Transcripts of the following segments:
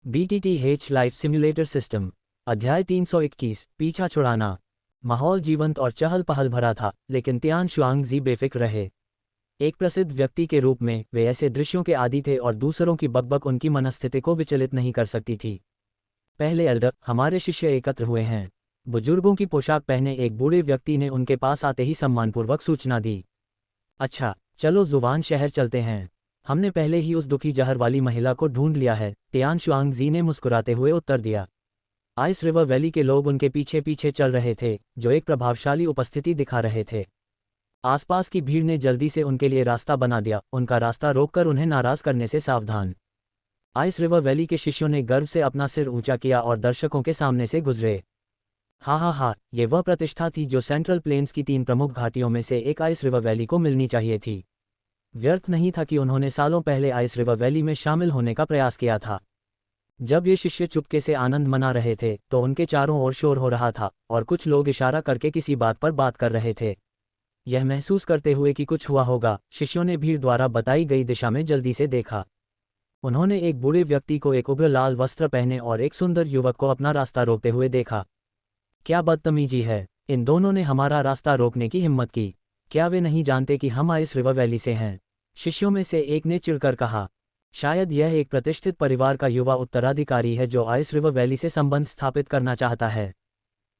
BTTH life simulator system. अध्याय 321 पीछा छुड़ाना। माहौल जीवंत और चहल पहल भरा था, लेकिन तियान शुआंगजी बेफिक्र रहे। एक प्रसिद्ध व्यक्ति के रूप में वे ऐसे दृश्यों के आदी थे और दूसरों की बकबक उनकी मनस्थिति को विचलित नहीं कर सकती थी। पहले एल्डर, हमारे शिष्य एकत्र हुए हैं। बुजुर्गों की पोशाक पहने एक बूढ़े व्यक्ति ने उनके पास आते ही सम्मानपूर्वक सूचना दी। अच्छा, चलो जुवान शहर चलते हैं। हमने पहले ही उस दुखी जहर वाली महिला को ढूंढ लिया है, तियान शुआंगजी ने मुस्कुराते हुए उत्तर दिया। आइस रिवर वैली के लोग उनके पीछे पीछे चल रहे थे, जो एक प्रभावशाली उपस्थिति दिखा रहे थे। आसपास की भीड़ ने जल्दी से उनके लिए रास्ता बना दिया, उनका रास्ता रोककर उन्हें नाराज करने से सावधान। आइस रिवर वैली के शिष्यों ने गर्व से अपना सिर ऊंचा किया और दर्शकों के सामने से गुजरे। हा, ये वह प्रतिष्ठा थी जो सेंट्रल प्लेन्स की 3 प्रमुख घाटियों में से एक आइस रिवर वैली को मिलनी चाहिए थी। व्यर्थ नहीं था कि उन्होंने सालों पहले आइस रिवर वैली में शामिल होने का प्रयास किया था। जब ये शिष्य चुपके से आनंद मना रहे थे तो उनके चारों ओर शोर हो रहा था और कुछ लोग इशारा करके किसी बात पर बात कर रहे थे। यह महसूस करते हुए कि कुछ हुआ होगा, शिष्यों ने भीड़ द्वारा बताई गई दिशा में जल्दी से देखा। उन्होंने एक बूढ़े व्यक्ति को एक उग्र लाल वस्त्र पहने और एक सुंदर युवक को अपना रास्ता रोकते हुए देखा। क्या बदतमीजी है! इन दोनों ने हमारा रास्ता रोकने की हिम्मत की। क्या वे नहीं जानते कि हम आइस रिवर वैली से हैं? शिष्यों में से एक ने चिढ़कर कहा। शायद यह एक प्रतिष्ठित परिवार का युवा उत्तराधिकारी है जो आइस रिवर वैली से संबंध स्थापित करना चाहता है,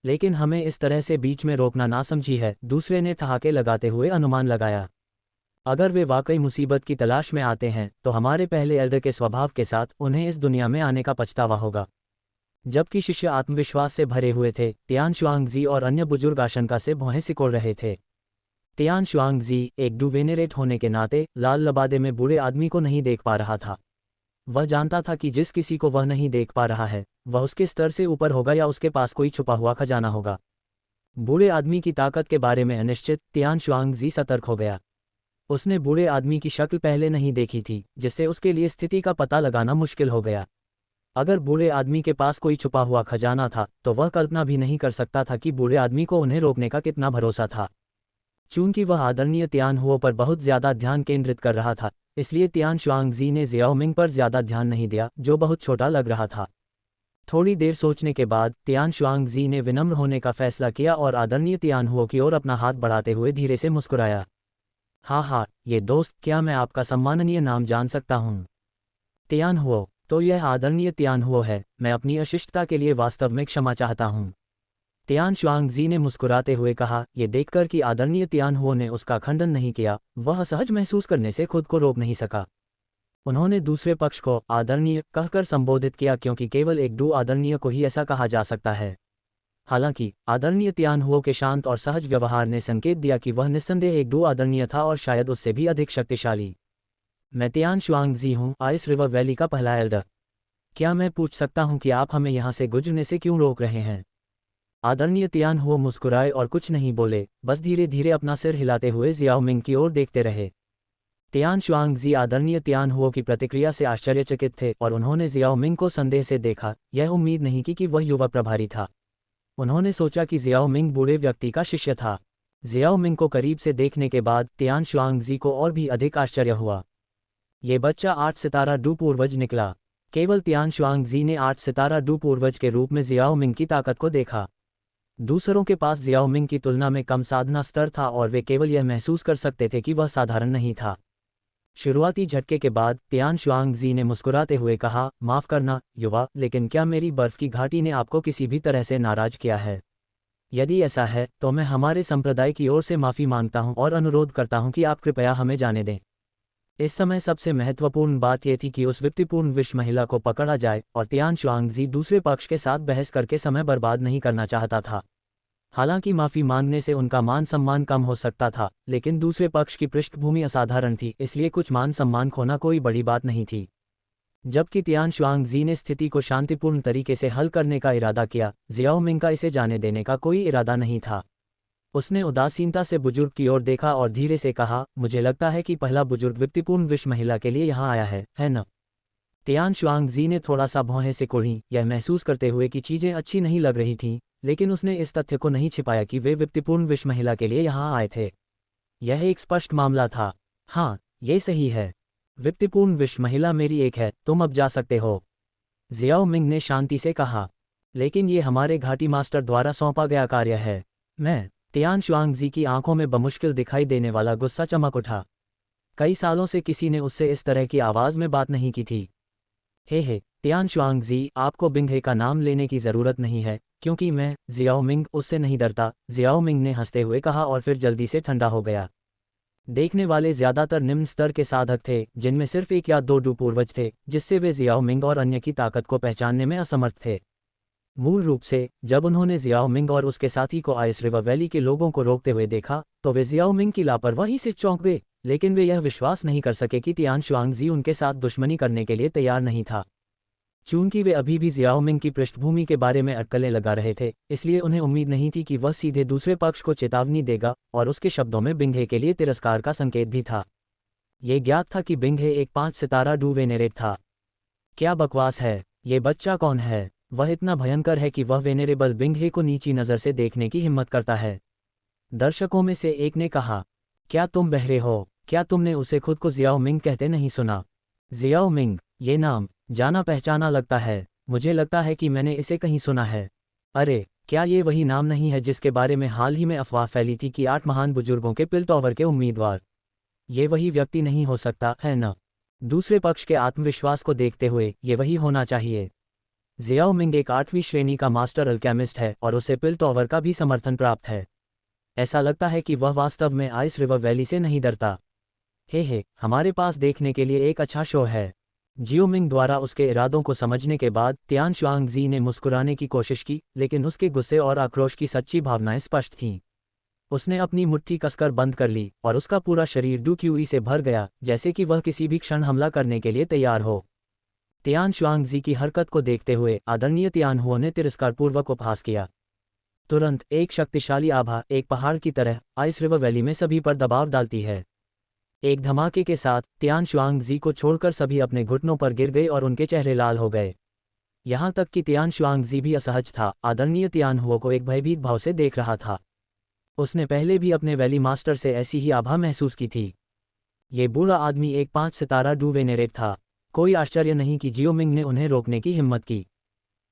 लेकिन हमें इस तरह से बीच में रोकना नासमझी है, दूसरे ने ठहाके लगाते हुए अनुमान लगाया। अगर वे वाकई मुसीबत की तलाश में आते हैं तो हमारे पहले एल्डर के स्वभाव के साथ उन्हें इस दुनिया में आने का पछतावा होगा। जबकि शिष्य आत्मविश्वास से भरे हुए थे, तियान शुआंगजी और अन्य बुजुर्ग आशंका से भौहें सिकोड़ रहे थे। तियान शुआंगजी, एक डुवेनेरेट होने के नाते, लाल लबादे में बूढ़े आदमी को नहीं देख पा रहा था। वह जानता था कि जिस किसी को वह नहीं देख पा रहा है, वह उसके स्तर से ऊपर होगा या उसके पास कोई छुपा हुआ खजाना होगा। बूढ़े आदमी की ताकत के बारे में अनिश्चित, तियान शुआंगजी सतर्क हो गया। उसने बूढ़े आदमी की शक्ल पहले नहीं देखी थी, जिससे उसके लिए स्थिति का पता लगाना मुश्किल हो गया। अगर बूढ़े आदमी के पास कोई छुपा हुआ खजाना था तो वह कल्पना भी नहीं कर सकता था कि बूढ़े आदमी को उन्हें रोकने का कितना भरोसा था। चूंकि वह आदरणीय तियान हुओ पर बहुत ज्यादा ध्यान केंद्रित कर रहा था, इसलिए तियान शुआंगजी ने जियाओमिंग पर ज्यादा ध्यान नहीं दिया, जो बहुत छोटा लग रहा था। थोड़ी देर सोचने के बाद तियान शुआंगजी ने विनम्र होने का फैसला किया और आदरणीय तियान हुओ की ओर अपना हाथ बढ़ाते हुए धीरे से मुस्कुराया। हाँ, ये दोस्त, क्या मैं आपका सम्माननीय नाम जान सकता हूँ? तियान हुओ। तो यह आदरणीय तियान हुओ है। मैं अपनी अशिष्टता के लिए वास्तव में क्षमा चाहता हूँ, तियान शुआंगजी ने मुस्कुराते हुए कहा। ये देखकर कि आदरणीय तियान हुओ ने उसका खंडन नहीं किया, वह असहज महसूस करने से खुद को रोक नहीं सका। उन्होंने दूसरे पक्ष को आदरणीय कहकर संबोधित किया, क्योंकि केवल एक डू आदरणीय को ही ऐसा कहा जा सकता है। हालांकि आदरणीय तियान हुओ के शांत और सहज व्यवहार ने संकेत दिया कि वह निस्संदेह एक डू आदरणीय था और शायद उससे भी अधिक शक्तिशाली। मैं तियान शुआंगजी हूँ, आइस रिवर वैली का पहला एल्डर। क्या मैं पूछ सकता हूँ कि आप हमें यहाँ से गुजरने से क्यों रोक रहे हैं? आदरणीय तियान हुओ मुस्कुराए और कुछ नहीं बोले, बस धीरे धीरे अपना सिर हिलाते हुए जियाओमिंग की ओर देखते रहे। तियान शुआंगजी आदरणीय तियान हुओ की प्रतिक्रिया से आश्चर्यचकित थे और उन्होंने जियाओमिंग को संदेह से देखा। यह उम्मीद नहीं की कि वह युवा प्रभारी था। उन्होंने सोचा कि जियाओमिंग बूढ़े व्यक्ति का शिष्य था। जियाओमिंग को करीब से देखने के बाद तियान शुआंगजी को और भी अधिक आश्चर्य हुआ। ये बच्चा 8 सितारा डू पूर्वज निकला। केवल तियान शुआंगजी ने 8 सितारा डू पूर्वज के रूप में जियाओमिंग की ताकत को देखा। दूसरों के पास जियाओमिंग की तुलना में कम साधना स्तर था और वे केवल यह महसूस कर सकते थे कि वह साधारण नहीं था। शुरुआती झटके के बाद तियान शुआंगजी ने मुस्कुराते हुए कहा, माफ करना युवा, लेकिन क्या मेरी बर्फ की घाटी ने आपको किसी भी तरह से नाराज किया है? यदि ऐसा है तो मैं हमारे संप्रदाय की ओर से माफी मांगता हूं और अनुरोध करता हूं कि आप कृपया हमें जाने दें। इस समय सबसे महत्वपूर्ण बात यह थी कि उस वित्तपूर्ण विष महिला को पकड़ा जाए, और तियान शुआंगजी दूसरे पक्ष के साथ बहस करके समय बर्बाद नहीं करना चाहता था। हालांकि माफी मांगने से उनका मान सम्मान कम हो सकता था, लेकिन दूसरे पक्ष की पृष्ठभूमि असाधारण थी, इसलिए कुछ मान सम्मान खोना कोई बड़ी बात नहीं थी। जबकि तियान शुआंगजी ने स्थिति को शांतिपूर्ण तरीके से हल करने का इरादा किया, जियाओमिंग का इसे जाने देने का कोई इरादा नहीं था। उसने उदासीनता से बुजुर्ग की ओर देखा और धीरे से कहा, मुझे लगता है कि पहला बुजुर्ग वित्तपूर्ण विष महिला के लिए यहाँ आया है न? तियान शुआंगजी ने थोड़ा सा भौहें सिकोड़ी, यह महसूस करते हुए कि चीजें अच्छी नहीं लग रही थीं, लेकिन उसने इस तथ्य को नहीं छिपाया कि वे वित्तपूर्ण विष महिला के लिए यहाँ आए थे। यह एक स्पष्ट मामला था। हाँ, ये सही है। वित्तपूर्ण विष महिला मेरी एक है, तुम अब जा सकते हो। जियाओ मिंग ने शांति से कहा, लेकिन ये हमारे घाटी मास्टर द्वारा सौंपा गया कार्य है। मैं तियान शुआंगजी की आंखों में बमुश्किल दिखाई देने वाला गुस्सा चमक उठा। कई सालों से किसी ने उससे इस तरह की आवाज़ में बात नहीं की थी। हे तियान शुआंगजी, आपको बिंगहे का नाम लेने की ज़रूरत नहीं है, क्योंकि मैं जियाओ मिंग उससे नहीं डरता, जियाओ मिंग ने हंसते हुए कहा और फिर जल्दी से ठंडा हो गया। देखने वाले ज्यादातर निम्न स्तर के साधक थे, जिनमें सिर्फ एक या दो पूर्वज थे, जिससे वे जियाओ मिंग और अन्य की ताकत को पहचानने में असमर्थ थे। मूल रूप से जब उन्होंने जियाओ मिंग और उसके साथी को आइस रिवर वैली के लोगों को रोकते हुए देखा, तो वे जियाओ मिंग की लापरवाही से चौंक गए, लेकिन वे यह विश्वास नहीं कर सके कि तियान शुआंगजी उनके साथ दुश्मनी करने के लिए तैयार नहीं था। चूंकि वे अभी भी जियाओ मिंग की पृष्ठभूमि के बारे में अटकलें लगा रहे थे, इसलिए उन्हें उम्मीद नहीं थी कि वह सीधे दूसरे पक्ष को चेतावनी देगा, और उसके शब्दों में बिंगहे के लिए तिरस्कार का संकेत भी था। ये ज्ञात था कि बिंगहे एक 5 सितारा डू वेनेरेट था। क्या बकवास है, ये बच्चा कौन है? वह इतना भयंकर है कि वह वेनेरेबल बिंगहे को नीची नज़र से देखने की हिम्मत करता है। दर्शकों में से एक ने कहा, क्या तुम बहरे हो? क्या तुमने उसे खुद को जियाओ मिंग कहते नहीं सुना? जियाओ मिंग, ये नाम जाना पहचाना लगता है, मुझे लगता है कि मैंने इसे कहीं सुना है। अरे, क्या ये वही नाम नहीं है जिसके बारे में हाल ही में अफवाह फैली थी कि 8 महान बुजुर्गों के पिलटॉवर के उम्मीदवार? ये वही व्यक्ति नहीं हो सकता है न? दूसरे पक्ष के आत्मविश्वास को देखते हुए ये वही होना चाहिए। जियाओ मिंग एक 8वीं श्रेणी का मास्टर अल्केमिस्ट है और उसे पिलटॉवर का भी समर्थन प्राप्त है। ऐसा लगता है कि वह वास्तव में आइस रिवर वैली से नहीं डरता। हे हमारे पास देखने के लिए एक अच्छा शो है। जियो मिंग द्वारा उसके इरादों को समझने के बाद तियान शुआंगजी ने मुस्कुराने की कोशिश की, लेकिन उसके गुस्से और आक्रोश की सच्ची भावनाएं स्पष्ट थीं। उसने अपनी मुट्ठी कसकर बंद कर ली और उसका पूरा शरीर डुक्यूई से भर गया, जैसे कि वह किसी भी क्षण हमला करने के लिए तैयार हो। तियान शुआंगजी की हरकत को देखते हुए आदरणीय तियान हुओ ने तिरस्कारपूर्वक उपहास किया। तुरंत एक शक्तिशाली आभा एक पहाड़ की तरह आइस रिवर वैली में सभी पर दबाव डालती है। एक धमाके के साथ तियान शुआंगजी को छोड़कर सभी अपने घुटनों पर गिर गए और उनके चेहरे लाल हो गए। यहाँ तक कि तियान शुआंगजी भी असहज था, आदरणीय तियान हुओ को एक भयभीत भाव से देख रहा था। उसने पहले भी अपने वैली मास्टर से ऐसी ही आभा महसूस की थी। ये बूढ़ा आदमी एक 5 सितारा डू वेनेरेट था। कोई आश्चर्य नहीं कि जियो मिंग ने उन्हें रोकने की हिम्मत की।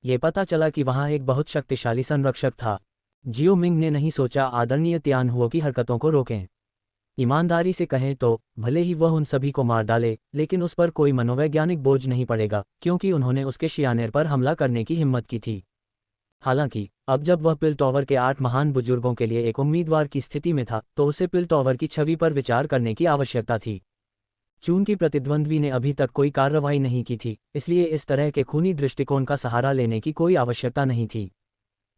ये पता चला कि वहाँ एक बहुत शक्तिशाली संरक्षक था। जियो मिंग ने नहीं सोचा आदरणीय तियान हुओ की हरकतों को रोकें। ईमानदारी से कहें तो भले ही वह उन सभी को मार डाले, लेकिन उस पर कोई मनोवैज्ञानिक बोझ नहीं पड़ेगा, क्योंकि उन्होंने उसके शियानेर पर हमला करने की हिम्मत की थी। हालांकि अब जब वह पिलटॉवर के 8 महान बुजुर्गों के लिए एक उम्मीदवार की स्थिति में था, तो उसे पिलटॉवर की छवि पर विचार करने की आवश्यकता थी। चूंकि प्रतिद्वंद्वी ने अभी तक कोई कार्रवाई नहीं की थी, इसलिए इस तरह के खूनी दृष्टिकोण का सहारा लेने की कोई आवश्यकता नहीं थी।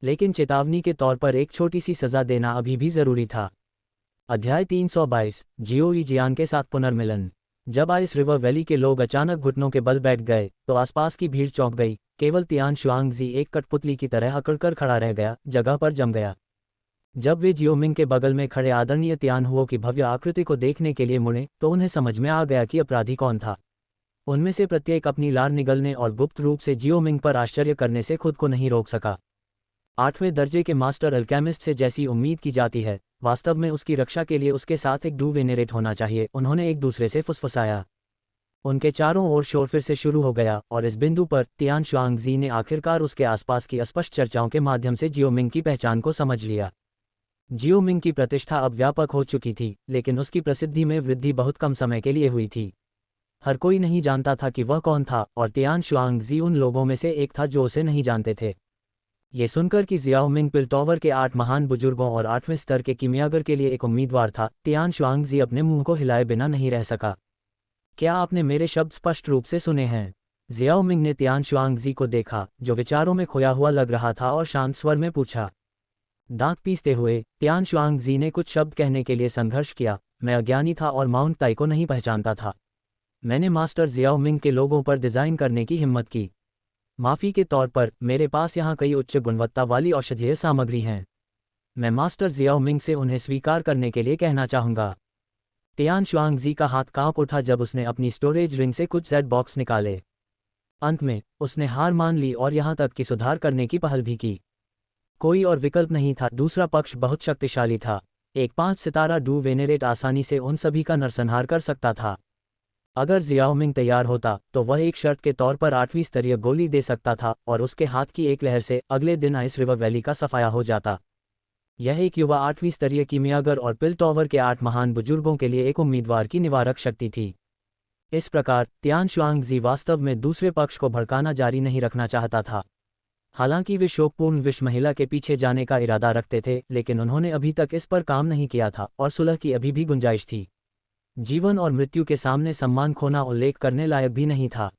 लेकिन चेतावनी के तौर पर एक छोटी सी सजा देना अभी भी जरूरी था। अध्याय 322 जियो ई जियान के साथ पुनर्मिलन। जब आइस रिवर वैली के लोग अचानक घुटनों के बल बैठ गए, तो आसपास की भीड़ चौंक गई। केवल तियान शुआंगजी एक कठपुतली की तरह अकड़कर खड़ा रह गया, जगह पर जम गया। जब वे जियो मिंग के बगल में खड़े आदरणीय तियान हुओ की भव्य आकृति को देखने के लिए मुड़े, तो उन्हें समझ में आ गया कि अपराधी कौन था। उनमें से प्रत्येक अपनी लार निगलने और गुप्त रूप से जियो मिंग पर आश्चर्य करने से खुद को नहीं रोक सका। 8वें दर्जे के मास्टर अल्केमिस्ट से जैसी उम्मीद की जाती है, वास्तव में उसकी रक्षा के लिए उसके साथ एक डू वेनेरेट होना चाहिए। उन्होंने एक दूसरे से फुसफुसाया। उनके चारों ओर शोर फिर से शुरू हो गया, और इस बिंदु पर तियान शुआंगजी ने आखिरकार उसके आसपास की अस्पष्ट चर्चाओं के माध्यम से जियो मिंग की पहचान को समझ लिया। जियो मिंग की प्रतिष्ठा अब व्यापक हो चुकी थी, लेकिन उसकी प्रसिद्धि में वृद्धि बहुत कम समय के लिए हुई थी। हर कोई नहीं जानता था कि वह कौन था, और तियान शुआंगजी उन लोगों में से एक था जो उसे नहीं जानते थे। ये सुनकर कि जियाओ मिंग पिलटॉवर के 8 महान बुजुर्गों और 8वें स्तर के किमियागर के लिए एक उम्मीदवार था, तियान शुआंगजी अपने मुंह को हिलाए बिना नहीं रह सका। क्या आपने मेरे शब्द स्पष्ट रूप से सुने हैं? जियाओ मिंग ने तियान शुआंगजी को देखा, जो विचारों में खोया हुआ लग रहा था, और शांत स्वर में पूछा। दांत पीसते हुए तियान शुआंगजी ने कुछ शब्द कहने के लिए संघर्ष किया। मैं अज्ञानी था और माउंट ताई को नहीं पहचानता था। मैंने मास्टर जियाओ मिंग के लोगों पर डिज़ाइन करने की हिम्मत की। माफ़ी के तौर पर मेरे पास यहाँ कई उच्च गुणवत्ता वाली औषधीय सामग्री हैं। मैं मास्टर जियाओ मिंग से उन्हें स्वीकार करने के लिए कहना चाहूँगा। तियान शुआंगजी का हाथ कांप उठा जब उसने अपनी स्टोरेज रिंग से कुछ जेड बॉक्स निकाले। अंत में उसने हार मान ली और यहाँ तक कि सुधार करने की पहल भी की। कोई और विकल्प नहीं था। दूसरा पक्ष बहुत शक्तिशाली था। एक 5 सितारा डू वेनेरेट आसानी से उन सभी का नरसंहार कर सकता था। अगर जियाओमिंग तैयार होता तो वह एक शर्त के तौर पर 8वीं स्तरीय गोली दे सकता था और उसके हाथ की एक लहर से अगले दिन आइस रिवर वैली का सफाया हो जाता। यह एक युवा 8वीं स्तरीय कीमियागर और पिल टॉवर के 8 महान बुजुर्गों के लिए एक उम्मीदवार की निवारक शक्ति थी। इस प्रकार तियान शुआंगजी वास्तव में दूसरे पक्ष को भड़काना जारी नहीं रखना चाहता था। हालांकि वे शोकपूर्ण विष महिला के पीछे जाने का इरादा रखते थे, लेकिन उन्होंने अभी तक इस पर काम नहीं किया था और सुलह की अभी भी गुंजाइश थी। जीवन और मृत्यु के सामने सम्मान खोना उल्लेख करने लायक भी नहीं था।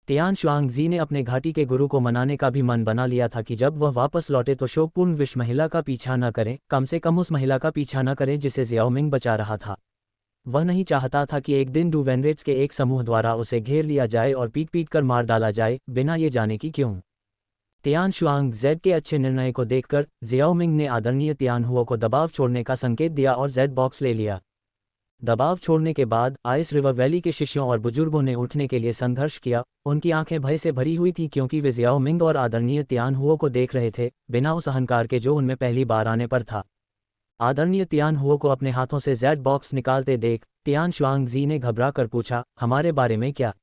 तियान शुआंगजी ने अपने घाटी के गुरु को मनाने का भी मन बना लिया था कि जब वह वापस लौटे तो शोकपूर्ण विष महिला का पीछा न करें, कम से कम उस महिला का पीछा न करें जिसे जियाओमिंग बचा रहा था। वह नहीं चाहता था कि एक दिन डू वेनरेट्स के एक समूह द्वारा उसे घेर लिया जाए और पीट पीट कर मार डाला जाए, बिना ये जाने की क्यों। तियान शुआंग जेड के अच्छे निर्णय को देखकर जियाओमिंग ने आदरणीय तियान हुओ को दबाव छोड़ने का संकेत दिया और जेड बॉक्स ले लिया। दबाव छोड़ने के बाद आइस रिवर वैली के शिष्यों और बुजुर्गों ने उठने के लिए संघर्ष किया। उनकी आंखें भय से भरी हुई थीं क्योंकि वे जियाओमिंग और आदरणीय तियान हुओ को देख रहे थे, बिना उस अहंकार के जो उनमें पहली बार आने पर था। आदरणीय तियान हुओ को अपने हाथों से जेड बॉक्स निकालते देख तियान शुआंगजी ने घबरा कर पूछा, हमारे बारे में क्या?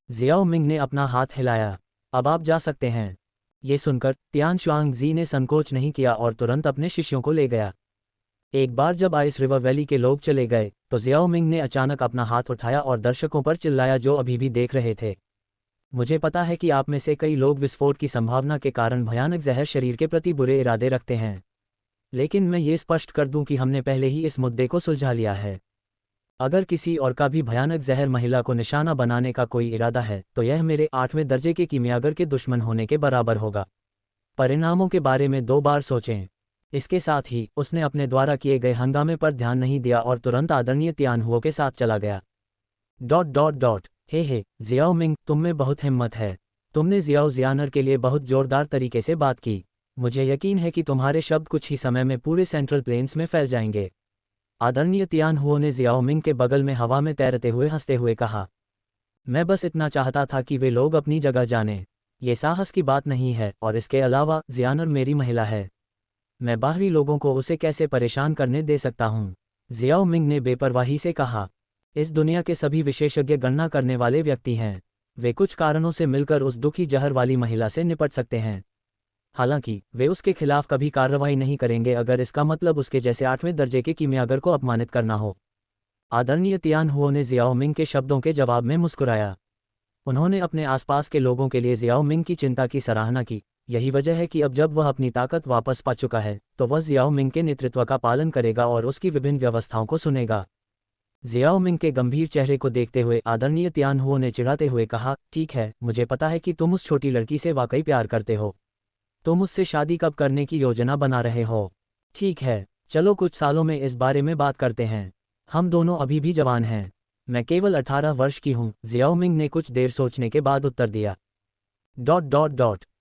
जियाओमिंग ने अपना हाथ हिलाया। अब आप जा सकते हैं। ये सुनकर तियान शुआंगजी ने संकोच नहीं किया और तुरंत अपने शिष्यों को ले गया। एक बार जब आइस रिवर वैली के लोग चले गए तो जियाओमिंग ने अचानक अपना हाथ उठाया और दर्शकों पर चिल्लाया जो अभी भी देख रहे थे, मुझे पता है कि आप में से कई लोग विस्फोट की संभावना के कारण भयानक जहर शरीर के प्रति बुरे इरादे रखते हैं, लेकिन मैं ये स्पष्ट कर दूं कि हमने पहले ही इस मुद्दे को सुलझा लिया है। अगर किसी और का भी भयानक जहर महिला को निशाना बनाने का कोई इरादा है तो यह मेरे 8वें दर्जे के कीमियागर के दुश्मन होने के बराबर होगा। परिणामों के बारे में 2 बार सोचें। इसके साथ ही उसने अपने द्वारा किए गए हंगामे पर ध्यान नहीं दिया और तुरंत आदरणीय तियान हुओ के साथ चला गया। हे जियाओमिंग, तुम में बहुत हिम्मत है। तुमने जियाओ जियानर के लिए बहुत जोरदार तरीके से बात की। मुझे यकीन है कि तुम्हारे शब्द कुछ ही समय में पूरे सेंट्रल प्लेन्स में फैल जाएंगे। आदरणीय तियान हुओ ने जियाओमिंग के बगल में हवा में तैरते हुए हंसते हुए कहा, मैं बस इतना चाहता था कि वे लोग अपनी जगह जानें। ये साहस की बात नहीं है और इसके अलावा जियानर मेरी महिला है। मैं बाहरी लोगों को उसे कैसे परेशान करने दे सकता हूँ? जियाओमिंग ने बेपरवाही से कहा, इस दुनिया के सभी विशेषज्ञ गणना करने वाले व्यक्ति हैं। वे कुछ कारणों से मिलकर उस दुखी जहर वाली महिला से निपट सकते हैं। हालांकि वे उसके खिलाफ कभी कार्रवाई नहीं करेंगे अगर इसका मतलब उसके जैसे 8वें दर्जे के कीमियागर को अपमानित करना हो। आदरणीय तियान हुओ ने जियाओमिंग के शब्दों के जवाब में मुस्कुराया। उन्होंने अपने आसपास के लोगों के लिए जियाओमिंग की चिंता की सराहना की। यही वजह है कि अब जब वह अपनी ताकत वापस पा चुका है तो वह जियाओमिंग के नेतृत्व का पालन करेगा और उसकी विभिन्न व्यवस्थाओं को सुनेगा। जियाओमिंग के गंभीर चेहरे को देखते हुए आदरणीय तियान हुओ ने चिढ़ाते हुए कहा, ठीक है, मुझे पता है कि तुम उस छोटी लड़की से वाकई प्यार करते हो। तुम उससे शादी कब करने की योजना बना रहे हो? ठीक है, चलो कुछ सालों में इस बारे में बात करते हैं। हम दोनों अभी भी जवान हैं। मैं केवल 18 वर्ष की हूँ, जियाओमिंग ने कुछ देर सोचने के बाद उत्तर दिया।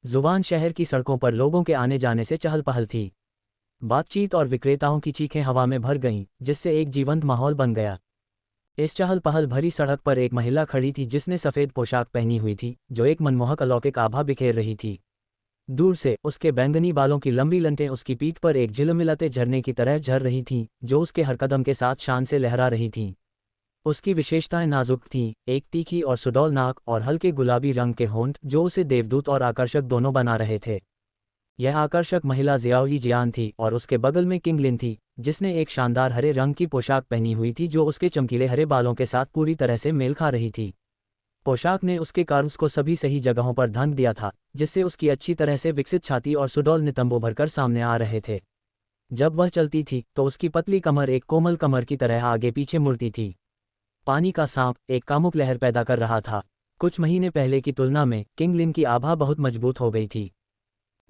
जुवान शहर की सड़कों पर लोगों के आने जाने से चहल पहल थी। बातचीत और विक्रेताओं की चीखें हवा में भर गईं, जिससे एक जीवंत माहौल बन गया। इस चहल पहल भरी सड़क पर एक महिला खड़ी थी जिसने सफ़ेद पोशाक पहनी हुई थी, जो एक मनमोहक अलौकिक आभा बिखेर रही थी। दूर से उसके बैंगनी बालों की लंबी लंटें उसकी पीठ पर एक झिलमिलाते झरने की तरह झर रही थीं, जो उसके हर कदम के साथ शान से लहरा रही थीं। उसकी विशेषताएं नाजुक थीं, एक तीखी और सुडौल नाक और हल्के गुलाबी रंग के होंठ जो उसे देवदूत और आकर्षक दोनों बना रहे थे। यह आकर्षक महिला जियाओ यी जियान थी और उसके बगल में किंगलिन थी, जिसने एक शानदार हरे रंग की पोशाक पहनी हुई थी जो उसके चमकीले हरे बालों के साथ पूरी तरह से मेल खा रही थी। पोशाक ने उसके कर्व्स को सभी सही जगहों पर ढंक दिया था, जिससे उसकी अच्छी तरह से विकसित छाती और सुडौल नितंब उभरकर सामने आ रहे थे। जब वह चलती थी तो उसकी पतली कमर एक कोमल कमर की तरह आगे पीछे मुड़ती थी। पानी का सांप एक कामुक लहर पैदा कर रहा था। कुछ महीने पहले की तुलना में किंगलिन की आभा बहुत मजबूत हो गई थी।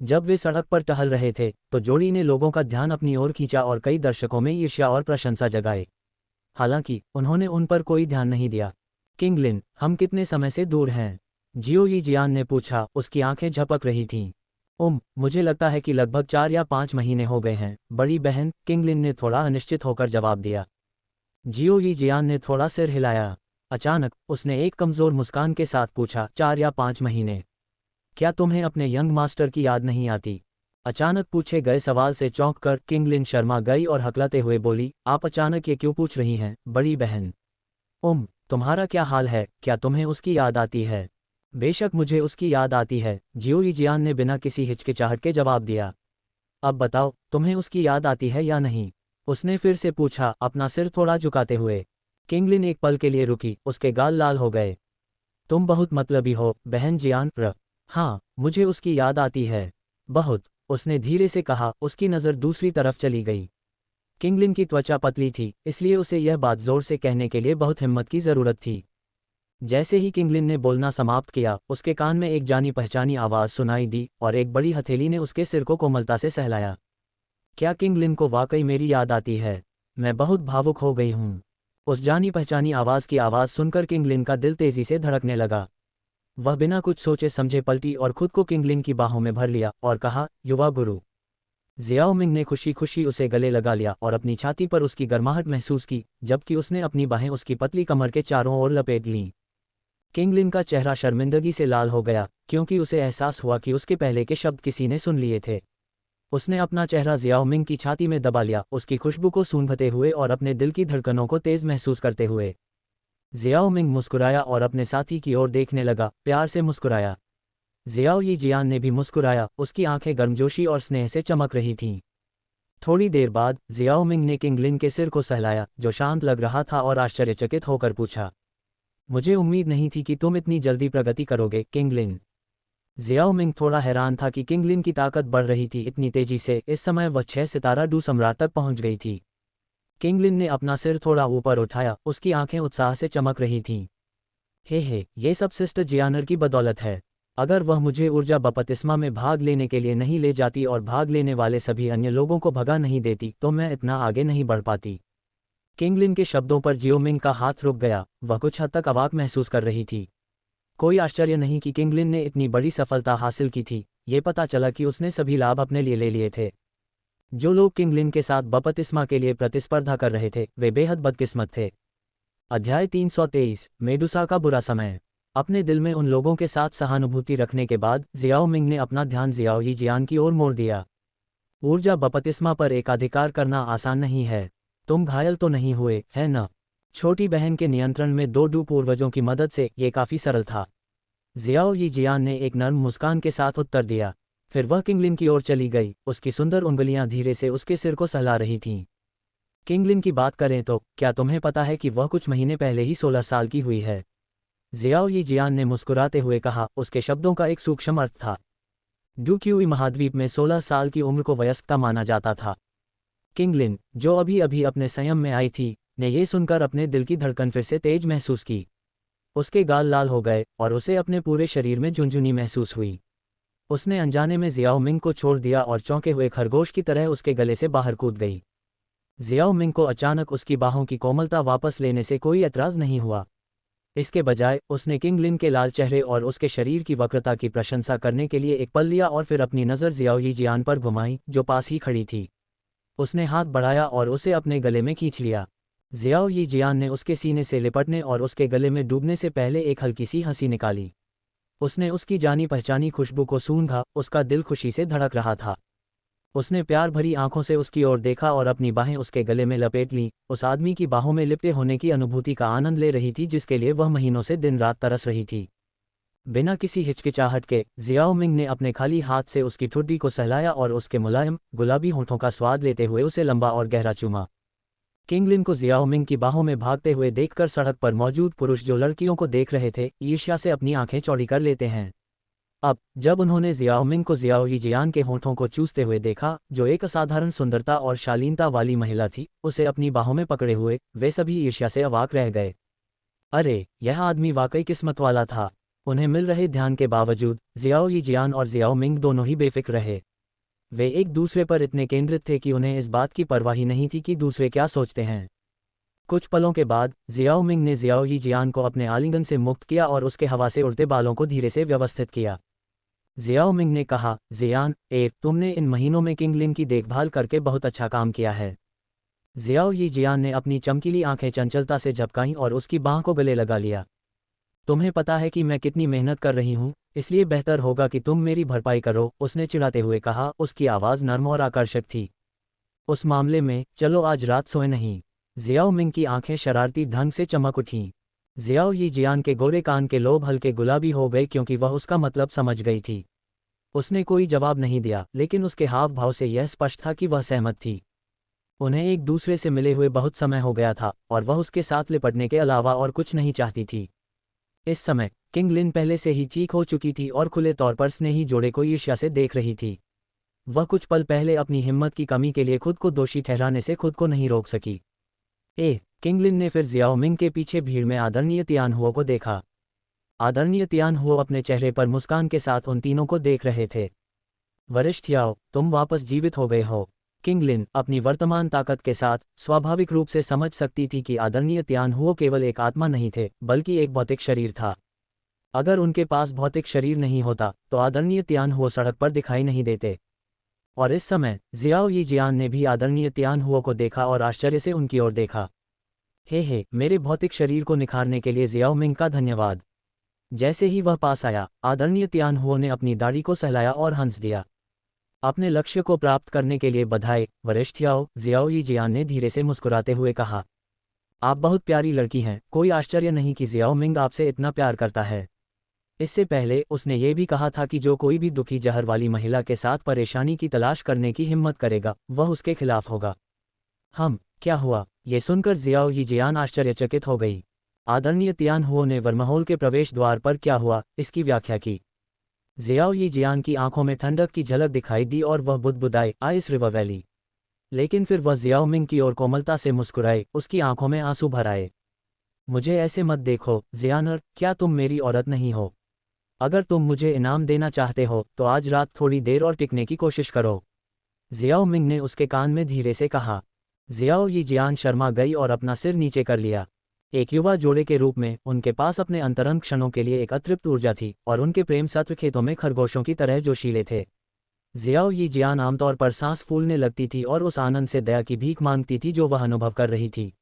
जब वे सड़क पर टहल रहे थे तो जोड़ी ने लोगों का ध्यान अपनी ओर खींचा और कई दर्शकों में ईर्ष्या और प्रशंसा जगाए। हालांकि उन्होंने उन पर कोई ध्यान नहीं दिया। किंगलिन, हम कितने समय से दूर हैं? जियो यी जियान ने पूछा, उसकी आंखें झपक रही थीं। मुझे लगता है कि लगभग 4 या 5 महीने हो गए हैं, बड़ी बहन, किंगलिन ने थोड़ा अनिश्चित होकर जवाब दिया। जियो यी जियान ने थोड़ा सिर हिलाया। अचानक उसने एक कमज़ोर मुस्कान के साथ पूछा, 4 या 5 महीने? क्या तुम्हें अपने यंग मास्टर की याद नहीं आती? अचानक पूछे गए सवाल से चौंककर किंगलिन शर्मा गई और हकलाते हुए बोली, आप अचानक ये क्यों पूछ रही हैं, बड़ी बहन? तुम्हारा क्या हाल है, क्या तुम्हें उसकी याद आती है? बेशक मुझे उसकी याद आती है, जियो यीजियान ने बिना किसी हिचकिचाहट के जवाब दिया। अब बताओ, तुम्हें उसकी याद आती है या नहीं? उसने फिर से पूछा, अपना सिर थोड़ा झुकाते हुए। किंगलिन एक पल के लिए रुकी, उसके गाल लाल हो गए। तुम बहुत मतलबी हो, बहन जियान। हाँ, मुझे उसकी याद आती है। बहुत, उसने धीरे से कहा, उसकी नज़र दूसरी तरफ चली गई। किंगलिन की त्वचा पतली थी, इसलिए उसे यह बात जोर से कहने के लिए बहुत हिम्मत की ज़रूरत थी। जैसे ही किंगलिन ने बोलना समाप्त किया, उसके कान में एक जानी पहचानी आवाज़ सुनाई दी और एक बड़ी हथेली ने उसके सिर को कोमलता से सहलाया। क्या किंगलिन को वाकई मेरी याद आती है? मैं बहुत भावुक हो गई हूँ। उस जानी पहचानी आवाज़ की आवाज़ सुनकर किंगलिन का दिल तेज़ी से धड़कने लगा। वह बिना कुछ सोचे समझे पलटी और खुद को किंगलिन की बाहों में भर लिया और कहा, युवा गुरु। जियाओ मिंग ने खुशी खुशी उसे गले लगा लिया और अपनी छाती पर उसकी गर्माहट महसूस की, जबकि उसने अपनी बाहें उसकी पतली कमर के चारों ओर लपेट लीं। किंगलिन का चेहरा शर्मिंदगी से लाल हो गया, क्योंकि उसे एहसास हुआ कि उसके पहले के शब्द किसी ने सुन लिए थे। उसने अपना चेहरा जियाओ मिंग की छाती में दबा लिया, उसकी खुशबू को सूंघते हुए और अपने दिल की धड़कनों को तेज महसूस करते हुए। जियाओ मिंग मुस्कुराया और अपने साथी की ओर देखने लगा, प्यार से मुस्कुराया। जियाओ यीजियान ने भी मुस्कुराया, उसकी आंखें गर्मजोशी और स्नेह से चमक रही थीं। थोड़ी देर बाद जियाओ मिंग ने किंगलिन के सिर को सहलाया, जो शांत लग रहा था, और आश्चर्यचकित होकर पूछा, मुझे उम्मीद नहीं थी कि तुम इतनी जल्दी प्रगति करोगे, किंगलिन। जियाओ मिंग थोड़ा हैरान था कि किंगलिन की ताकत बढ़ रही थी इतनी तेजी से। इस समय वह 6 सितारा डू सम्राट तक पहुंच गई थी। किंगलिन ने अपना सिर थोड़ा ऊपर उठाया, उसकी आंखें उत्साह से चमक रही थीं। हे, ये सब सिस्टर जियानर की बदौलत है। अगर वह मुझे ऊर्जा बपतिस्मा में भाग लेने के लिए नहीं ले जाती और भाग लेने वाले सभी अन्य लोगों को भगा नहीं देती, तो मैं इतना आगे नहीं बढ़ पाती। किंगलिन के शब्दों पर जियोमिंग का हाथ रुक गया, वह कुछ हद तक अवाक महसूस कर रही थी। कोई आश्चर्य नहीं कि किंगलिन ने इतनी बड़ी सफलता हासिल की थी। ये पता चला कि उसने सभी लाभ अपने लिए ले लिए थे। जो लोग किंगलिन के साथ बपतिस्मा के लिए प्रतिस्पर्धा कर रहे थे, वे बेहद बदकिस्मत थे। अध्याय 323, मेडुसा का बुरा समय। अपने दिल में उन लोगों के साथ सहानुभूति रखने के बाद जियाओ मिंग ने अपना ध्यान जियाओ यीजियान की ओर मोड़ दिया। ऊर्जा बपतिस्मा पर एकाधिकार करना आसान नहीं है। तुम घायल तो नहीं हुए, है न? छोटी बहन के नियंत्रण में 2 डू पूर्वजों की मदद से ये काफ़ी सरल था। जियाओ यीजियान ने एक नर्म मुस्कान के साथ उत्तर दिया। फिर वह किंगलिन की ओर चली गई, उसकी सुंदर उंगलियां धीरे से उसके सिर को सहला रही थीं। किंगलिन की बात करें तो क्या तुम्हें पता है कि वह कुछ महीने पहले ही 16 साल की हुई है? जियाओ यीजियान ने मुस्कुराते हुए कहा, उसके शब्दों का एक सूक्ष्म अर्थ था। डूक्यूई महाद्वीप में 16 साल की उम्र को वयस्कता माना जाता था। किंगलिन, जो अभी अभी अपने संयम में आई थी, ने ये सुनकर अपने दिल की धड़कन फिर से तेज महसूस की। उसके गाल लाल हो गए और उसे अपने पूरे शरीर में झुनझुनी महसूस हुई। उसने अनजाने में जियाओ मिंग को छोड़ दिया और चौंके हुए खरगोश की तरह उसके गले से बाहर कूद गई। जियाओ मिंग को अचानक उसकी बाहों की कोमलता वापस लेने से कोई एतराज़ नहीं हुआ। इसके बजाय उसने किंगलिन के लाल चेहरे और उसके शरीर की वक्रता की प्रशंसा करने के लिए एक पल लिया और फिर अपनी नज़र जियाओ यीजियान पर घुमाई, जो पास ही खड़ी थी। उसने हाथ बढ़ाया और उसे अपने गले में खींच लिया। जियाओ यीजियान ने उसके सीने से लिपटने और उसके गले में डूबने से पहले एक हल्की सी हंसी निकाली। उसने उसकी जानी पहचानी खुशबू को सूंघा, उसका दिल खुशी से धड़क रहा था। उसने प्यार भरी आंखों से उसकी ओर देखा और अपनी बाहें उसके गले में लपेट लीं, उस आदमी की बाहों में लिपटे होने की अनुभूति का आनंद ले रही थी जिसके लिए वह महीनों से दिन रात तरस रही थी। बिना किसी हिचकिचाहट के जियाओ मिंग ने अपने खाली हाथ से उसकी ठुड्डी को सहलाया और उसके मुलायम, गुलाबी होठों का स्वाद लेते हुए उसे लंबा और गहरा चूमा। किंगलिन को जियाओ मिंग की बाहों में भागते हुए देखकर सड़क पर मौजूद पुरुष जो लड़कियों को देख रहे थे, ईर्ष्या से अपनी आंखें चौड़ी कर लेते हैं। अब जब उन्होंने जियाओ मिंग को जियाओ यीजियान के होठों को चूसते हुए देखा, जो एक असाधारण सुंदरता और शालीनता वाली महिला थी, उसे अपनी बाहों में पकड़े हुए, वे सभी ईर्ष्या से अवाक रह गए। अरे, यह आदमी वाकई किस्मत वाला था। उन्हें मिल रहे ध्यान के बावजूद जियाओ यीजियान और जियाओ मिंग दोनों ही बेफिक्र रहे। वे एक दूसरे पर इतने केंद्रित थे कि उन्हें इस बात की परवाह ही नहीं थी कि दूसरे क्या सोचते हैं। कुछ पलों के बाद जियाओ मिंग ने जियाओ यीजियान को अपने आलिंगन से मुक्त किया और उसके हवा से उड़ते बालों को धीरे से व्यवस्थित किया। जियाओ मिंग ने कहा, जियान, तुमने इन महीनों में किंगलिन की देखभाल करके बहुत अच्छा काम किया है। जियाओ यीजियान ने अपनी चमकीली आंखें चंचलता से झपकाईं और उसकी बांह को गले लगा लिया। तुम्हें पता है कि मैं कितनी मेहनत कर रही हूँ, इसलिए बेहतर होगा कि तुम मेरी भरपाई करो, उसने चिढ़ाते हुए कहा, उसकी आवाज़ नर्म और आकर्षक थी। उस मामले में चलो आज रात सोए नहीं। जियाओ मिंग की आंखें शरारती ढंग से चमक उठीं। जियाओ यी जियान के गोरे कान के लोब हल्के गुलाबी हो गए क्योंकि वह उसका मतलब समझ गई थी। उसने कोई जवाब नहीं दिया, लेकिन उसके हाव भाव से यह स्पष्ट था कि वह सहमत थी। उन्हें एक दूसरे से मिले हुए बहुत समय हो गया था और वह उसके साथ लिपटने के अलावा और कुछ नहीं चाहती थी। इस समय किंग लिन पहले से ही ठीक हो चुकी थी और खुले तौर पर स्नेही जोड़े को ईर्ष्या से देख रही थी। वह कुछ पल पहले अपनी हिम्मत की कमी के लिए खुद को दोषी ठहराने से खुद को नहीं रोक सकी। किंग लिन ने फिर जियाओ मिंग के पीछे भीड़ में आदरणीय तियानहुओ को देखा। आदरणीय तियानहुओ अपने चेहरे पर मुस्कान के साथ उन तीनों को देख रहे थे। वरिष्ठ याओ, तुम वापस जीवित हो गए हो। किंग लिन अपनी वर्तमान ताकत के साथ स्वाभाविक रूप से समझ सकती थी कि आदरणीय तियानहुओ केवल एक आत्मा नहीं थे बल्कि एक भौतिक शरीर था। अगर उनके पास भौतिक शरीर नहीं होता तो आदरणीय तियानहुओ सड़क पर दिखाई नहीं देते। और इस समय जियाओ यी जियान ने भी आदरणीय तियानहुओ को देखा और आश्चर्य से उनकी ओर देखा। हे मेरे भौतिक शरीर को निखारने के लिए जियाओ मिंग का धन्यवाद। जैसे ही वह पास आया, आदरणीय तियानहुओ ने अपनी दाढ़ी को सहलाया और हंस दिया। अपने लक्ष्य को प्राप्त करने के लिए बधाई वरिष्ठ याओ, जियाओ यी जियान ने धीरे से मुस्कुराते हुए कहा। आप बहुत प्यारी लड़की हैं, कोई आश्चर्य नहीं कि जियाओ मिंग आपसे इतना प्यार करता है। इससे पहले उसने ये भी कहा था कि जो कोई भी दुखी जहर वाली महिला के साथ परेशानी की तलाश करने की हिम्मत करेगा वह उसके खिलाफ होगा। क्या हुआ? ये सुनकर जियाओ यी जियान आश्चर्यचकित हो गई। आदरणीय तियानहुओ ने वर्महोल के प्रवेश द्वार पर क्या हुआ इसकी व्याख्या की। जियाओ यी जियान की आंखों में ठंडक की झलक दिखाई दी और वह बुदबुदाई, आइस रिवर वैली। लेकिन फिर वह जियाओ मिंग की ओर कोमलता से मुस्कुराए, उसकी आंखों में आंसू भर आए। मुझे ऐसे मत देखो जियानर, क्या तुम मेरी औरत नहीं हो? अगर तुम मुझे इनाम देना चाहते हो तो आज रात थोड़ी देर और टिकने की कोशिश करो। जियाओ मिंग ने उसके कान में धीरे से कहा। जियाओ यी जियान शर्मा गई और अपना सिर नीचे कर लिया। एक युवा जोड़े के रूप में उनके पास अपने अंतरंग क्षणों के लिए एक अतृप्त ऊर्जा थी और उनके प्रेम सत्र खेतों में खरगोशों की तरह जोशीले थे। जियाओ यी जियान आमतौर पर सांस फूलने लगती थी और उस आनंद से दया की भीख मांगती थी जो वह अनुभव कर रही थी।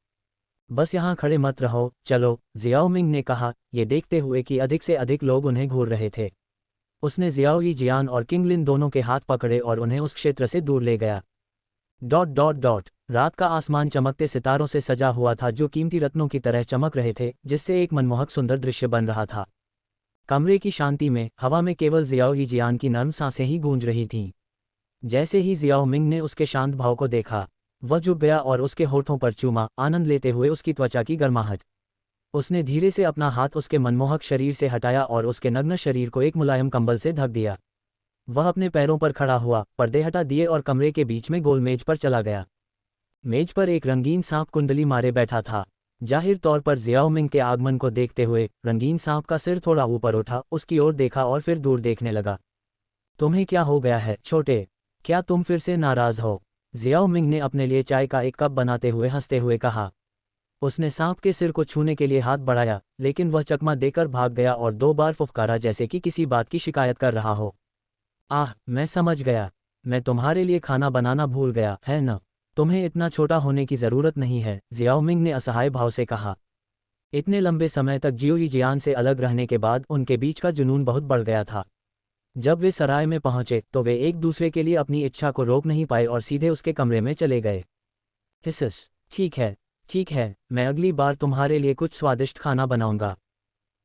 बस यहाँ खड़े मत रहो, चलो, जियाओ मिंग ने कहा, ये देखते हुए कि अधिक से अधिक लोग उन्हें घूर रहे थे। उसने जियाओ यी जियान और किंग लिन दोनों के हाथ पकड़े और उन्हें उस क्षेत्र से दूर ले गया। ... रात का आसमान चमकते सितारों से सजा हुआ था जो कीमती रत्नों की तरह चमक रहे थे, जिससे एक मनमोहक सुंदर दृश्य बन रहा था। कमरे की शांति में हवा में केवल जियाओ यी जियान की नर्म सांसें ही गूंज रही थीं। जैसे ही जियाओ मिंग ने उसके शांत भाव को देखा, वह झुक गया और उसके होठों पर चूमा, आनंद लेते हुए उसकी त्वचा की गर्माहट। उसने धीरे से अपना हाथ उसके मनमोहक शरीर से हटाया और उसके नग्न शरीर को एक मुलायम कंबल से ढक दिया। वह अपने पैरों पर खड़ा हुआ, पर्दे हटा दिए और कमरे के बीच में गोल मेज पर चला गया। मेज पर एक रंगीन सांप कुंडली मारे बैठा था। जाहिर तौर पर जियाओ मिंग के आगमन को देखते हुए रंगीन सांप का सिर थोड़ा ऊपर उठा, उसकी ओर देखा और फिर दूर देखने लगा। तुम्हें क्या हो गया है छोटे? क्या तुम फिर से नाराज हो? जियाओ मिंग ने अपने लिए चाय का एक कप बनाते हुए हंसते हुए कहा। उसने सांप के सिर को छूने के लिए हाथ बढ़ाया, लेकिन वह चकमा देकर भाग गया और 2 बार फुफकारा जैसे कि किसी बात की शिकायत कर रहा हो। मैं समझ गया। मैं तुम्हारे लिए खाना बनाना भूल गया, है न? तुम्हें इतना छोटा होने की ज़रूरत नहीं है, जियाओ मिंग ने असहाय भाव से कहा। इतने लंबे समय तक जियो यी जियान से अलग रहने के बाद उनके बीच का जुनून बहुत बढ़ गया था। जब वे सराय में पहुंचे तो वे एक दूसरे के लिए अपनी इच्छा को रोक नहीं पाए और सीधे उसके कमरे में चले गए। हिसस, ठीक है, मैं अगली बार तुम्हारे लिए कुछ स्वादिष्ट खाना बनाऊंगा।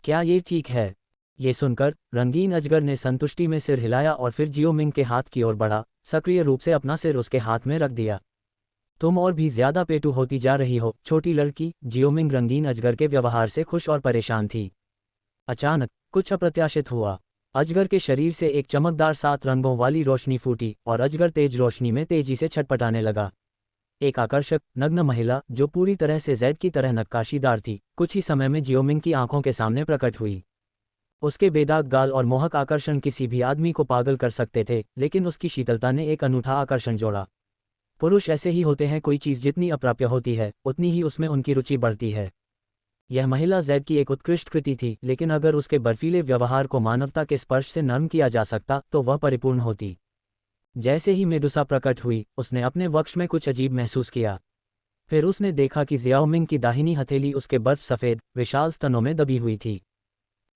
क्या ये ठीक है? ये सुनकर रंगीन अजगर ने संतुष्टि में सिर हिलाया और फिर जियो मिंग के हाथ की ओर बढ़ा, सक्रिय रूप से अपना सिर उसके हाथ में रख दिया। तुम और भी ज्यादा पेटू होती जा रही हो, छोटी लड़की। जियो मिंग रंगीन अजगर के व्यवहार से खुश और परेशान थी। अचानक कुछ अप्रत्याशित हुआ। अजगर के शरीर से एक चमकदार 7 रंगों वाली रोशनी फूटी और अजगर तेज रोशनी में तेजी से छटपटाने लगा। एक आकर्षक नग्न महिला जो पूरी तरह से ज़ैड की तरह नक्काशीदार थी, कुछ ही समय में जियो मिंग की आंखों के सामने प्रकट हुई। उसके बेदाग गाल और मोहक आकर्षण किसी भी आदमी को पागल कर सकते थे, लेकिन उसकी शीतलता ने एक अनूठा आकर्षण जोड़ा। पुरुष ऐसे ही होते हैं, कोई चीज़ जितनी अप्राप्य होती है उतनी ही उसमें उनकी रुचि बढ़ती है। यह महिला ज़ैड की एक उत्कृष्ट कृति थी, लेकिन अगर उसके बर्फीले व्यवहार को मानवता के स्पर्श से नर्म किया जा सकता तो वह परिपूर्ण होती। जैसे ही मेडुसा प्रकट हुई, उसने अपने वक्ष में कुछ अजीब महसूस किया। फिर उसने देखा कि जियाओ मिंग की दाहिनी हथेली उसके बर्फ सफ़ेद विशाल स्तनों में दबी हुई थी।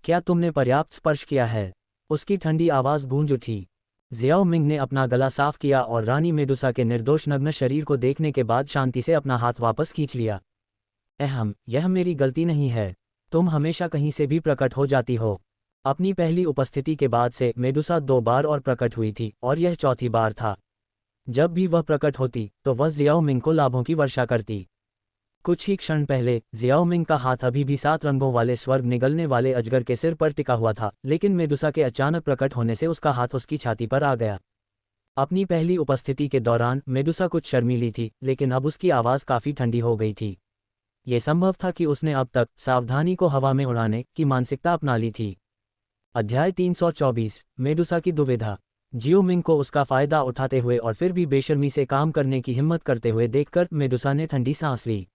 क्या तुमने पर्याप्त स्पर्श किया है? उसकी ठंडी आवाज़ गूंज उठी। जियाओ मिंग ने अपना गला साफ किया और रानी मेडुसा के निर्दोष नग्न शरीर को देखने के बाद शांति से अपना हाथ वापस खींच लिया। यह मेरी गलती नहीं है। तुम हमेशा कहीं से भी प्रकट हो जाती हो। अपनी पहली उपस्थिति के बाद से मेडुसा 2 बार और प्रकट हुई थी और यह चौथी बार था। जब भी वह प्रकट होती तो वह जियाओ मिंग को लाभों की वर्षा करती। कुछ ही क्षण पहले जियाओ मिंग का हाथ अभी भी 7 रंगों वाले स्वर्ग निगलने वाले अजगर के सिर पर टिका हुआ था, लेकिन मेडुसा के अचानक प्रकट होने से उसका हाथ उसकी छाती पर आ गया। अपनी पहली उपस्थिति के दौरान मेडुसा कुछ शर्मीली थी, लेकिन अब उसकी आवाज़ काफ़ी ठंडी हो गई थी। ये संभव था कि उसने अब तक सावधानी को हवा में उड़ाने की मानसिकता अपना ली थी। अध्याय 324 मेडुसा की दुविधा। जियो मिंग को उसका फायदा उठाते हुए और फिर भी बेशर्मी से काम करने की हिम्मत करते हुए देखकर मेडुसा ने ठंडी सांस ली।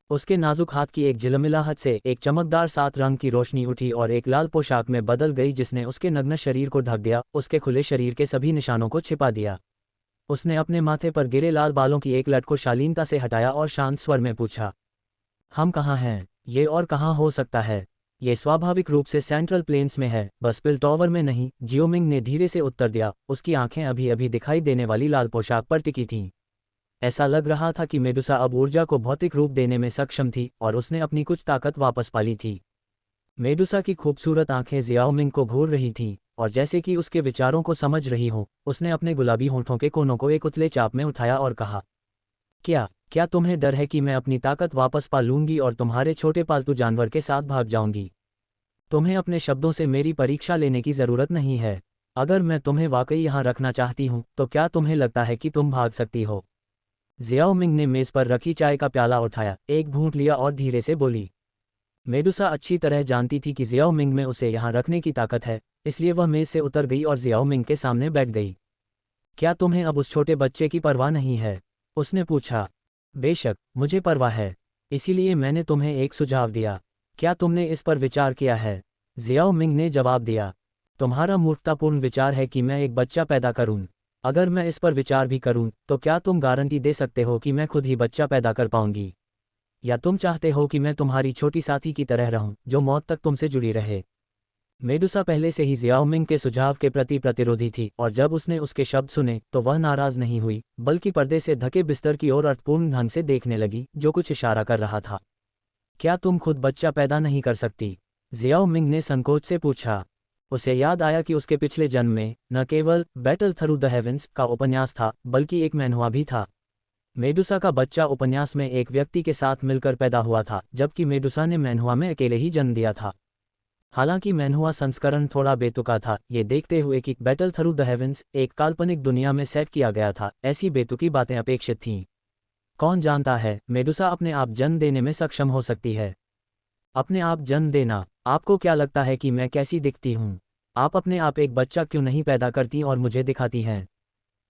उसके नाजुक हाथ की एक झिलमिलाहट से एक चमकदार 7 रंग की रोशनी उठी और एक लाल पोशाक में बदल गई, जिसने उसके नग्न शरीर को ढक दिया, उसके खुले शरीर के सभी निशानों को छिपा दिया। उसने अपने माथे पर गिरे लाल बालों की एक लट को शालीनता से हटाया और शांत स्वर में पूछा, हम कहाँ हैं? ये और कहाँ हो सकता है? ये स्वाभाविक रूप से सेंट्रल प्लेन्स में है, बस पिल टॉवर में नहीं, जियो मिंग ने धीरे से उत्तर दिया। उसकी आंखें अभी अभी दिखाई देने वाली लाल पोशाक पर टिकी थीं। ऐसा लग रहा था कि मेडुसा अब ऊर्जा को भौतिक रूप देने में सक्षम थी और उसने अपनी कुछ ताकत वापस पा ली थी। मेडुसा की खूबसूरत आंखें जियाओ मिंग को घूर रही थीं और जैसे कि उसके विचारों को समझ रही हों, उसने अपने गुलाबी होंठों के कोनों को एक उतले चाप में उठाया और कहा, क्या तुम्हें डर है कि मैं अपनी ताकत वापस पा लूंगी और तुम्हारे छोटे पालतू जानवर के साथ भाग जाऊंगी? तुम्हें अपने शब्दों से मेरी परीक्षा लेने की जरूरत नहीं है। अगर मैं तुम्हें वाकई यहाँ रखना चाहती हूँ तो क्या तुम्हें लगता है कि तुम भाग सकती हो? जियाओ मिंग ने मेज पर रखी चाय का प्याला उठाया, एक घूंट लिया और धीरे से बोली। मेडुसा अच्छी तरह जानती थी कि जियाओ मिंग में उसे यहाँ रखने की ताकत है, इसलिए वह मेज से उतर गई और जियाओ मिंग के सामने बैठ गई। क्या तुम्हें अब उस छोटे बच्चे की परवाह नहीं है? उसने पूछा। बेशक मुझे परवाह है, इसीलिए मैंने तुम्हें एक सुझाव दिया। क्या तुमने इस पर विचार किया है? जियाओ मिंग ने जवाब दिया। तुम्हारा मूर्खतापूर्ण विचार है कि मैं एक बच्चा पैदा करूं। अगर मैं इस पर विचार भी करूं तो क्या तुम गारंटी दे सकते हो कि मैं खुद ही बच्चा पैदा कर पाऊंगी? या तुम चाहते हो कि मैं तुम्हारी छोटी साथी की तरह रहूं जो मौत तक तुमसे जुड़ी रहे? मेडुसा पहले से ही जियाओ मिंग के सुझाव के प्रति प्रतिरोधी थी और जब उसने उसके शब्द सुने तो वह नाराज नहीं हुई, बल्कि पर्दे से ढके बिस्तर की ओर अर्थपूर्ण ढंग से देखने लगी, जो कुछ इशारा कर रहा था। क्या तुम खुद बच्चा पैदा नहीं कर सकती? जियाओ मिंग ने संकोच से पूछा। उसे याद आया कि उसके पिछले जन्म में न केवल बैटल थ्रू द हेवेंस का उपन्यास था, बल्कि एक मैनहुआ भी था। मेडुसा का बच्चा उपन्यास में एक व्यक्ति के साथ मिलकर पैदा हुआ था, जबकि मेडुसा ने मैनहुआ में अकेले ही जन्म दिया था। हालांकि मैनहुआ संस्करण थोड़ा बेतुका था, ये देखते हुए कि बैटल थ्रू द हेवेंस एक काल्पनिक दुनिया में सेट किया गया था, ऐसी बेतुकी बातें अपेक्षित थीं। कौन जानता है, मेडुसा अपने आप जन्म देने में सक्षम हो सकती है। अपने आप जन्म देना? आपको क्या लगता है कि मैं कैसी दिखती हूँ? आप अपने आप एक बच्चा क्यों नहीं पैदा करती और मुझे दिखाती हैं?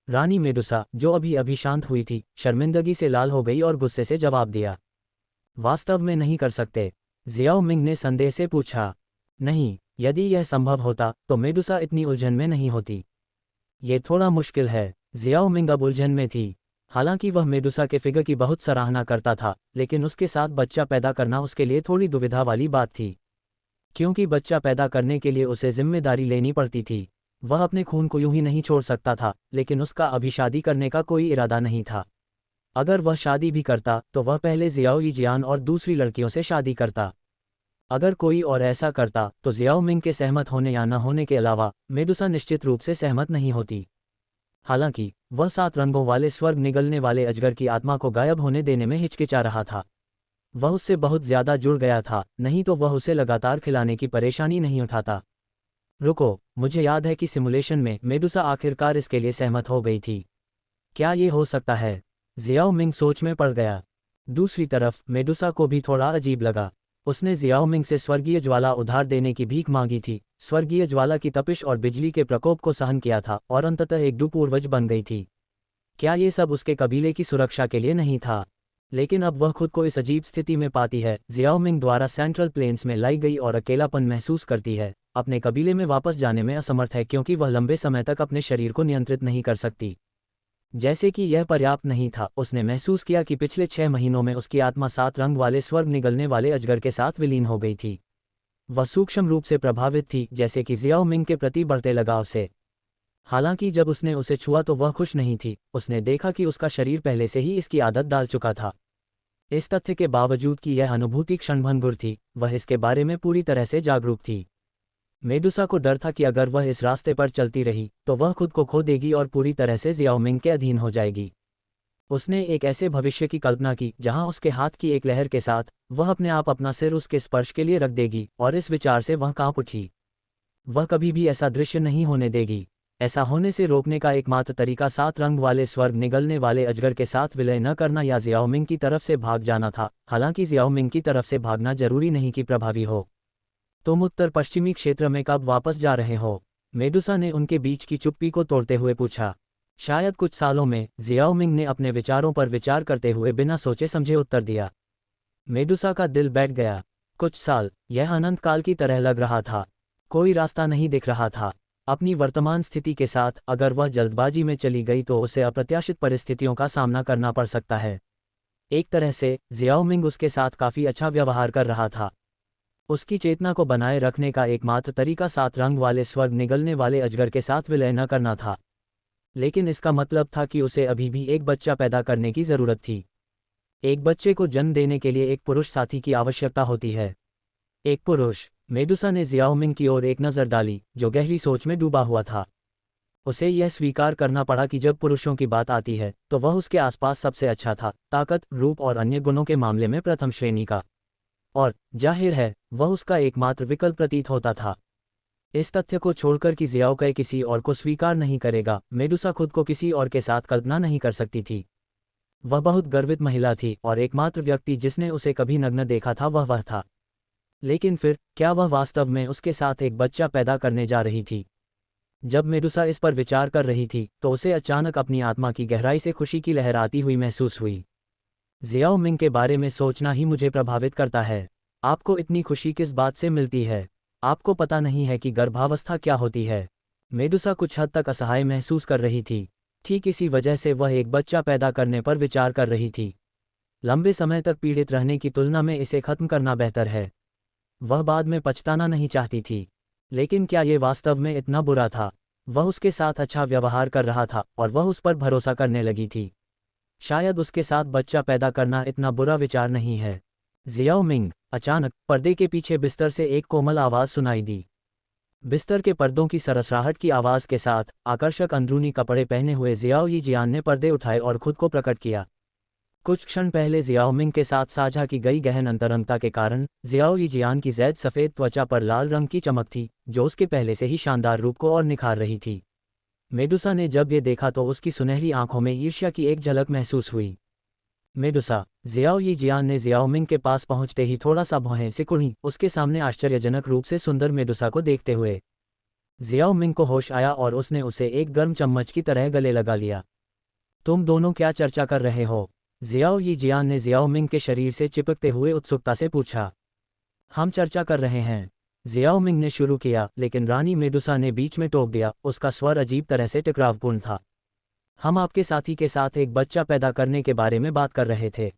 रानी मेडुसा, जो अभी अभी शांत हुई थी, शर्मिंदगी से लाल हो गई और गुस्से से जवाब दिया। वास्तव में नहीं कर सकते? जियाओ मिंग ने संदेह से पूछा। नहीं, यदि यह संभव होता तो मेडुसा इतनी उलझन में नहीं होती। ये थोड़ा मुश्किल है। जियाओ मिंग अब उलझन में थी। हालांकि वह मेडुसा के फिगर की बहुत सराहना करता था, लेकिन उसके साथ बच्चा पैदा करना उसके लिए थोड़ी दुविधा वाली बात थी, क्योंकि बच्चा पैदा करने के लिए उसे जिम्मेदारी लेनी पड़ती थी। वह अपने खून को यूं ही नहीं छोड़ सकता था, लेकिन उसका अभी शादी करने का कोई इरादा नहीं था। अगर वह शादी भी करता तो वह पहले जियाओ यीजियान और दूसरी लड़कियों से शादी करता। अगर कोई और ऐसा करता तो जियाओ मिंग के सहमत होने या न होने के अलावा मेडुसा निश्चित रूप से सहमत नहीं होती। हालांकि वह 7 रंगों वाले स्वर्ग निगलने वाले अजगर की आत्मा को गायब होने देने में हिचकिचा रहा था। वह उससे बहुत ज्यादा जुड़ गया था, नहीं तो वह उसे लगातार खिलाने की परेशानी नहीं उठाता। रुको, मुझे याद है कि सिमुलेशन में मेडुसा आखिरकार इसके लिए सहमत हो गई थी। क्या ये हो सकता है? जियाओ मिंग सोच में पड़ गया। दूसरी तरफ मेडुसा को भी थोड़ा अजीब लगा। उसने जियाओ मिंग से स्वर्गीय ज्वाला उधार देने की भीख मांगी थी, स्वर्गीय ज्वाला की तपिश और बिजली के प्रकोप को सहन किया था और अंततः एक पूर्वज बन गई थी। क्या ये सब उसके कबीले की सुरक्षा के लिए नहीं था? लेकिन अब वह खुद को इस अजीब स्थिति में पाती है, जियाओ मिंग द्वारा सेंट्रल प्लेन्स में लाई गई और अकेलापन महसूस करती है, अपने कबीले में वापस जाने में असमर्थ है क्योंकि वह लंबे समय तक अपने शरीर को नियंत्रित नहीं कर सकती। जैसे कि यह पर्याप्त नहीं था, उसने महसूस किया कि पिछले 6 महीनों में उसकी आत्मा 7 रंग वाले स्वर्ग निगलने वाले अजगर के साथ विलीन हो गई थी। वह सूक्ष्म रूप से प्रभावित थी, जैसे कि जियाओ मिंग के प्रति बढ़ते लगाव से। हालांकि जब उसने उसे छुआ तो वह खुश नहीं थी। उसने देखा कि उसका शरीर पहले से ही इसकी आदत डाल चुका था। इस तथ्य के बावजूद कि यह अनुभूति क्षणभंगुर थी, वह इसके बारे में पूरी तरह से जागरूक थी। मेडुसा को डर था कि अगर वह इस रास्ते पर चलती रही तो वह खुद को खो देगी और पूरी तरह से जियाओमिंग के अधीन हो जाएगी। उसने एक ऐसे भविष्य की कल्पना की जहां उसके हाथ की एक लहर के साथ वह अपने आप अपना सिर उसके स्पर्श के लिए रख देगी, और इस विचार से वह कांप उठी। वह कभी भी ऐसा दृश्य नहीं होने देगी। ऐसा होने से रोकने का एकमात्र तरीका 7 रंग वाले स्वर्ग निगलने वाले अजगर के साथ विलय न करना या जियाओमिंग की तरफ से भाग जाना था। हालांकि जियाओमिंग की तरफ से भागना जरूरी नहीं कि प्रभावी हो। तुम उत्तर पश्चिमी क्षेत्र में कब वापस जा रहे हो? मेडुसा ने उनके बीच की चुप्पी को तोड़ते हुए पूछा। शायद कुछ सालों में, जियाओमिंग ने अपने विचारों पर विचार करते हुए बिना सोचे समझे उत्तर दिया। मेडुसा का दिल बैठ गया। कुछ साल, यह अनंत काल की तरह लग रहा था। कोई रास्ता नहीं दिख रहा था। अपनी वर्तमान स्थिति के साथ अगर वह जल्दबाजी में चली गई तो उसे अप्रत्याशित परिस्थितियों का सामना करना पड़ सकता है। एक तरह से जियाओमिंग उसके साथ काफी अच्छा व्यवहार कर रहा था। उसकी चेतना को बनाए रखने का एकमात्र तरीका 7 रंग वाले स्वर्ग निगलने वाले अजगर के साथ विलय न करना था। लेकिन इसका मतलब था कि उसे अभी भी एक बच्चा पैदा करने की जरूरत थी। एक बच्चे को जन्म देने के लिए एक पुरुष साथी की आवश्यकता होती है। एक पुरुष। मेडुसा ने जियाओमिंग की ओर एक नज़र डाली, जो गहरी सोच में डूबा हुआ था। उसे यह स्वीकार करना पड़ा कि जब पुरुषों की बात आती है तो वह उसके आसपास सबसे अच्छा था, ताकत, रूप और अन्य गुणों के मामले में प्रथम श्रेणी का। और जाहिर है, वह उसका एकमात्र विकल्प प्रतीत होता था। इस तथ्य को छोड़कर कि जियाओ कई किसी और को स्वीकार नहीं करेगा, मेडुसा खुद को किसी और के साथ कल्पना नहीं कर सकती थी। वह बहुत गर्वित महिला थी और एकमात्र व्यक्ति जिसने उसे कभी नग्न देखा था वह था। लेकिन फिर, क्या वह वास्तव में उसके साथ एक बच्चा पैदा करने जा रही थी? जब मेडुसा इस पर विचार कर रही थी तो उसे अचानक अपनी आत्मा की गहराई से खुशी की लहर आती हुई महसूस हुई। जियाओमिंग के बारे में सोचना ही मुझे प्रभावित करता है। आपको इतनी खुशी किस बात से मिलती है? आपको पता नहीं है कि गर्भावस्था क्या होती है? मेडुसा कुछ हद तक असहाय महसूस कर रही थी। ठीक इसी वजह से वह एक बच्चा पैदा करने पर विचार कर रही थी। लंबे समय तक पीड़ित रहने की तुलना में इसे खत्म करना बेहतर है। वह बाद में पछताना नहीं चाहती थी। लेकिन क्या ये वास्तव में इतना बुरा था? वह उसके साथ अच्छा व्यवहार कर रहा था और वह उस पर भरोसा करने लगी थी। शायद उसके साथ बच्चा पैदा करना इतना बुरा विचार नहीं है। जियाओमिंग। अचानक पर्दे के पीछे बिस्तर से एक कोमल आवाज सुनाई दी। बिस्तर के पर्दों की सरसराहट की आवाज के साथ आकर्षक अंदरूनी कपड़े पहने हुए जियाओ यीजियान ने पर्दे उठाए और खुद को प्रकट किया। कुछ क्षण पहले जियाओमिंग के साथ साझा की गई गहन अंतरंगता के कारण जियाओ यीजियान की जैद सफ़ेद त्वचा पर लाल रंग की चमक थी, जो उसके पहले से ही शानदार रूप को और निखार रही थी। मेडुसा ने जब ये देखा तो उसकी सुनहरी आंखों में ईर्ष्या की एक झलक महसूस हुई। मेडुसा। जियाओ यीजियान ने जियाओमिंग के पास पहुंचते ही थोड़ा सा भौहें सिकुड़ी, उसके सामने आश्चर्यजनक रूप से सुंदर मेडुसा को देखते हुए। जियाओमिंग को होश आया और उसने उसे एक गर्म चम्मच की तरह गले लगा लिया। तुम दोनों क्या चर्चा कर रहे हो? जियाओ यीजियान ने जियाओमिंग के शरीर से चिपकते हुए उत्सुकता से पूछा। हम चर्चा कर रहे हैं, जियाओमिंग ने शुरू किया, लेकिन रानी मेडुसा ने बीच में टोक दिया। उसका स्वर अजीब तरह से टकरावपूर्ण था। हम आपके साथी के साथ एक बच्चा पैदा करने के बारे में बात कर रहे थे।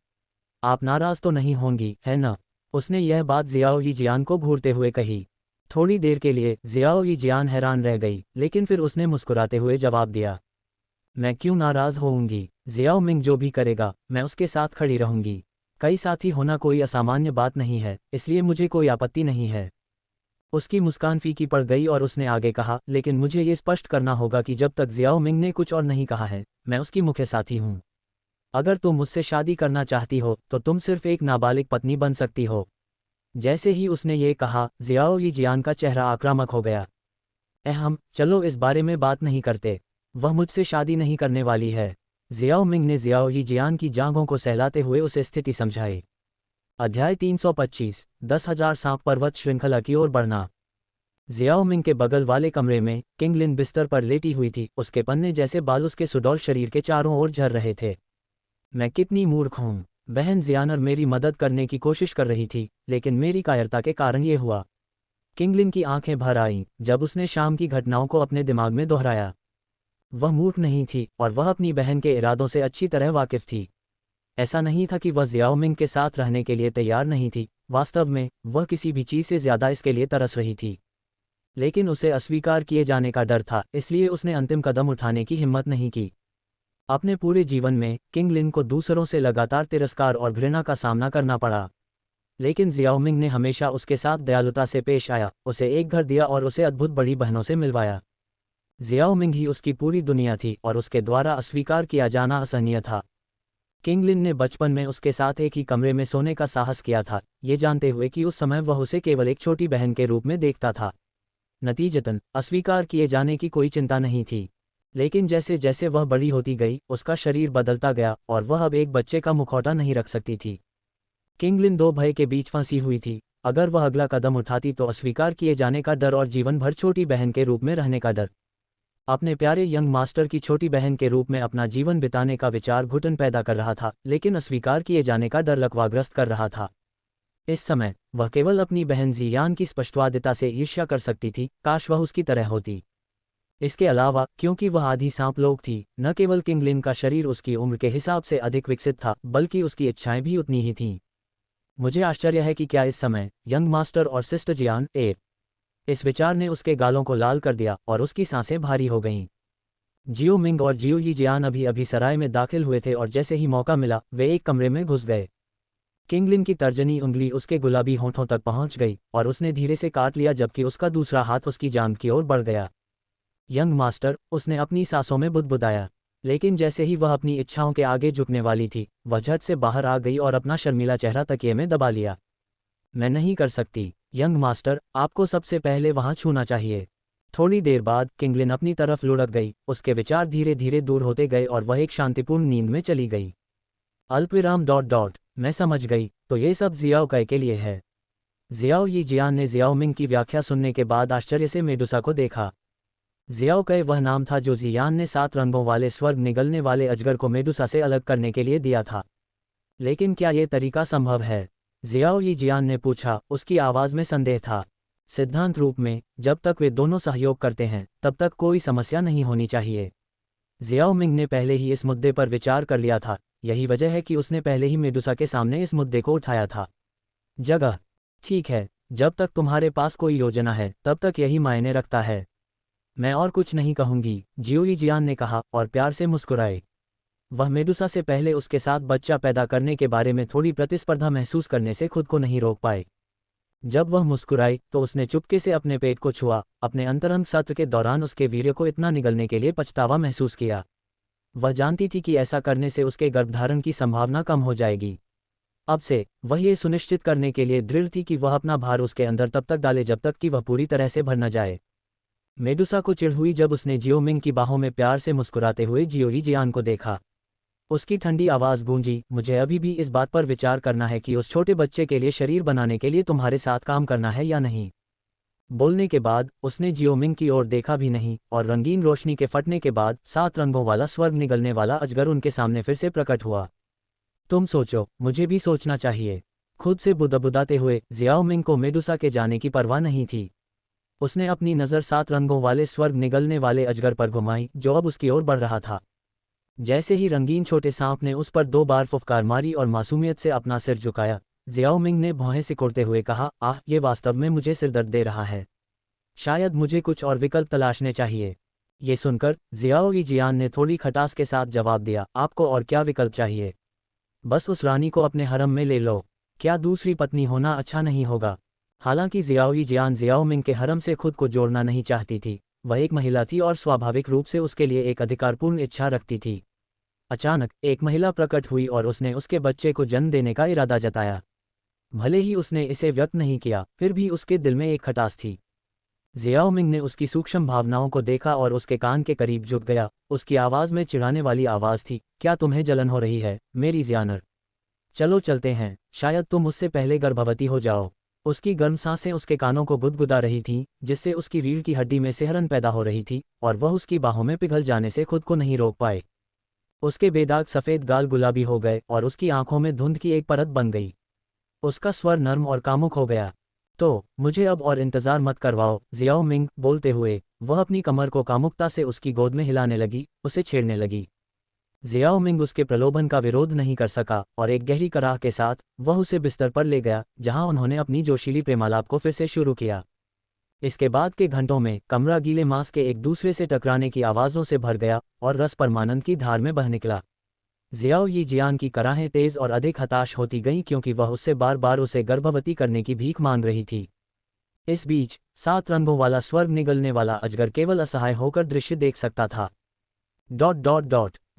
आप नाराज तो नहीं होंगी, है ना? उसने यह बात जियाओ यीजियान को घूरते हुए कही। थोड़ी देर के लिए जियाओ यीजियान हैरान रह गई, लेकिन फिर उसने मुस्कुराते हुए जवाब दिया, मैं क्यों नाराज होऊंगी? जियाओमिंग जो भी करेगा, मैं उसके साथ खड़ी रहूंगी। कई साथी होना कोई असामान्य बात नहीं है, इसलिए मुझे कोई आपत्ति नहीं है। उसकी मुस्कान फीकी पड़ गई और उसने आगे कहा, लेकिन मुझे ये स्पष्ट करना होगा कि जब तक जियाओमिंग ने कुछ और नहीं कहा है, मैं उसकी मुख्य साथी हूँ। अगर तुम मुझसे शादी करना चाहती हो तो तुम सिर्फ एक नाबालिग पत्नी बन सकती हो। जैसे ही उसने ये कहा, जियाओ यीजियान का चेहरा आक्रामक हो गया। अहम, चलो इस बारे में बात नहीं करते। वह मुझसे शादी नहीं करने वाली है। जियाओमिंग ने जियाओ यीजियान की जांघों को सहलाते हुए उसे स्थिति समझाई। अध्याय 325, 10,000 सांप पर्वत श्रृंखला की ओर बढ़ना। जियाओमिंग के बगल वाले कमरे में किंगलिन बिस्तर पर लेटी हुई थी। उसके पन्ने जैसे बाल उसके सुडौल शरीर के चारों ओर झर रहे थे। मैं कितनी मूर्ख हूँ। बहन जियानर मेरी मदद करने की कोशिश कर रही थी, लेकिन मेरी कायरता के कारण ये हुआ। किंगलिन की आंखें भर आईं जब उसने शाम की घटनाओं को अपने दिमाग में दोहराया। वह मूर्ख नहीं थी और वह अपनी बहन के इरादों से अच्छी तरह वाकिफ थी। ऐसा नहीं था कि वह जियाओमिंग के साथ रहने के लिए तैयार नहीं थी। वास्तव में वह किसी भी चीज़ से ज़्यादा इसके लिए तरस रही थी। लेकिन उसे अस्वीकार किए जाने का डर था, इसलिए उसने अंतिम कदम उठाने की हिम्मत नहीं की। अपने पूरे जीवन में किंग लिन को दूसरों से लगातार तिरस्कार और घृणा का सामना करना पड़ा, लेकिन जियाओमिंग ने हमेशा उसके साथ दयालुता से पेश आया, उसे एक घर दिया और उसे अद्भुत बड़ी बहनों से मिलवाया। जियाओमिंग ही उसकी पूरी दुनिया थी और उसके द्वारा अस्वीकार किया जाना असहनीय था। किंग लिन ने बचपन में उसके साथ एक ही कमरे में सोने का साहस किया था, ये जानते हुए कि उस समय वह उसे केवल एक छोटी बहन के रूप में देखता था। नतीजतन अस्वीकार किए जाने की कोई चिंता नहीं थी, लेकिन जैसे जैसे वह बड़ी होती गई उसका शरीर बदलता गया और वह अब एक बच्चे का मुखौटा नहीं रख सकती थी। किंग लिन दो भय के बीच फंसी हुई थी, अगर वह अगला कदम उठाती तो अस्वीकार किए जाने का डर और जीवन भर छोटी बहन के रूप में रहने का डर। अपने प्यारे यंग मास्टर की छोटी बहन के रूप में अपना जीवन बिताने का विचार घुटन पैदा कर रहा था, लेकिन अस्वीकार किए जाने का डर लकवाग्रस्त कर रहा था। इस समय वह केवल अपनी बहन जियान की स्पष्टवादिता से ईर्ष्या कर सकती थी, काश वह उसकी तरह होती। इसके अलावा क्योंकि वह आधी सांप लोग थी, न केवल किंग लिन का शरीर उसकी उम्र के हिसाब से अधिक विकसित था, बल्कि उसकी इच्छाएं भी उतनी ही थीं। मुझे आश्चर्य है कि क्या इस समय यंग मास्टर और सिस्टर जियान इस विचार ने उसके गालों को लाल कर दिया और उसकी सांसें भारी हो गईं। जियो मिंग और जियो यी जियान अभी अभी सराय में दाखिल हुए थे और जैसे ही मौका मिला वे एक कमरे में घुस गए। किंग लिन की तर्जनी उंगली उसके गुलाबी होंठों तक पहुंच गई और उसने धीरे से काट लिया, जबकि उसका दूसरा हाथ उसकी जांघ की ओर बढ़ गया। यंग मास्टर, उसने अपनी सांसों में बुदबुदाया, लेकिन जैसे ही वह अपनी इच्छाओं के आगे झुकने वाली थी वह झट से बाहर आ गई और अपना शर्मीला चेहरा तकिए में दबा लिया। मैं नहीं कर सकती यंग मास्टर, आपको सबसे पहले वहां छूना चाहिए। थोड़ी देर बाद किंग लिन अपनी तरफ लुढ़क गई, उसके विचार धीरे धीरे दूर होते गए और वह एक शांतिपूर्ण नींद में चली गई। अल्पविराम ... मैं समझ गई, तो ये सब जियाओ कई के लिए है। जियाओ यी जियान ने जियाओमिंग की व्याख्या सुनने के बाद आश्चर्य से मेडुसा को देखा। जियाओ कई वह नाम था जो जियान ने 7 रंगों वाले स्वर्ग निगलने वाले अजगर को मेडुसा से अलग करने के लिए दिया था। लेकिन क्या ये तरीका संभव है? जियाओ यी जियान ने पूछा, उसकी आवाज़ में संदेह था। सिद्धांत रूप में जब तक वे दोनों सहयोग करते हैं तब तक कोई समस्या नहीं होनी चाहिए। जियाओ मिंग ने पहले ही इस मुद्दे पर विचार कर लिया था, यही वजह है कि उसने पहले ही मेडुसा के सामने इस मुद्दे को उठाया था। जगह ठीक है, जब तक तुम्हारे पास कोई योजना है तब तक यही मायने रखता है। मैं और कुछ नहीं कहूंगी, जियो यी जियान ने कहा और प्यार से मुस्कुराए। वह मेडुसा से पहले उसके साथ बच्चा पैदा करने के बारे में थोड़ी प्रतिस्पर्धा महसूस करने से खुद को नहीं रोक पाए। जब वह मुस्कुराई तो उसने चुपके से अपने पेट को छुआ, अपने अंतरंग सत्र के दौरान उसके वीर्य को इतना निगलने के लिए पछतावा महसूस किया। वह जानती थी कि ऐसा करने से उसके गर्भधारण की संभावना कम हो जाएगी। अब से वह ये सुनिश्चित करने के लिए दृढ़ थी कि वह अपना भार उसके अंदर तब तक डाले जब तक कि वह पूरी तरह से भर न जाए। मेडुसा को चिढ़ हुई जब उसने जियो मिंग की बाहों में प्यार से मुस्कुराते हुए जियो यी जियान को देखा। उसकी ठंडी आवाज़ गूंजी, मुझे अभी भी इस बात पर विचार करना है कि उस छोटे बच्चे के लिए शरीर बनाने के लिए तुम्हारे साथ काम करना है या नहीं। बोलने के बाद उसने जियो मिंग की ओर देखा भी नहीं और रंगीन रोशनी के फटने के बाद 7 रंगों वाला स्वर्ग निगलने वाला अजगर उनके सामने फिर से प्रकट हुआ। तुम सोचो, मुझे भी सोचना चाहिए। खुद से बुदबुदाते हुए जियाओ मिंग को मेडुसा के जाने की परवाह नहीं थी। उसने अपनी नज़र 7 रंगों वाले स्वर्ग निगलने वाले अजगर पर घुमाई जो अब उसकी ओर बढ़ रहा था। जैसे ही रंगीन छोटे सांप ने उस पर 2 बार फुफकार मारी और मासूमियत से अपना सिर झुकाया, जियाओ मिंग ने भौहें सिकोड़ते हुए कहा, आह, ये वास्तव में मुझे सिरदर्द दे रहा है। शायद मुझे कुछ और विकल्प तलाशने चाहिए। ये सुनकर जियाओ यी जियान ने थोड़ी खटास के साथ जवाब दिया, आपको और क्या विकल्प चाहिए? बस उस रानी को अपने हरम में ले लो। क्या दूसरी पत्नी होना अच्छा नहीं होगा? हालांकि जियाओ यी जियान जियाओ मिंग के हरम से खुद को जोड़ना नहीं चाहती थी, वह एक महिला थी और स्वाभाविक रूप से उसके लिए एक अधिकारपूर्ण इच्छा रखती थी। अचानक एक महिला प्रकट हुई और उसने उसके बच्चे को जन्म देने का इरादा जताया। भले ही उसने इसे व्यक्त नहीं किया, फिर भी उसके दिल में एक खटास थी। जियाओ मिंग ने उसकी सूक्ष्म भावनाओं को देखा और उसके कान के करीब झुक गया। उसकी आवाज़ में चिढ़ाने वाली आवाज़ थी, क्या तुम्हें जलन हो रही है मेरी जियानर? चलो चलते हैं, शायद तुम उससे पहले गर्भवती हो जाओ। उसकी गर्म सांसें उसके कानों को गुदगुदा रही थीं, जिससे उसकी रीढ़ की हड्डी में सिहरन पैदा हो रही थी और वह उसकी बाहों में पिघल जाने से खुद को नहीं रोक पाए। उसके बेदाग सफ़ेद गाल गुलाबी हो गए और उसकी आंखों में धुंध की एक परत बन गई। उसका स्वर नर्म और कामुक हो गया। तो मुझे अब और इंतज़ार मत करवाओ, जियाओ मिंग बोलते हुए वह अपनी कमर को कामुकता से उसकी गोद में हिलाने लगी, उसे छेड़ने लगी। जियाओ मिंग उसके प्रलोभन का विरोध नहीं कर सका और एक गहरी कराह के साथ वह उसे बिस्तर पर ले गया, जहां उन्होंने अपनी जोशीली प्रेमालाप को फिर से शुरू किया। इसके बाद के घंटों में कमरा गीले मांस के एक दूसरे से टकराने की आवाज़ों से भर गया और रस परमानंद की धार में बह निकला। जियाओ यी जियान की कराहें तेज और अधिक हताश होती गईं क्योंकि वह उससे बार बार उसे गर्भवती करने की भीख मांग रही थी। इस बीच 7 रंगों वाला स्वर्ग निगलने वाला अजगर केवल असहाय होकर दृश्य देख सकता था।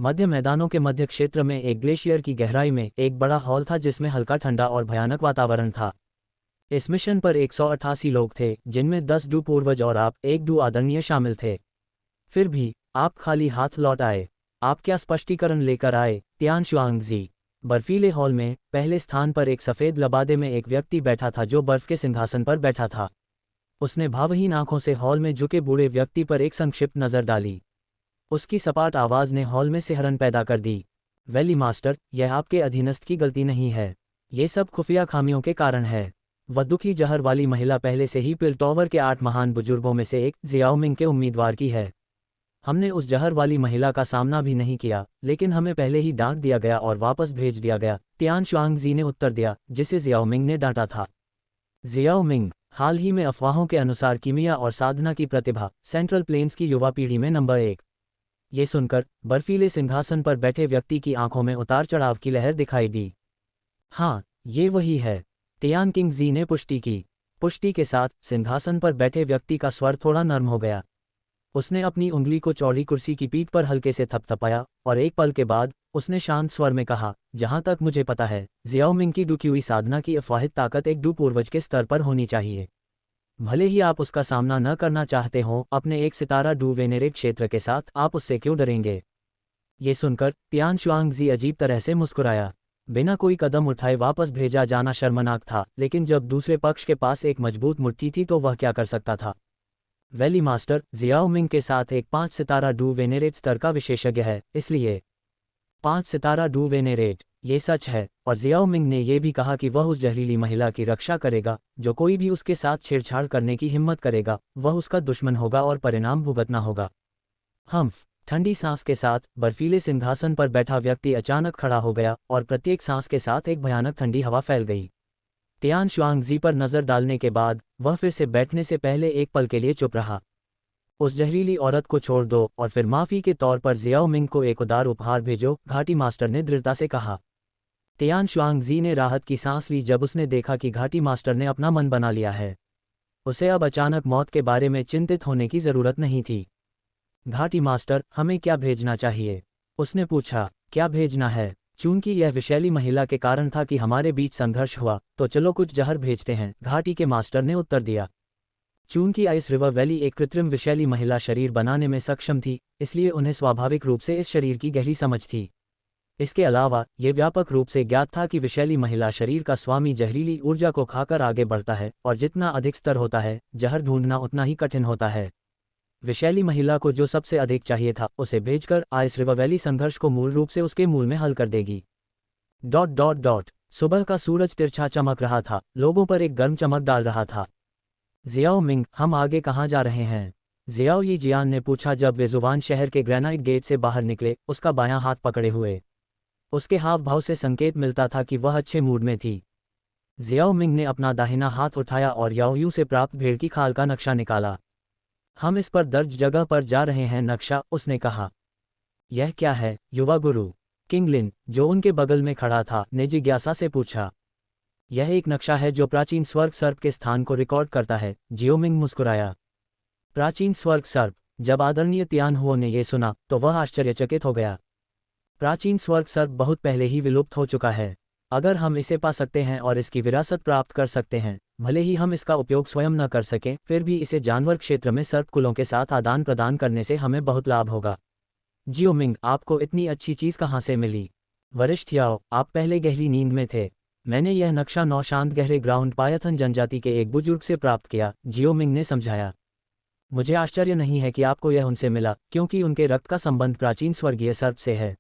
मध्य मैदानों के मध्य क्षेत्र में एक ग्लेशियर की गहराई में एक बड़ा हॉल था जिसमें हल्का ठंडा और भयानक वातावरण था। इस मिशन पर 188 लोग थे, जिनमें 10 डू पूर्वज और आप एक डू आदरणीय शामिल थे। फिर भी आप खाली हाथ लौट आए। आप क्या स्पष्टीकरण लेकर आए, तियान शुआंगजी? बर्फीले हॉल में पहले स्थान पर एक सफ़ेद लबादे में एक व्यक्ति बैठा था जो बर्फ के सिंहासन पर बैठा था। उसने भावहीन आंखों से हॉल में झुके बूढ़े व्यक्ति पर एक संक्षिप्त नज़र डाली। उसकी सपाट आवाज़ ने हॉल में सिहरन पैदा कर दी। वैली मास्टर, यह आपके अधीनस्थ की गलती नहीं है। ये सब खुफिया खामियों के कारण है। वह दुखी जहर वाली महिला पहले से ही पिल टॉवर के 8 महान बुजुर्गों में से एक जियाओ मिंग के उम्मीदवार की है। हमने उस जहर वाली महिला का सामना भी नहीं किया, लेकिन हमें पहले ही डांट दिया गया और वापस भेज दिया गया, तियान शुआंगजी ने उत्तर दिया, जिसे जियाओ मिंग ने डांटा था। जियाओ मिंग, हाल ही में अफवाहों के अनुसार कीमिया और साधना की प्रतिभा सेंट्रल प्लेन्स की युवा पीढ़ी में नंबर 1। ये सुनकर बर्फीले सिंहासन पर बैठे व्यक्ति की आंखों में उतार चढ़ाव की लहर दिखाई दी। हाँ, ये वही है, तियान किंगजी ने पुष्टि की। पुष्टि के साथ सिंहासन पर बैठे व्यक्ति का स्वर थोड़ा नर्म हो गया। उसने अपनी उंगली को चौड़ी कुर्सी की पीठ पर हल्के से थपथपाया और एक पल के बाद उसने शांत स्वर में कहा, जहां तक मुझे पता है, जियाओ मिंग की दुखी हुई साधना की अफवाहित ताकत एक डू पूर्वज के स्तर पर होनी चाहिए। भले ही आप उसका सामना न करना चाहते हों, अपने एक सितारा डू वेनेरेट क्षेत्र के साथ आप उससे क्यों डरेंगे? ये सुनकर तियान शुआंगजी अजीब तरह से मुस्कुराया। बिना कोई कदम उठाए वापस भेजा जाना शर्मनाक था, लेकिन जब दूसरे पक्ष के पास एक मजबूत मुट्ठी थी तो वह क्या कर सकता था? वैली मास्टर जियाओ मिंग के साथ एक 5 सितारा डू वेनेरेट स्तर का विशेषज्ञ है, इसलिए 5 सितारा डू वेनेरेट, ये सच है। और जियाओ मिंग ने यह भी कहा कि वह उस जहरीली महिला की रक्षा करेगा। जो कोई भी उसके साथ छेड़छाड़ करने की हिम्मत करेगा, वह उसका दुश्मन होगा और परिणाम भुगतना होगा। हम्फ, ठंडी सांस के साथ बर्फीले सिंहासन पर बैठा व्यक्ति अचानक खड़ा हो गया और प्रत्येक सांस के साथ एक भयानक ठंडी हवा फैल गई। तियान शुआंगजी पर नज़र डालने के बाद वह फिर से बैठने से पहले एक पल के लिए चुप रहा। उस जहरीली औरत को छोड़ दो और फिर माफ़ी के तौर पर जियाओ मिंग को एक उदार उपहार भेजो, घाटी मास्टर ने दृढ़ता से कहा। तियान शुआंगजी ने राहत की सांस ली जब उसने देखा कि घाटी मास्टर ने अपना मन बना लिया है। उसे अब अचानक मौत के बारे में चिंतित होने की ज़रूरत नहीं थी। घाटी मास्टर, हमें क्या भेजना चाहिए? उसने पूछा। क्या भेजना है? चूंकि यह विषैली महिला के कारण था कि हमारे बीच संघर्ष हुआ, तो चलो कुछ जहर भेजते हैं, घाटी के मास्टर ने उत्तर दिया। चूंकि आइस रिवर वैली एक कृत्रिम विषैली महिला शरीर बनाने में सक्षम थी, इसलिए उन्हें स्वाभाविक रूप से इस शरीर की गहरी समझ थी। इसके अलावा ये व्यापक रूप से ज्ञात था कि विषैली महिला शरीर का स्वामी जहरीली ऊर्जा को खाकर आगे बढ़ता है और जितना अधिक स्तर होता है, जहर ढूंढना उतना ही कठिन होता है। विषैली महिला को जो सबसे अधिक चाहिए था, उसे भेजकर आइस रिवर वैली संघर्ष को मूल रूप से उसके मूल में हल कर देगी। सुबह का सूरज तिरछा चमक रहा था, लोगों पर एक गर्म चमक डाल रहा था। जियाओ मिंग, हम आगे कहाँ जा रहे हैं? जियाओ यी जियान ने पूछा जब वे जुबान शहर के ग्रेनाइट गेट से बाहर निकले, उसका बायां हाथ पकड़े हुए। उसके हाव भाव से संकेत मिलता था कि वह अच्छे मूड में थी। जियाओ मिंग ने अपना दाहिना हाथ उठाया और याओयू से प्राप्त भेड़ की खाल का नक्शा निकाला। हम इस पर दर्ज जगह पर जा रहे हैं नक्शा, उसने कहा। यह क्या है, युवा गुरु? किंगलिन, जो उनके बगल में खड़ा था, ने जिज्ञासा से पूछा। यह एक नक्शा है जो प्राचीन स्वर्ग सर्प के स्थान को रिकॉर्ड करता है, जियो मिंग मुस्कुराया। प्राचीन स्वर्ग सर्प? जब आदरणीय तियान हुओ ने यह सुना तो वह आश्चर्यचकित हो गया। प्राचीन स्वर्ग सर्प बहुत पहले ही विलुप्त हो चुका है। अगर हम इसे पा सकते हैं और इसकी विरासत प्राप्त कर सकते हैं, भले ही हम इसका उपयोग स्वयं न कर सकें, फिर भी इसे जानवर क्षेत्र में सर्प कुलों के साथ आदान प्रदान करने से हमें बहुत लाभ होगा। जियो मिंग, आपको इतनी अच्छी चीज़ कहाँ से मिली? वरिष्ठ याओ, आप पहले गहरी नींद में थे। मैंने यह नक्शा 9 शांत गहरे ग्राउंड पायथन जनजाति के एक बुजुर्ग से प्राप्त किया, जियो मिंग ने समझाया। मुझे आश्चर्य नहीं है कि आपको यह उनसे मिला, क्योंकि उनके रक्त का संबंध प्राचीन स्वर्गीय सर्प से है।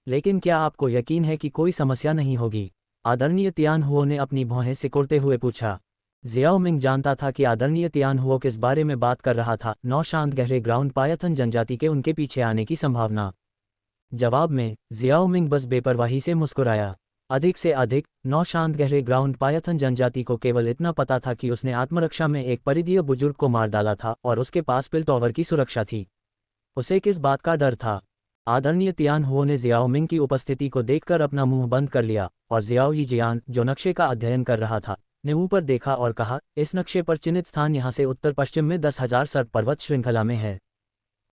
लेकिन क्या आपको यकीन है कि कोई समस्या नहीं होगी? आदरणीय तियान हुओ ने अपनी भौहें सिकुड़ते हुए पूछा। जियाओ मिंग जानता था कि आदरणीय तियान हुओ किस बारे में बात कर रहा था, 9 शांत गहरे ग्राउंड पायथन जनजाति के उनके पीछे आने की संभावना। जवाब में जियाओ मिंग बस बेपरवाही से मुस्कुराया। अधिक से अधिक 9 शांत गहरे ग्राउंड पायथन जनजाति को केवल इतना पता था कि उसने आत्मरक्षा में एक परिधीय बुजुर्ग को मार डाला था और उसके पास पिल टॉवर की सुरक्षा थी। उसे किस बात का डर था? आदरणीय तियान हुओ ने जियाओ मिंग की उपस्थिति को देखकर अपना मुंह बंद कर लिया और जियाओ यी जियान, जो नक्शे का अध्ययन कर रहा था, ने ऊपर देखा और कहा, इस नक्शे पर चिन्हित स्थान यहाँ से उत्तर पश्चिम में 10,000 सर्प पर्वत श्रृंखला में है।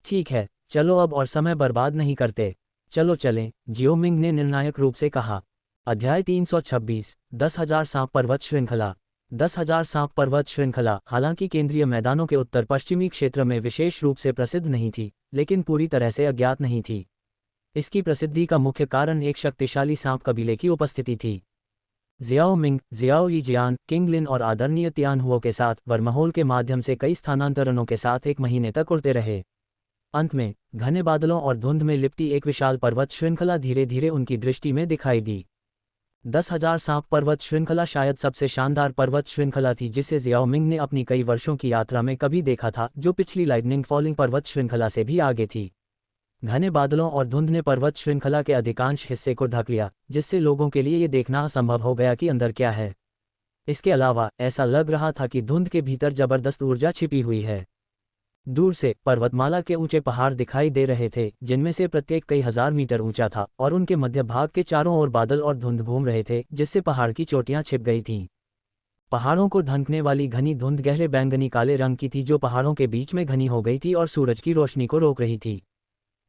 ठीक है, चलो अब और समय बर्बाद नहीं करते, चलो चलें, जियो मिंग ने निर्णायक रूप से कहा। अध्याय 326, 10,000 सांप पर्वत श्रृंखला। 10,000 सांप पर्वत श्रृंखला हालांकि केंद्रीय मैदानों के उत्तर पश्चिमी क्षेत्र में विशेष रूप से प्रसिद्ध नहीं थी, लेकिन पूरी तरह से अज्ञात नहीं थी। इसकी प्रसिद्धि का मुख्य कारण एक शक्तिशाली सांप कबीले की उपस्थिति थी। जियाओ मिंग, जियाओ यी जियान, किंग लिन और आदरणीय तियान हुओ के साथ वर्महोल के माध्यम से कई स्थानांतरणों के साथ 1 महीने तक उड़ते रहे। अंत में घने बादलों और धुंध में लिपटी एक विशाल पर्वत श्रृंखला धीरे धीरे उनकी दृष्टि में दिखाई दी। 10,000 सांप पर्वत श्रृंखला शायद सबसे शानदार पर्वत श्रृंखला थी जिसे जियाओ मिंग ने अपनी कई वर्षों की यात्रा में कभी देखा था, जो पिछली लाइटनिंग फॉलिंग पर्वत श्रृंखला से भी आगे थी। घने बादलों और धुंध ने पर्वत श्रृंखला के अधिकांश हिस्से को ढक लिया, जिससे लोगों के लिए ये देखना असंभव हो गया कि अंदर क्या है। इसके अलावा ऐसा लग रहा था कि धुंध के भीतर जबरदस्त ऊर्जा छिपी हुई है। दूर से पर्वतमाला के ऊंचे पहाड़ दिखाई दे रहे थे, जिनमें से प्रत्येक कई हजार मीटर ऊंचा था और उनके मध्य भाग के चारों ओर बादल और धुंध घूम रहे थे, जिससे पहाड़ की चोटियां छिप गई थीं। पहाड़ों को ढंकने वाली घनी धुंध गहरे बैंगनी काले रंग की थी, जो पहाड़ों के बीच में घनी हो गई थी और सूरज की रोशनी को रोक रही थी।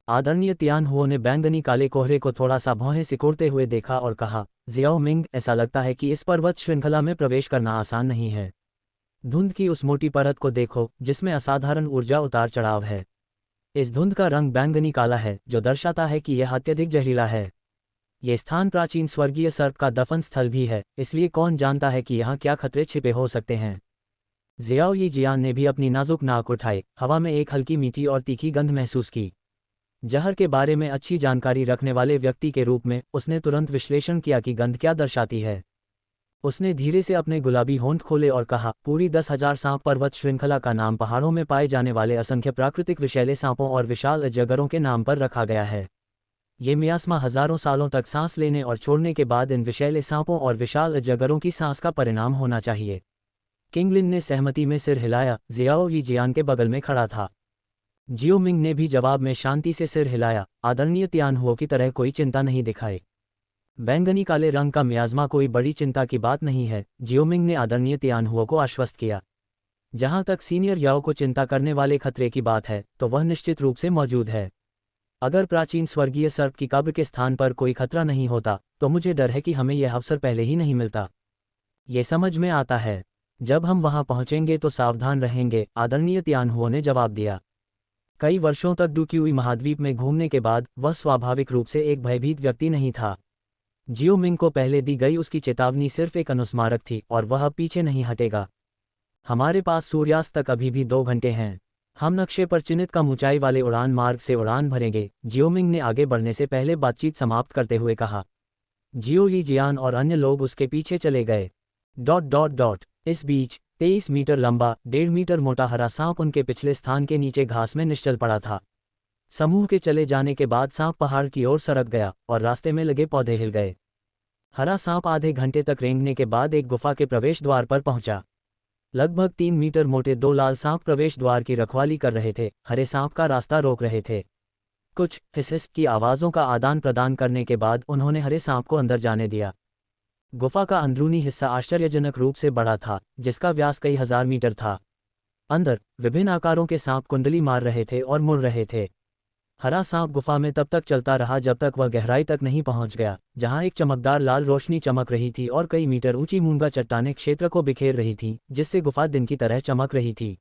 आदरणीय तियान हुओ ने बैंगनी काले कोहरे को थोड़ा सा भौहें सिकोड़ते हुए देखा और कहा, जियाओ मिंग, ऐसा लगता है कि इस पर्वत श्रृंखला में प्रवेश करना आसान नहीं है। धुंध की उस मोटी परत को देखो, जिसमें असाधारण ऊर्जा उतार चढ़ाव है। इस धुंध का रंग बैंगनी काला है, जो दर्शाता है कि यह अत्यधिक जहरीला है। ये स्थान प्राचीन स्वर्गीय सर्प का दफन स्थल भी है, इसलिए कौन जानता है कि यहाँ क्या खतरे छिपे हो सकते हैं। जियाओ यी जियान ने भी अपनी नाजुक नाक उठाई, हवा में एक हल्की मीठी और तीखी गंध महसूस की। जहर के बारे में अच्छी जानकारी रखने वाले व्यक्ति के रूप में उसने तुरंत विश्लेषण किया कि गंध क्या दर्शाती है। उसने धीरे से अपने गुलाबी होंठ खोले और कहा, पूरी 10,000 सांप पर्वत श्रृंखला का नाम पहाड़ों में पाए जाने वाले असंख्य प्राकृतिक विषैले सांपों और विशाल अजगरों के नाम पर रखा गया है। ये मियास्मा हजारों सालों तक सांस लेने और छोड़ने के बाद इन विषैले सांपों और विशाल अजगरों की सांस का परिणाम होना चाहिए। किंग लिन ने सहमति में सिर हिलाया। जियाओ यी जियान के बगल में खड़ा था। जियो मिंग ने भी जवाब में शांति से सिर हिलाया। आदरणीय तियान हुओ की तरह कोई चिंता नहीं दिखाए। बैंगनी काले रंग का मियाज़मा कोई बड़ी चिंता की बात नहीं है, जियो मिंग ने आदरणीय तियान हुओ को आश्वस्त किया। जहां तक सीनियर याओ को चिंता करने वाले खतरे की बात है, तो वह निश्चित रूप से मौजूद है। अगर प्राचीन स्वर्गीय सर्प की कब्र के स्थान पर कोई खतरा नहीं होता, तो मुझे डर है कि हमें यह अवसर पहले ही नहीं मिलता। ये समझ में आता है। जब हम वहां पहुंचेंगे तो सावधान रहेंगे, आदरणीय तियान हुओ ने जवाब दिया। कई वर्षों तक डुक्यूई महाद्वीप में घूमने के बाद वह स्वाभाविक रूप से एक भयभीत व्यक्ति नहीं था। जियो मिंग को पहले दी गई उसकी चेतावनी सिर्फ एक अनुस्मारक थी और वह अब पीछे नहीं हटेगा। हमारे पास सूर्यास्त तक अभी भी 2 घंटे हैं। हम नक्शे पर चिन्हित कम ऊंचाई वाले उड़ान मार्ग से उड़ान भरेंगे, जियो मिंग ने आगे बढ़ने से पहले बातचीत समाप्त करते हुए कहा। जियो यी जियान और अन्य लोग उसके पीछे चले गए। ... इस बीच 23 मीटर लंबा, 1.5 मीटर मोटा हरा सांप उनके पिछले स्थान के नीचे घास में निश्चल पड़ा था। समूह के चले जाने के बाद सांप पहाड़ की ओर सरक गया और रास्ते में लगे पौधे हिल गए। हरा सांप आधे घंटे तक रेंगने के बाद एक गुफा के प्रवेश द्वार पर पहुंचा। लगभग 3 मीटर मोटे 2 लाल सांप प्रवेश द्वार की रखवाली कर रहे थे, हरे सांप का रास्ता रोक रहे थे। कुछ हिस की आवाज़ों का आदान प्रदान करने के बाद उन्होंने हरे सांप को अंदर जाने दिया। गुफा का अंदरूनी हिस्सा आश्चर्यजनक रूप से बड़ा था, जिसका व्यास कई हजार मीटर था। अंदर विभिन्न आकारों के सांप कुंडली मार रहे थे और मुड़ रहे थे। हरा सांप गुफा में तब तक चलता रहा जब तक वह गहराई तक नहीं पहुंच गया, जहां एक चमकदार लाल रोशनी चमक रही थी और कई मीटर ऊंची मूंगा चट्टानें क्षेत्र को बिखेर रही थीं, जिससे गुफा दिन की तरह चमक रही थी।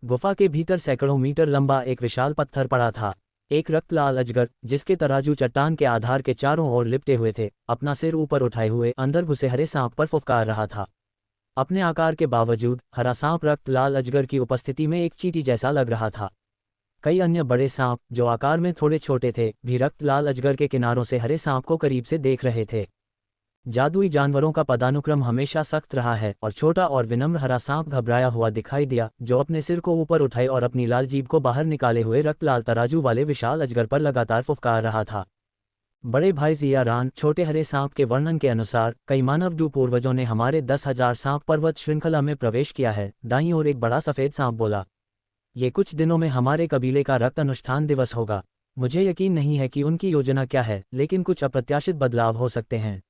गुफा के भीतर सैकड़ों मीटर लंबा एक विशाल पत्थर पड़ा था। एक रक्त लाल अजगर, जिसके तराजू चट्टान के आधार के चारों ओर लिपटे हुए थे, अपना सिर ऊपर उठाए हुए अंदर घुसे हरे सांप पर फुफकार रहा था। अपने आकार के बावजूद हरा सांप रक्त लाल अजगर की उपस्थिति में एक चींटी जैसा लग रहा था। कई अन्य बड़े सांप, जो आकार में थोड़े छोटे थे, भी रक्त लाल अजगर के किनारों से हरे सांप को करीब से देख रहे थे। जादुई जानवरों का पदानुक्रम हमेशा सख्त रहा है और छोटा और विनम्र हरा सांप घबराया हुआ दिखाई दिया, जो अपने सिर को ऊपर उठाए और अपनी लाल जीभ को बाहर निकाले हुए रक्त लाल तराजू वाले विशाल अजगर पर लगातार फुफकार रहा था। बड़े भाई जियारान, छोटे हरे सांप के वर्णन के अनुसार कई मानव पूर्वजों ने हमारे 10,000 सांप पर्वत श्रृंखला में प्रवेश किया है। दाईं ओर एक बड़ा सफेद सांप बोला। ये कुछ दिनों में हमारे कबीले का रक्त अनुष्ठान दिवस होगा। मुझे यकीन नहीं है कि उनकी योजना क्या है, लेकिन कुछ अप्रत्याशित बदलाव हो सकते हैं।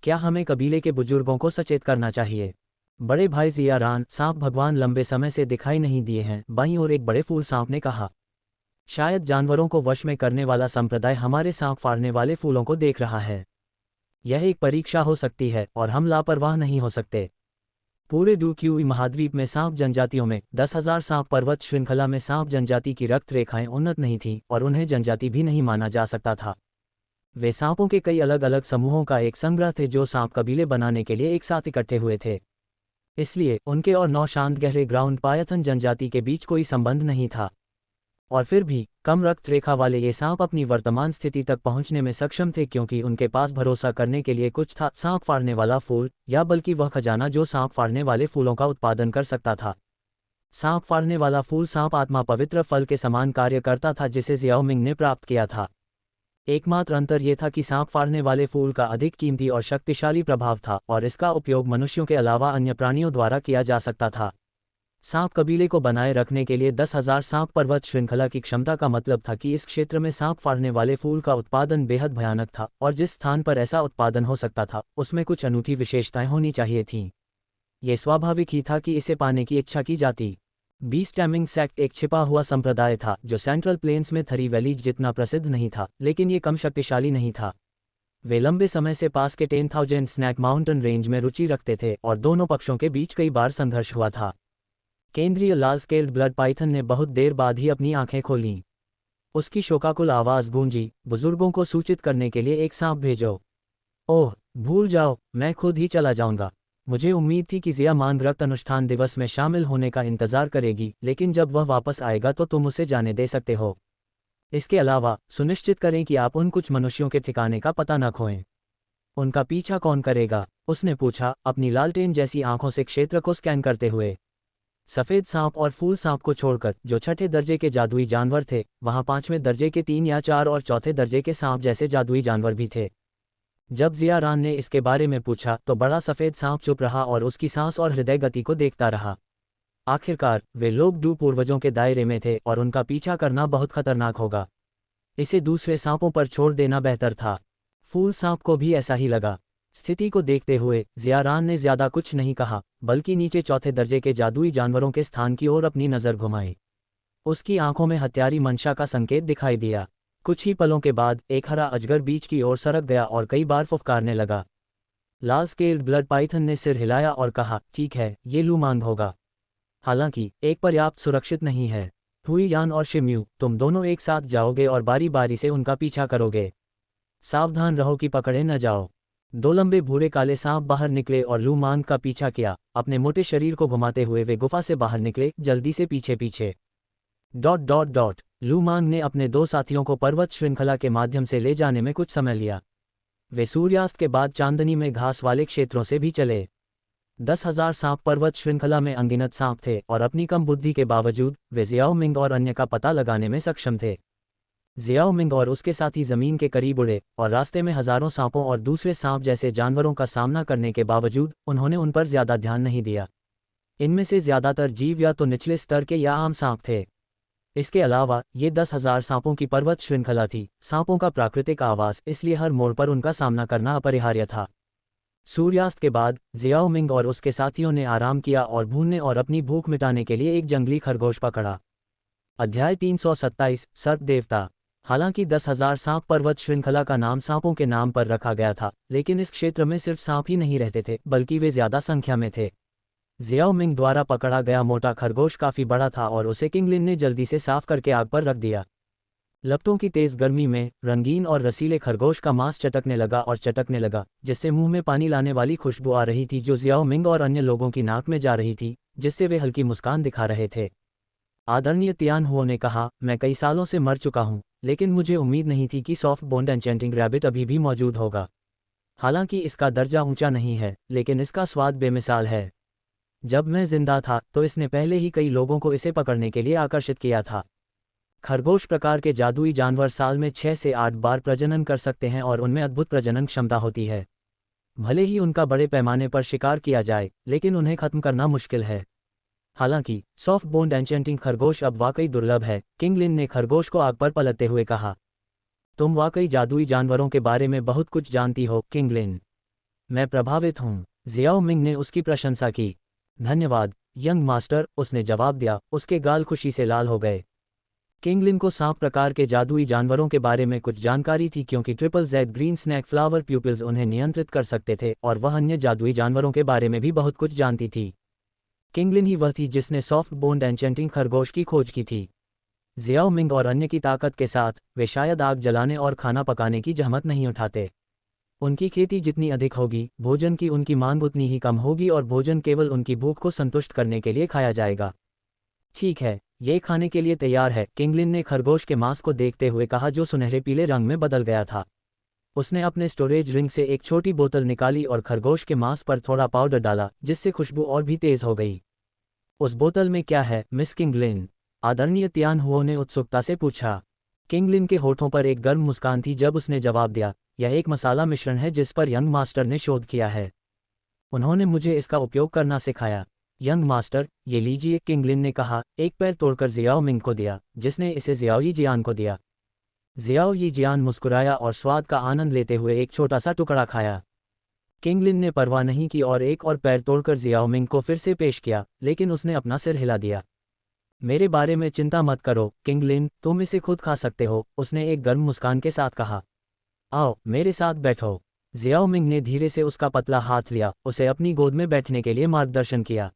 क्या हमें कबीले के बुजुर्गों को सचेत करना चाहिए? बड़े भाई जियारान, सांप भगवान लंबे समय से दिखाई नहीं दिए हैं, बाईं ओर एक बड़े फूल सांप ने कहा। शायद जानवरों को वश में करने वाला संप्रदाय हमारे सांप फाड़ने वाले फूलों को देख रहा है। यह एक परीक्षा हो सकती है और हम लापरवाह नहीं हो सकते। पूरे डूक्यूई महाद्वीप में सांप जनजातियों में 10,000 सांप पर्वत श्रृंखला में सांप जनजाति की रक्त रेखाएं उन्नत नहीं थीं और उन्हें जनजाति भी नहीं माना जा सकता था। वे सांपों के कई अलग अलग समूहों का एक संग्रह थे जो सांप कबीले बनाने के लिए एक साथ इकट्ठे हुए थे। इसलिए उनके और 9 शांत गहरे ग्राउंड पायथन जनजाति के बीच कोई संबंध नहीं था। और फिर भी कम रक्त रेखा वाले ये सांप अपनी वर्तमान स्थिति तक पहुंचने में सक्षम थे क्योंकि उनके पास भरोसा करने के लिए कुछ था, सांप फाड़ने वाला फूल, या बल्कि वह खजाना जो सांप फाड़ने वाले फूलों का उत्पादन कर सकता था। सांप फाड़ने वाला फूल सांप आत्मा पवित्र फल के समान कार्य करता था जिसे जियाओमिंग ने प्राप्त किया था। एकमात्र अंतर यह था कि सांप फाड़ने वाले फूल का अधिक कीमती और शक्तिशाली प्रभाव था और इसका उपयोग मनुष्यों के अलावा अन्य प्राणियों द्वारा किया जा सकता था। सांप कबीले को बनाए रखने के लिए 10,000 सांप पर्वत श्रृंखला की क्षमता का मतलब था कि इस क्षेत्र में सांप फाड़ने वाले फूल का उत्पादन बेहद भयानक था और जिस स्थान पर ऐसा उत्पादन हो सकता था उसमें कुछ अनूठी विशेषताएं होनी चाहिए थीं। यह स्वाभाविक ही था कि इसे पाने की इच्छा की जाती। बीस्ट टैमिंग सेक्ट एक छिपा हुआ संप्रदाय था जो सेंट्रल प्लेन्स में थरी वैलीज जितना प्रसिद्ध नहीं था, लेकिन ये कम शक्तिशाली नहीं था। वे लंबे समय से पास के 10,000 स्नैक माउंटेन रेंज में रुचि रखते थे और दोनों पक्षों के बीच कई बार संघर्ष हुआ था। केंद्रीय लाल स्केल्ड ब्लड पाइथन ने बहुत देर बाद ही अपनी आंखें खोलीं। उसकी शोकाकुल आवाज़ गूंजी, बुजुर्गों को सूचित करने के लिए एक सांप भेजो। ओह, भूल जाओ, मैं खुद ही चला जाऊंगा। मुझे उम्मीद थी कि जिया मान रक्त अनुष्ठान दिवस में शामिल होने का इंतजार करेगी, लेकिन जब वह वापस आएगा तो तुम उसे जाने दे सकते हो। इसके अलावा सुनिश्चित करें कि आप उन कुछ मनुष्यों के ठिकाने का पता न खोएं। उनका पीछा कौन करेगा? उसने पूछा, अपनी लालटेन जैसी आंखों से क्षेत्र को स्कैन करते हुए। सफ़ेद सांप और फूल सांप को छोड़कर जो छठे दर्जे के जादुई जानवर थे, वहां 5वें दर्जे के 3 या 4 और चौथे दर्जे के सांप जैसे जादुई जानवर भी थे। जब जियारान ने इसके बारे में पूछा तो बड़ा सफ़ेद सांप चुप रहा और उसकी सांस और हृदय गति को देखता रहा। आखिरकार वे लोग पूर्वजों के दायरे में थे और उनका पीछा करना बहुत खतरनाक होगा। इसे दूसरे सांपों पर छोड़ देना बेहतर था। फूल सांप को भी ऐसा ही लगा। स्थिति को देखते हुए जियारान ने ज्यादा कुछ नहीं कहा, बल्कि नीचे चौथे दर्जे के जादुई जानवरों के स्थान की ओर अपनी नज़र घुमाई। उसकी आंखों में हत्यारी मंशा का संकेत दिखाई दिया। कुछ ही पलों के बाद एक हरा अजगर बीच की ओर सरक गया और कई बार फुफकारने लगा। लाल स्केल्ड ब्लड पाइथन ने सिर हिलाया और कहा, ठीक है, ये लूमांग होगा। हालांकि एक पर्याप्त सुरक्षित नहीं है। हुई यान और शिम्यू, तुम दोनों एक साथ जाओगे और बारी बारी से उनका पीछा करोगे। सावधान रहो कि पकड़े न जाओ। 2 लंबे भूरे काले सांप बाहर निकले और लूमांग का पीछा किया। अपने मोटे शरीर को घुमाते हुए वे गुफा से बाहर निकले, जल्दी से पीछे पीछे। लूमांग ने अपने 2 साथियों को पर्वत श्रृंखला के माध्यम से ले जाने में कुछ समय लिया। वे सूर्यास्त के बाद चांदनी में घास वाले क्षेत्रों से भी चले। 10,000 सांप पर्वत श्रृंखला में अनगिनत सांप थे और अपनी कम बुद्धि के बावजूद वे जियाओमिंग और अन्य का पता लगाने में सक्षम थे। जियाओमिंग और उसके साथी जमीन के करीब उड़े और रास्ते में हजारों सांपों और दूसरे सांप जैसे जानवरों का सामना करने के बावजूद उन्होंने उन पर ज्यादा ध्यान नहीं दिया। इनमें से ज्यादातर जीव या तो निचले स्तर के या आम सांप थे। इसके अलावा ये 10,000 सांपों की पर्वत श्रृंखला थी, सांपों का प्राकृतिक आवास, इसलिए हर मोड़ पर उनका सामना करना अपरिहार्य था। सूर्यास्त के बाद जियाओमिंग और उसके साथियों ने आराम किया और भूनने और अपनी भूख मिटाने के लिए एक जंगली खरगोश पकड़ा। अध्याय 327, सर्प देवता। हालांकि 10,000 सांप पर्वत श्रृंखला का नाम सांपों के नाम पर रखा गया था, लेकिन इस क्षेत्र में सिर्फ सांप ही नहीं रहते थे, बल्कि वे ज्यादा संख्या में थे। जियाओमिंग द्वारा पकड़ा गया मोटा खरगोश काफी बड़ा था और उसे किंगलिन ने जल्दी से साफ करके आग पर रख दिया। लपटों की तेज गर्मी में रंगीन और रसीले खरगोश का मांस चटकने लगा, जिससे मुंह में पानी लाने वाली खुशबू आ रही थी जो जियाओमिंग और अन्य लोगों की नाक में जा रही थी, जिससे वे हल्की मुस्कान दिखा रहे थे। आदरणीय तियान हुओ ने कहा, मैं कई सालों से मर चुका हूं, लेकिन मुझे उम्मीद नहीं थी कि सॉफ्ट बोन्ड एन्चेंटिंग रैबिट अभी भी मौजूद होगा। हालांकि इसका दर्जा ऊंचा नहीं है, लेकिन इसका स्वाद बेमिसाल है। जब मैं जिंदा था तो इसने पहले ही कई लोगों को इसे पकड़ने के लिए आकर्षित किया था। खरगोश प्रकार के जादुई जानवर साल में 6 से 8 बार प्रजनन कर सकते हैं और उनमें अद्भुत प्रजनन क्षमता होती है। भले ही उनका बड़े पैमाने पर शिकार किया जाए, लेकिन उन्हें खत्म करना मुश्किल है। हालांकि सॉफ्ट बोन्ड एन्चेंटिंग खरगोश अब वाकई दुर्लभ है, किंग लिन ने खरगोश को आग पर पलटते हुए कहा। तुम वाकई जादुई जानवरों के बारे में बहुत कुछ जानती हो, किंग लिन। मैं प्रभावित हूँ, जियाओ मिंग ने उसकी प्रशंसा की। धन्यवाद यंग मास्टर, उसने जवाब दिया, उसके गाल खुशी से लाल हो गए। किंग लिन को सांप प्रकार के जादुई जानवरों के बारे में कुछ जानकारी थी, क्योंकि triple Z green snake flower pupils उन्हें नियंत्रित कर सकते थे और वह अन्य जादुई जानवरों के बारे में भी बहुत कुछ जानती थी। किंग लिन ही वह थी जिसने सॉफ्ट बोन्ड एन्चेंटिंग खरगोश की खोज की थी। जियाओ मिंग और अन्य की ताकत के साथ वे शायद आग जलाने और खाना पकाने की जहमत नहीं उठाते। उनकी खेती जितनी अधिक होगी, भोजन की उनकी मांग उतनी ही कम होगी और भोजन केवल उनकी भूख को संतुष्ट करने के लिए खाया जाएगा। ठीक है, ये खाने के लिए तैयार है, किंग लिन ने खरगोश के मांस को देखते हुए कहा, जो सुनहरे पीले रंग में बदल गया था। उसने अपने स्टोरेज रिंग से एक छोटी बोतल निकाली और खरगोश के मांस पर थोड़ा पाउडर डाला, जिससे खुशबू और भी तेज हो गई। उस बोतल में क्या है, मिस किंग लिन? आदरणीय तियान हुओ ने उत्सुकता से पूछा। किंग लिन के होठों पर एक गर्म मुस्कान थी जब उसने जवाब दिया, यह एक मसाला मिश्रण है जिस पर यंग मास्टर ने शोध किया है। उन्होंने मुझे इसका उपयोग करना सिखाया। यंग मास्टर, ये लीजिए, किंग लिन ने कहा, एक पैर तोड़कर जियाओ मिंग को दिया, जिसने इसे जियाओ यी जियान को दिया। जियाओ यी जियान मुस्कुराया और स्वाद का आनंद लेते हुए एक छोटा सा टुकड़ा खाया। किंग लिन ने परवाह नहीं की और एक और पैर तोड़कर जियाओ मिंग को फिर से पेश किया, लेकिन उसने अपना सिर हिला दिया। मेरे बारे में चिंता मत करो, किंग लिन, तुम इसे खुद खा सकते हो, उसने एक गर्म मुस्कान के साथ कहा। आओ, मेरे साथ बैठो। जियाओ मिंग ने धीरे से उसका पतला हाथ लिया, उसे अपनी गोद में बैठने के लिए मार्गदर्शन किया।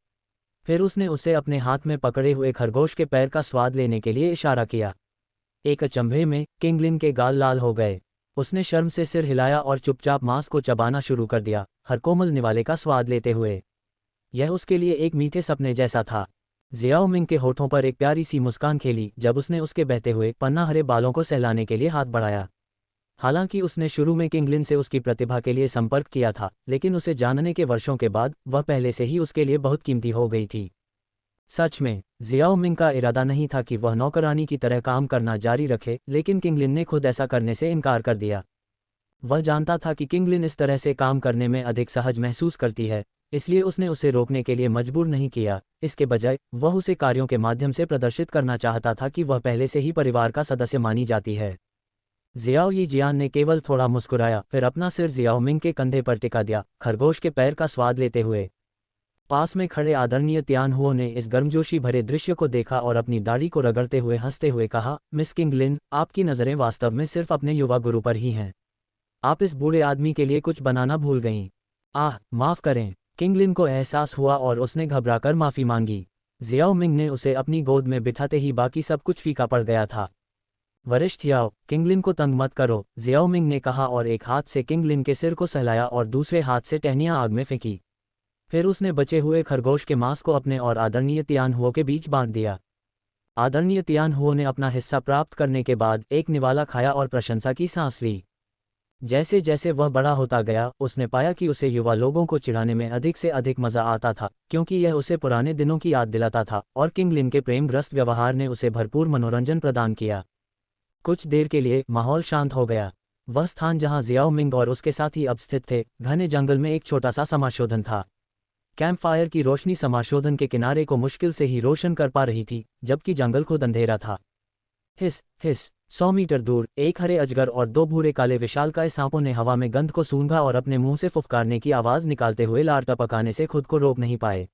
फिर उसने उसे अपने हाथ में पकड़े हुए खरगोश के पैर का स्वाद लेने के लिए इशारा किया। एक अचंभे में किंग लिन के गाल लाल हो गए। उसने शर्म से सिर हिलाया और चुपचाप मांस को चबाना शुरू कर दिया, हर कोमल निवाले का स्वाद लेते हुए। यह उसके लिए एक मीठे सपने जैसा था। जियाओ मिंग के होठों पर एक प्यारी सी मुस्कान खेली जब उसने उसके बहते हुए पन्ना हरे बालों को सहलाने के लिए हाथ बढ़ाया। हालांकि उसने शुरू में किंग लिन से उसकी प्रतिभा के लिए संपर्क किया था, लेकिन उसे जानने के वर्षों के बाद वह पहले से ही उसके लिए बहुत कीमती हो गई थी। सच में, जियाओ मिंग का इरादा नहीं था कि वह नौकरानी की तरह काम करना जारी रखे, लेकिन किंग लिन ने खुद ऐसा करने से इनकार कर दिया। वह जानता था कि किंग लिन इस तरह से काम करने में अधिक सहज महसूस करती है, इसलिए उसने उसे रोकने के लिए मजबूर नहीं किया। इसके बजाय वह उसे कार्यों के माध्यम से प्रदर्शित करना चाहता था कि वह पहले से ही परिवार का सदस्य मानी जाती है। जियाओ यी जियान ने केवल थोड़ा मुस्कुराया, फिर अपना सिर जियाओ मिंग के कंधे पर टिका दिया, खरगोश के पैर का स्वाद लेते हुए। पास में खड़े आदरणीय तियान हुओ ने इस गर्मजोशी भरे दृश्य को देखा और अपनी दाढ़ी को रगड़ते हुए हंसते हुए कहा, मिस किंग लिन, आपकी नज़रें वास्तव में सिर्फ अपने युवा गुरु पर ही हैं। आप इस बूढ़े आदमी के लिए कुछ बनाना भूल गईं। आह, माफ़ करें। किंग लिन को एहसास हुआ और उसने घबराकर माफ़ी मांगी। जियाओ मिंग ने उसे अपनी गोद में बिठाते ही बाकी सब कुछ फीका पड़ गया था। वरिष्ठ याओ, किंग लिन को तंग मत करो, जियाओ मिंग ने कहा और एक हाथ से किंग लिन के सिर को सहलाया और दूसरे हाथ से टहनियाँ आग में फेंकी। फिर उसने बचे हुए खरगोश के मांस को अपने और आदरणीय तियान हुओ के बीच बांट दिया। आदरणीय तियान हुओ ने अपना हिस्सा प्राप्त करने के बाद एक निवाला खाया और प्रशंसा की सांस ली। जैसे जैसे वह बड़ा होता गया, उसने पाया कि उसे युवा लोगों को चिढ़ाने में अधिक से अधिक मजा आता था, क्योंकि यह उसे पुराने दिनों की याद दिलाता था और किंग लिन के प्रेमग्रस्त व्यवहार ने उसे भरपूर मनोरंजन प्रदान किया। कुछ देर के लिए माहौल शांत हो गया। वह स्थान जहां जियाओ मिंग और उसके साथी अब स्थित थे, घने जंगल में एक छोटा सा समाशोधन था। कैंप फायर की रोशनी समाशोधन के किनारे को मुश्किल से ही रोशन कर पा रही थी, जबकि जंगल खुद अंधेरा था। हिस हिस, 100 मीटर दूर एक हरे अजगर और 2 भूरे काले विशालकाय सांपों ने हवा में गंध को सूंघा और अपने मुंह से फुफकारने की आवाज निकालते हुए लार टपकाने से खुद को रोक नहीं पाए।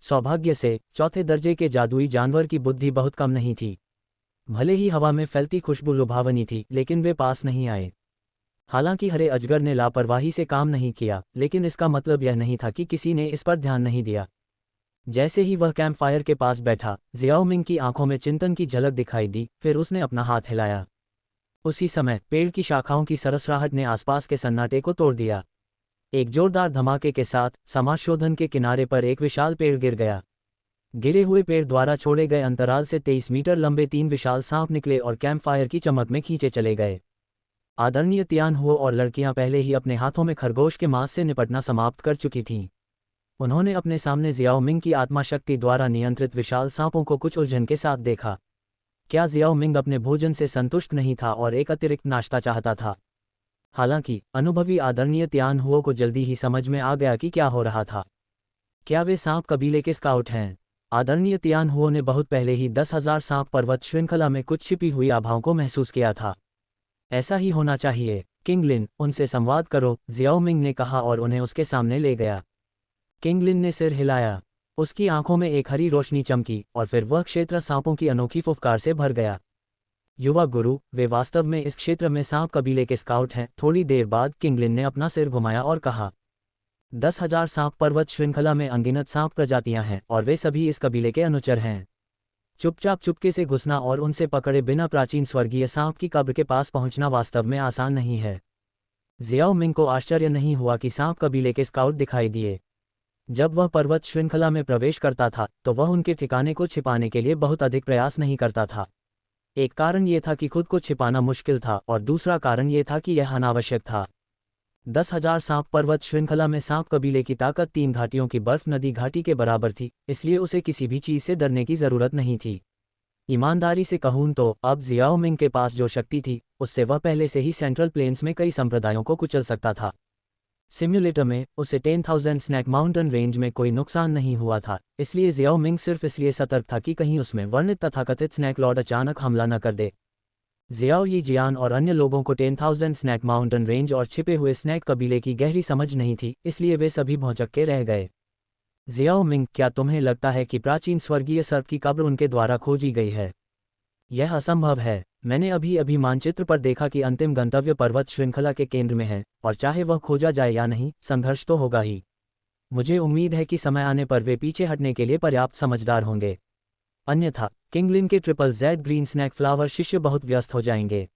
सौभाग्य से चौथे दर्जे के जादुई जानवर की बुद्धि बहुत कम नहीं थी। भले ही हवा में फैलती खुशबू लुभावनी थी, लेकिन वे पास नहीं आए। हालांकि हरे अजगर ने लापरवाही से काम नहीं किया, लेकिन इसका मतलब यह नहीं था कि किसी ने इस पर ध्यान नहीं दिया। जैसे ही वह कैंप फायर के पास बैठा, जियाओ मिंग की आंखों में चिंतन की झलक दिखाई दी, फिर उसने अपना हाथ हिलाया। उसी समय पेड़ की शाखाओं की सरसराहट ने आसपास के सन्नाटे को तोड़ दिया। एक जोरदार धमाके के साथ समाशोधन के किनारे पर एक विशाल पेड़ गिर गया। गिरे हुए पेड़ द्वारा छोड़े गए अंतराल से 23 मीटर लंबे 3 विशाल सांप निकले और कैंप फायर की चमक में खींचे चले गए। आदरणीय तियान हुओ और लड़कियां पहले ही अपने हाथों में खरगोश के मांस से निपटना समाप्त कर चुकी थीं। उन्होंने अपने सामने जियाओ मिंग की आत्मा शक्ति द्वारा नियंत्रित विशाल सांपों को कुछ उलझन के साथ देखा। क्या जियाओ मिंग अपने भोजन से संतुष्ट नहीं था और एक अतिरिक्त नाश्ता चाहता था? हालांकि अनुभवी आदरणीय तियान हुओ को जल्दी ही समझ में आ गया कि क्या हो रहा था। क्या वे सांप कबीले के स्काउट हैं? आदरणीय तियान हुओ ने बहुत पहले ही 10,000 सांप पर्वत श्रृंखला में कुछ छिपी हुई आभाओं को महसूस किया था। ऐसा ही होना चाहिए। किंगलिन, उनसे संवाद करो, जियाओ मिंग ने कहा और उन्हें उसके सामने ले गया। किंगलिन ने सिर हिलाया। उसकी आंखों में एक हरी रोशनी चमकी और फिर वह क्षेत्र सांपों की अनोखी फुफकार से भर गया। युवा गुरु, वे वास्तव में इस क्षेत्र में सांप कबीले के स्काउट हैं। थोड़ी देर बाद किंगलिन ने अपना सिर घुमाया और कहा, 10,000 सांप पर्वत श्रृंखला में अनगिनत सांप प्रजातियां हैं और वे सभी इस कबीले के अनुचर हैं। चुपचाप चुपके से घुसना और उनसे पकड़े बिना प्राचीन स्वर्गीय सांप की कब्र के पास पहुंचना वास्तव में आसान नहीं है। जियाओ मिंग को आश्चर्य नहीं हुआ कि सांप कबीले के स्काउट दिखाई दिए। जब वह पर्वत श्रृंखला में प्रवेश करता था तो वह उनके ठिकाने को छिपाने के लिए बहुत अधिक प्रयास नहीं करता था। एक कारण ये था कि खुद को छिपाना मुश्किल था और दूसरा कारण ये था कि यह अनावश्यक था। 10,000 सांप पर्वत श्रृंखला में सांप कबीले की ताकत 3 घाटियों की बर्फ नदी घाटी के बराबर थी, इसलिए उसे किसी भी चीज से डरने की जरूरत नहीं थी। ईमानदारी से कहूं तो अब जियाओ मिंग के पास जो शक्ति थी उससे वह पहले से ही सेंट्रल प्लेन्स में कई संप्रदायों को कुचल सकता था। सिम्युलेटर में उसे 10,000 स्नैक माउंटेन रेंज में कोई नुकसान नहीं हुआ था, इसलिए जियाओ मिंग सिर्फ इसलिए सतर्क था कि कहीं उसमें वर्णित तथाकथित स्नैक लॉर्ड अचानक हमला न कर दे। जियाओ यी जियान और अन्य लोगों को 10,000 स्नैक माउंटेन रेंज और छिपे हुए स्नैक कबीले की गहरी समझ नहीं थी, इसलिए वे सभी भौचक्के रह गए। जियाओ मिंग, क्या तुम्हें लगता है कि प्राचीन स्वर्गीय सर्प की कब्र उनके द्वारा खोजी गई है? यह असंभव है। मैंने अभी अभी मानचित्र पर देखा कि अंतिम गंतव्य पर्वत श्रृंखला के केंद्र में है, और चाहे वह खोजा जाए या नहीं, संघर्ष तो होगा ही। मुझे उम्मीद है कि समय आने पर वे पीछे हटने के लिए पर्याप्त समझदार होंगे। अन्यथा किंगलिन के triple Z green snake flower शिष्य बहुत व्यस्त हो जाएंगे।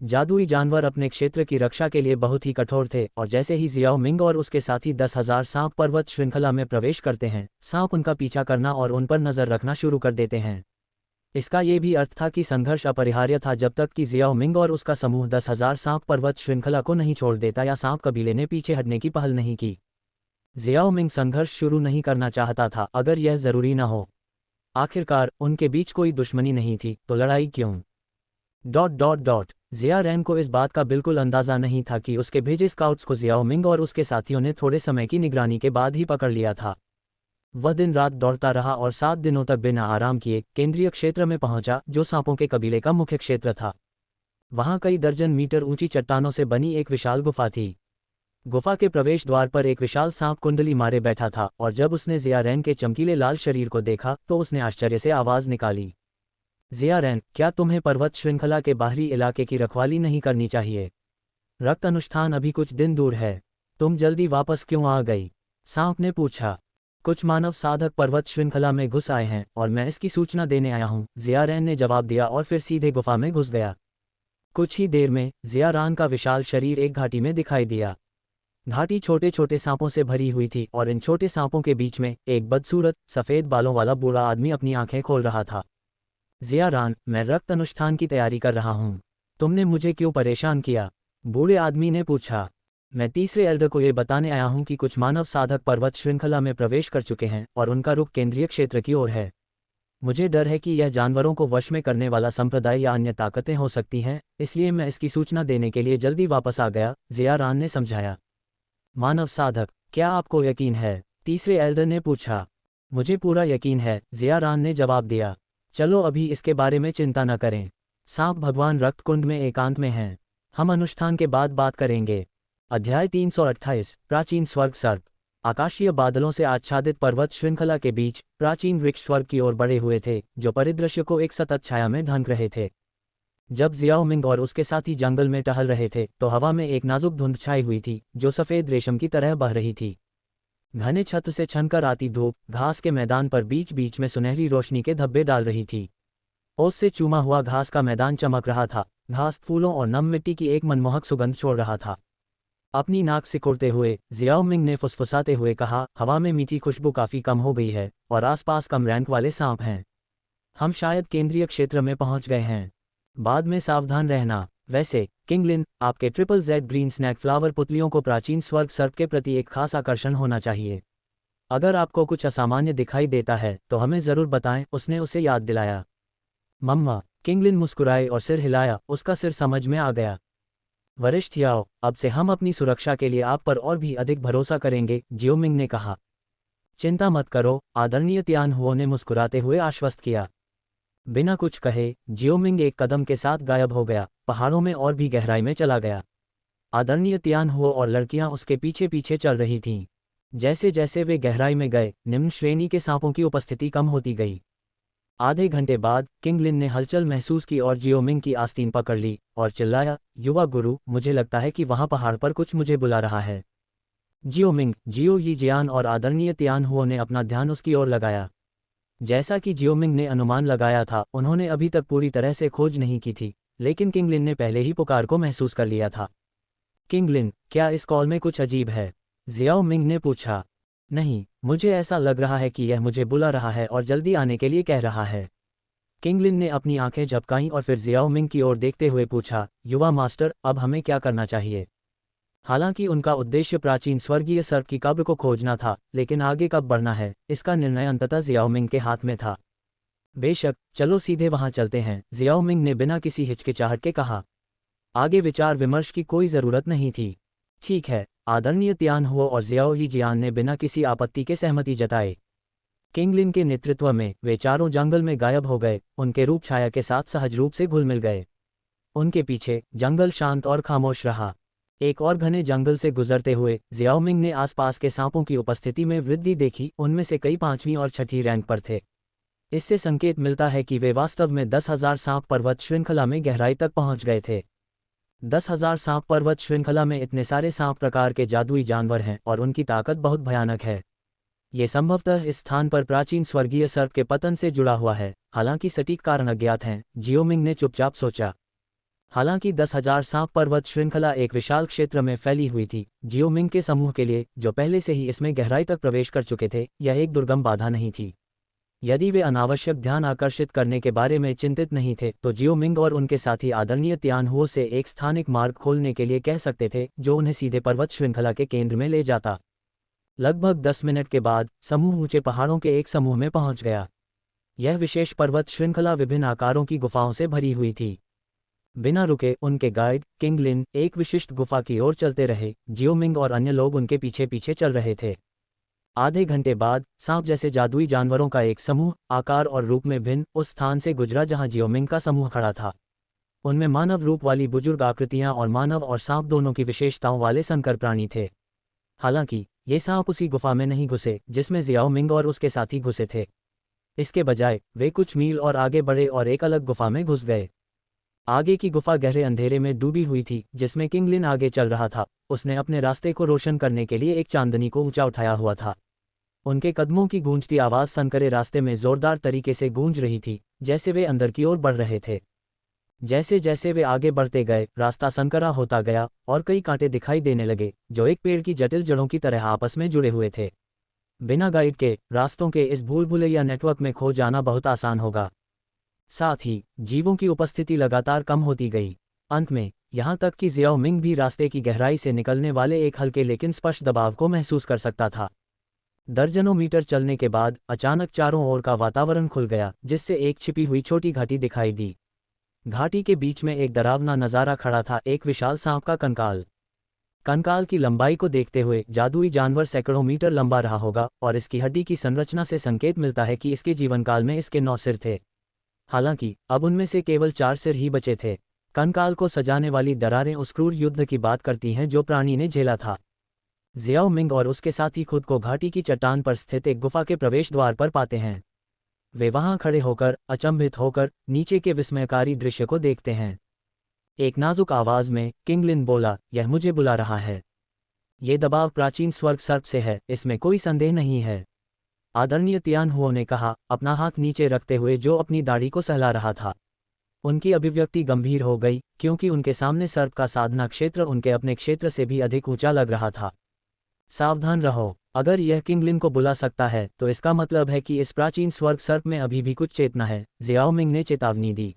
जादुई जानवर अपने क्षेत्र की रक्षा के लिए बहुत ही कठोर थे, और जैसे ही जियाओ मिंग और उसके साथी 10,000 सांप पर्वत श्रृंखला में प्रवेश करते हैं, सांप उनका पीछा करना और उन पर नजर रखना शुरू कर देते हैं। इसका ये भी अर्थ था कि संघर्ष अपरिहार्य था जब तक कि जियाओ मिंग और उसका समूह 10,000 सांप पर्वत श्रृंखला को नहीं छोड़ देता या सांप कबीले ने पीछे हटने की पहल नहीं की। जियाओ मिंग संघर्ष शुरू नहीं करना चाहता था अगर यह जरूरी न हो। आखिरकार उनके बीच कोई दुश्मनी नहीं थी, तो लड़ाई क्यों? ... जिया रैन को इस बात का बिल्कुल अंदाजा नहीं था कि उसके भेजे स्काउट्स को जियाओ मिंग और उसके साथियों ने थोड़े समय की निगरानी के बाद ही पकड़ लिया था। वह दिन रात दौड़ता रहा और 7 दिनों तक बिना आराम किए केंद्रीय क्षेत्र में पहुंचा, जो सांपों के कबीले का मुख्य क्षेत्र था। वहां कई दर्जन मीटर ऊंची चट्टानों से बनी एक विशाल गुफा थी। गुफा के प्रवेश द्वार पर एक विशाल सांप कुंडली मारे बैठा था, और जब उसने जिया रैन के चमकीले लाल शरीर को देखा तो उसने आश्चर्य से आवाज निकाली, जिया रैन, क्या तुम्हें पर्वत श्रृंखला के बाहरी इलाके की रखवाली नहीं करनी चाहिए? रक्त अनुष्ठान अभी कुछ दिन दूर है, तुम जल्दी वापस क्यों आ गई? सांप ने पूछा। कुछ मानव साधक पर्वत श्रृंखला में घुस आए हैं और मैं इसकी सूचना देने आया हूं, जिया रैन ने जवाब दिया और फिर सीधे गुफा में घुस गया। कुछ ही देर में जिया रैन का विशाल शरीर एक घाटी में दिखाई दिया। घाटी छोटे छोटे सांपों से भरी हुई थी और इन छोटे सांपों के बीच में एक बदसूरत सफ़ेद बालों वाला बूढ़ा आदमी अपनी आंखें खोल रहा था। जिया रैन, मैं रक्त अनुष्ठान की तैयारी कर रहा हूँ, तुमने मुझे क्यों परेशान किया? बूढ़े आदमी ने पूछा। मैं तीसरे एल्डर को ये बताने आया हूँ कि कुछ मानव साधक पर्वत श्रृंखला में प्रवेश कर चुके हैं और उनका रुख केंद्रीय क्षेत्र की ओर है। मुझे डर है कि यह जानवरों को वश में करने वाला संप्रदाय या अन्य ताकतें हो सकती हैं, इसलिए मैं इसकी सूचना देने के लिए जल्दी वापस आ गया, जिया रैन ने समझाया। मानव साधक, क्या आपको यकीन है? तीसरे एल्डर ने पूछा। मुझे पूरा यकीन है, जिया रैन ने जवाब दिया। चलो अभी इसके बारे में चिंता न करें। सांप भगवान रक्तकुंड में एकांत में हैं, हम अनुष्ठान के बाद बात करेंगे। अध्याय 328, प्राचीन स्वर्ग सर्प। आकाशीय बादलों से आच्छादित पर्वत श्रृंखला के बीच प्राचीन वृक्ष स्वर्ग की ओर बढ़े हुए थे, जो परिदृश्य को एक सतत छाया में ढंक रहे थे। जब जियाओ मिंग और उसके साथी जंगल में टहल रहे थे तो हवा में एक नाजुक धुंध छाई हुई थी, जो सफ़ेद रेशम की तरह बह रही थी। घने छत से छनकर आती धूप घास के मैदान पर बीच बीच में सुनहरी रोशनी के धब्बे डाल रही थी। ओस से चूमा हुआ घास का मैदान चमक रहा था, घास फूलों और नम मिट्टी की एक मनमोहक सुगंध छोड़ रहा था। अपनी नाक सिकुड़ते हुए जियाओ मिंग ने फुसफुसाते हुए कहा, हवा में मीठी खुशबू काफ़ी कम हो गई है और आसपास कम रैंक वाले सांप हैं। हम शायद केंद्रीय क्षेत्र में पहुंच गए हैं, बाद में सावधान रहना। वैसे किंगलिन, आपके triple Z green snake flower पुतलियों को प्राचीन स्वर्ग सर्प के प्रति एक खास आकर्षण होना चाहिए। अगर आपको कुछ असामान्य दिखाई देता है तो हमें ज़रूर बताएं, उसने उसे याद दिलाया। मम्मा, किंगलिन मुस्कुराए और सिर हिलाया, उसका सिर समझ में आ गया। वरिष्ठ याओ, अब से हम अपनी सुरक्षा के लिए आप पर और भी अधिक भरोसा करेंगे, जियोमिंग ने कहा। चिंता मत करो, आदरणीय तियान हुओ ने मुस्कुराते हुए आश्वस्त किया। बिना कुछ कहे जियोमिंग एक कदम के साथ गायब हो गया, पहाड़ों में और भी गहराई में चला गया। आदरणीय तियान हुओ और लड़कियां उसके पीछे पीछे चल रही थीं। जैसे जैसे वे गहराई में गए, निम्न श्रेणी के सांपों की उपस्थिति कम होती गई। आधे घंटे बाद किंगलिन ने हलचल महसूस की और जियोमिंग की आस्तीन पकड़ ली और चिल्लाया, युवा गुरु, मुझे लगता है कि वहां पहाड़ पर कुछ मुझे बुला रहा है। जियोमिंग, जियो यी जियान और आदरणीय तियान हुओ ने अपना ध्यान उसकी ओर लगाया। जैसा कि जियोमिंग ने अनुमान लगाया था, उन्होंने अभी तक पूरी तरह से खोज नहीं की थी, लेकिन किंगलिन ने पहले ही पुकार को महसूस कर लिया था। किंगलिन, क्या इस कॉल में कुछ अजीब है? जियाओ मिंग ने पूछा। नहीं, मुझे ऐसा लग रहा है कि यह मुझे बुला रहा है और जल्दी आने के लिए कह रहा है। किंगलिन ने अपनी आंखें झपकाईं और फिर जियाओ मिंग की ओर देखते हुए पूछा, युवा मास्टर, अब हमें क्या करना चाहिए? हालांकि उनका उद्देश्य प्राचीन स्वर्गीय सर्प की कब्र को खोजना था, लेकिन आगे कब बढ़ना है, इसका निर्णय अंततः जियाओ मिंग के हाथ में था। बेशक, चलो सीधे वहां चलते हैं, जियाओ मिंग ने बिना किसी हिचकिचाहट के कहा। आगे विचार विमर्श की कोई जरूरत नहीं थी। ठीक है, आदरणीय तियान हुओ और जियाओ यी जियान ने बिना किसी आपत्ति के सहमति जताए। किंगलिन के नेतृत्व में वे चारों जंगल में गायब हो गए, उनके रूप छाया के साथ सहज रूप से घुल मिल गए। उनके पीछे जंगल शांत और खामोश रहा। एक और घने जंगल से गुजरते हुए जियाओमिंग ने आसपास के सांपों की उपस्थिति में वृद्धि देखी, उनमें से कई 5वीं और 6ठी रैंक पर थे। इससे संकेत मिलता है कि वे वास्तव में 10,000 सांप पर्वत श्रृंखला में गहराई तक पहुंच गए थे। 10,000 सांप पर्वत श्रृंखला में इतने सारे सांप प्रकार के जादुई जानवर हैं और उनकी ताकत बहुत भयानक है। ये संभवतः इस स्थान पर प्राचीन स्वर्गीय सर्प के पतन से जुड़ा हुआ है, हालांकि सटीक कारण अज्ञात हैं, जियोमिंग ने चुपचाप सोचा। हालांकि 10,000 सांप पर्वत श्रृंखला एक विशाल क्षेत्र में फैली हुई थी, जियोमिंग के समूह के लिए, जो पहले से ही इसमें गहराई तक प्रवेश कर चुके थे, यह एक दुर्गम बाधा नहीं थी। यदि वे अनावश्यक ध्यान आकर्षित करने के बारे में चिंतित नहीं थे, तो जियोमिंग और उनके साथी आदरणीय तियान हुओ से एक स्थानिक मार्ग खोलने के लिए कह सकते थे, जो उन्हें सीधे पर्वत श्रृंखला के केंद्र में ले जाता। लगभग 10 मिनट के बाद समूह ऊंचे पहाड़ों के एक समूह में पहुंच गया। यह विशेष पर्वत श्रृंखला विभिन्न आकारों की गुफाओं से भरी हुई थी। बिना रुके उनके गाइड किंगलिन एक विशिष्ट गुफा की ओर चलते रहे, जियोमिंग और अन्य लोग उनके पीछे पीछे चल रहे थे। आधे घंटे बाद सांप जैसे जादुई जानवरों का एक समूह, आकार और रूप में भिन्न, उस स्थान से गुजरा जहां जियोमिंग का समूह खड़ा था। उनमें मानव रूप वाली बुजुर्ग आकृतियां और मानव और सांप दोनों की विशेषताओं वाले संकर प्राणी थे। हालांकि ये सांप उसी गुफा में नहीं घुसे जिसमें जियाओमिंग और उसके साथी घुसे थे। इसके बजाय वे कुछ मील और आगे बढ़े और एक अलग गुफा में घुस गए। आगे की गुफा गहरे अंधेरे में डूबी हुई थी, जिसमें किंगलिन आगे चल रहा था। उसने अपने रास्ते को रोशन करने के लिए एक चांदनी को ऊंचा उठाया हुआ था। उनके कदमों की गूंजती आवाज संकरे रास्ते में जोरदार तरीके से गूंज रही थी, जैसे वे अंदर की ओर बढ़ रहे थे। जैसे जैसे वे आगे बढ़ते गए, रास्ता संकरा होता गया और कई कांटे दिखाई देने लगे, जो एक पेड़ की जटिल जड़ों की तरह आपस में जुड़े हुए थे। बिना गाइड के रास्तों के इस भूल-भुलैया नेटवर्क में खो जाना बहुत आसान होगा। साथ ही जीवों की उपस्थिति लगातार कम होती गई। अंत में यहां तक कि जियाओमिंग भी रास्ते की गहराई से निकलने वाले एक हल्के लेकिन स्पष्ट दबाव को महसूस कर सकता था। दर्जनों मीटर चलने के बाद अचानक चारों ओर का वातावरण खुल गया, जिससे एक छिपी हुई छोटी घाटी दिखाई दी। घाटी के बीच में एक डरावना नज़ारा खड़ा था, एक विशाल सांप का कंकाल। कंकाल की लंबाई को देखते हुए जादुई जानवर सैकड़ों मीटर लंबा रहा होगा, और इसकी हड्डी की संरचना से संकेत मिलता है कि इसके जीवनकाल में इसके 9 सिर थे। हालांकि अब उनमें से केवल 4 सिर ही बचे थे। कंकाल को सजाने वाली दरारें उस क्रूर युद्ध की बात करती हैं जो प्राणी ने झेला था। जियाओमिंग और उसके साथी खुद को घाटी की चट्टान पर स्थित एक गुफा के प्रवेश द्वार पर पाते हैं। वे वहां खड़े होकर अचंभित होकर नीचे के विस्मयकारी दृश्य को देखते हैं। एक नाजुक आवाज में किंगलिन बोला, यह मुझे बुला रहा है। ये दबाव प्राचीन स्वर्ग सर्प से है, इसमें कोई संदेह नहीं है। आदरणीय तियान हुओ ने कहा, अपना हाथ नीचे रखते हुए जो अपनी दाढ़ी को सहला रहा था। उनकी अभिव्यक्ति गंभीर हो गई, क्योंकि उनके सामने सर्प का साधना क्षेत्र उनके अपने क्षेत्र से भी अधिक ऊंचा लग रहा था। सावधान रहो, अगर यह किंगलिन को बुला सकता है तो इसका मतलब है कि इस प्राचीन स्वर्ग सर्प में अभी भी कुछ चेतना है, जियाओमिंग ने चेतावनी दी।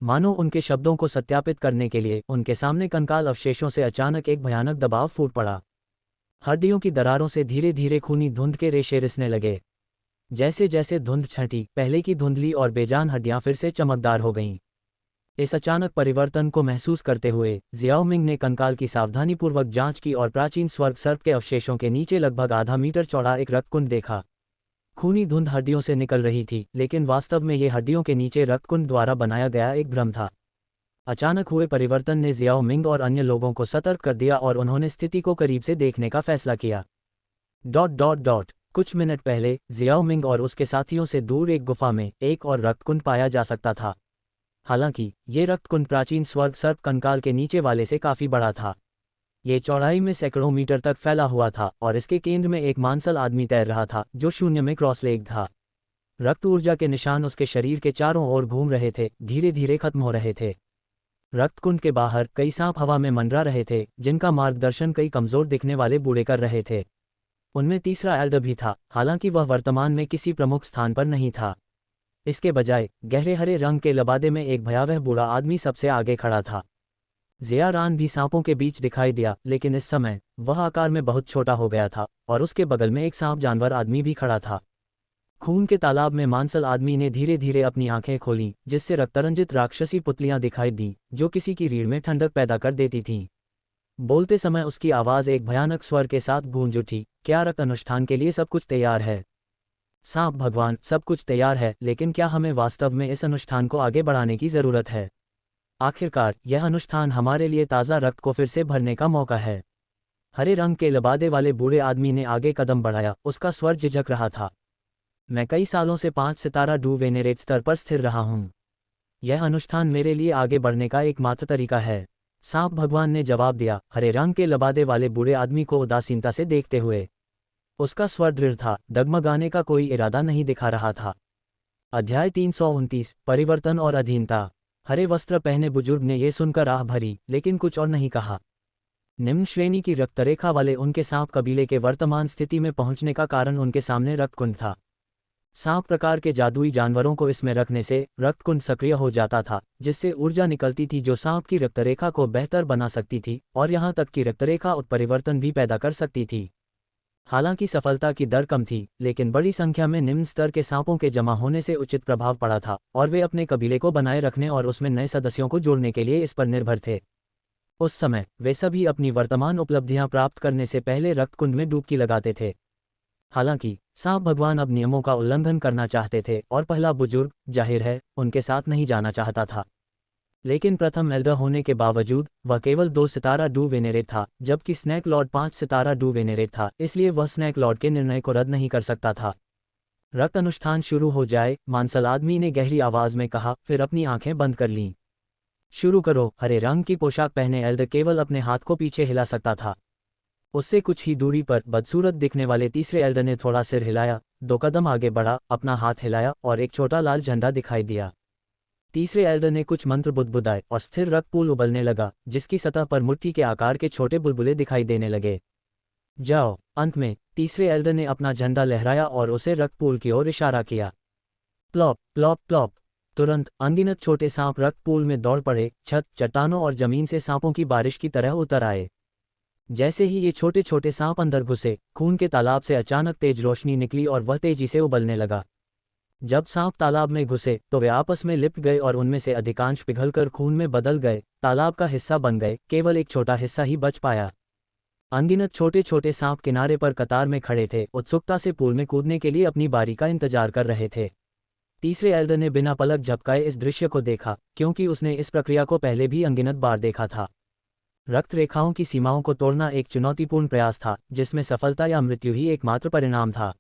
मानो उनके शब्दों को सत्यापित करने के लिए उनके सामने कंकाल अवशेषों से अचानक एक भयानक दबाव फूट पड़ा। हड्डियों की दरारों से धीरे धीरे खूनी धुंध के रेशे रिसने लगे। जैसे जैसे धुंध छंटी, पहले की धुंधली और बेजान हड्डियां फिर से चमकदार हो गईं। इस अचानक परिवर्तन को महसूस करते हुए जियाओमिंग ने कंकाल की सावधानीपूर्वक जांच की और प्राचीन स्वर्ग सर्प के अवशेषों के नीचे लगभग आधा मीटर चौड़ा एक रक्तकुंड देखा। खूनी धुंध हड्डियों से निकल रही थी, लेकिन वास्तव में ये हड्डियों के नीचे रक्तकुंड द्वारा बनाया गया एक भ्रम था। अचानक हुए परिवर्तन ने जियाओमिंग और अन्य लोगों को सतर्क कर दिया और उन्होंने स्थिति को करीब से देखने का फैसला किया। कुछ मिनट पहले जियाओमिंग और उसके साथियों से दूर एक गुफा में एक और रक्तकुंड पाया जा सकता था। हालांकि ये रक्तकुंड प्राचीन स्वर्ग सर्प कंकाल के नीचे वाले से काफी बड़ा था। ये चौड़ाई में सैकड़ों मीटर तक फैला हुआ था और इसके केंद्र में एक मांसल आदमी तैर रहा था जो शून्य में क्रॉस लेग था। रक्त ऊर्जा के निशान उसके शरीर के चारों ओर घूम रहे थे, धीरे धीरे खत्म हो रहे थे। रक्तकुंड के बाहर कई सांप हवा में मंडरा रहे थे, जिनका मार्गदर्शन कई कमजोर दिखने वाले बूढ़े कर रहे थे। उनमें तीसरा एल्डर भी था, हालांकि वह वर्तमान में किसी प्रमुख स्थान पर नहीं था। इसके बजाय गहरे हरे रंग के लबादे में एक भयावह बूढ़ा आदमी सबसे आगे खड़ा था। ज़ियारान भी सांपों के बीच दिखाई दिया, लेकिन इस समय वह आकार में बहुत छोटा हो गया था और उसके बगल में एक सांप जानवर आदमी भी खड़ा था। खून के तालाब में मांसल आदमी ने धीरे धीरे अपनी आंखें खोलीं, जिससे रक्तरंजित राक्षसी पुतलियां दिखाई दीं, जो किसी की रीढ़ में ठंडक पैदा कर देती थीं। बोलते समय उसकी आवाज़ एक भयानक स्वर के साथ गूंज उठी, क्या रक्त अनुष्ठान के लिए सब कुछ तैयार है? सांप भगवान, सब कुछ तैयार है, लेकिन क्या हमें वास्तव में इस अनुष्ठान को आगे बढ़ाने की ज़रूरत है? आखिरकार यह अनुष्ठान हमारे लिए ताज़ा रक्त को फिर से भरने का मौका है। हरे रंग के लबादे वाले बूढ़े आदमी ने आगे कदम बढ़ाया, उसका स्वर झिझक रहा था। मैं कई सालों से 5 सितारा डू वेनेरेट स्तर पर स्थिर रहा हूँ। यह अनुष्ठान मेरे लिए आगे बढ़ने का एकमात्र तरीका है, सांप भगवान ने जवाब दिया, हरे रंग के लबादे वाले बूढ़े आदमी को उदासीनता से देखते हुए। उसका स्वर दृढ़ था, डगमगाने का कोई इरादा नहीं दिखा रहा था। अध्याय 329 परिवर्तन और अधीनता। हरे वस्त्र पहने बुजुर्ग ने यह सुनकर आह भरी, लेकिन कुछ और नहीं कहा। निम्न श्रेणी की रक्तरेखा वाले उनके सांप कबीले के वर्तमान स्थिति में पहुंचने का कारण उनके सामने रक्तकुंड था। सांप प्रकार के जादुई जानवरों को इसमें रखने से रक्तकुंड सक्रिय हो जाता था, जिससे ऊर्जा निकलती थी जो सांप की रक्तरेखा को बेहतर बना सकती थी और यहां तक कि रक्तरेखा उत्परिवर्तन भी पैदा कर सकती थी। हालांकि सफलता की दर कम थी, लेकिन बड़ी संख्या में निम्न स्तर के सांपों के जमा होने से उचित प्रभाव पड़ा था और वे अपने कबीले को बनाए रखने और उसमें नए सदस्यों को जोड़ने के लिए इस पर निर्भर थे। उस समय वे सभी अपनी वर्तमान उपलब्धियां प्राप्त करने से पहले रक्तकुंड में डुबकी लगाते थे। हालांकि सांप भगवान अब नियमों का उल्लंघन करना चाहते थे और पहला बुजुर्ग, जाहिर है, उनके साथ नहीं जाना चाहता था। लेकिन प्रथम एल्डर होने के बावजूद वह केवल 2 सितारा डू वेनेरेट था, जबकि स्नैक लॉर्ड 5 सितारा डू वेनेरेट था, इसलिए वह स्नैक लॉर्ड के निर्णय को रद्द नहीं कर सकता था। रक्त अनुष्ठान शुरू हो जाए, मांसल आदमी ने गहरी आवाज में कहा, फिर अपनी आंखें बंद कर लीं। शुरू करो। हरे रंग की पोशाक पहने एल्डर केवल अपने हाथ को पीछे हिला सकता था। उससे कुछ ही दूरी पर बदसूरत दिखने वाले तीसरे एल्डर ने थोड़ा सिर हिलाया, 2 कदम आगे बढ़ा, अपना हाथ हिलाया और एक छोटा लाल झंडा दिखाई दिया। तीसरे एल्डर ने कुछ मंत्र बुदबुदाए और स्थिर रक्त पूल उबलने लगा, जिसकी सतह पर मिट्टी के आकार के छोटे बुलबुले दिखाई देने लगे। जाओ। अंत में तीसरे एल्डर ने अपना झंडा लहराया और उसे रक्त पूल की ओर इशारा किया। Plop plop plop. तुरंत अनगिनत छोटे सांप रक्त पूल में दौड़ पड़े, छत, चट्टानों और जमीन से सांपों की बारिश की तरह उतर आए। जैसे ही ये छोटे छोटे सांप अंदर घुसे, खून के तालाब से अचानक तेज रोशनी निकली और वह तेजी से उबलने लगा। जब सांप तालाब में घुसे तो वे आपस में लिपट गए और उनमें से अधिकांश पिघलकर खून में बदल गए, तालाब का हिस्सा बन गए, केवल एक छोटा हिस्सा ही बच पाया। अनगिनत छोटे छोटे सांप किनारे पर कतार में खड़े थे, उत्सुकता से पूल में कूदने के लिए अपनी बारी का इंतजार कर रहे थे। तीसरे एल्डर ने बिना पलक झपकाए इस दृश्य को देखा, क्योंकि उसने इस प्रक्रिया को पहले भी अनगिनत बार देखा था। रक्त रेखाओं की सीमाओं को तोड़ना एक चुनौतीपूर्ण प्रयास था, जिसमें सफलता या मृत्यु ही एकमात्र परिणाम था।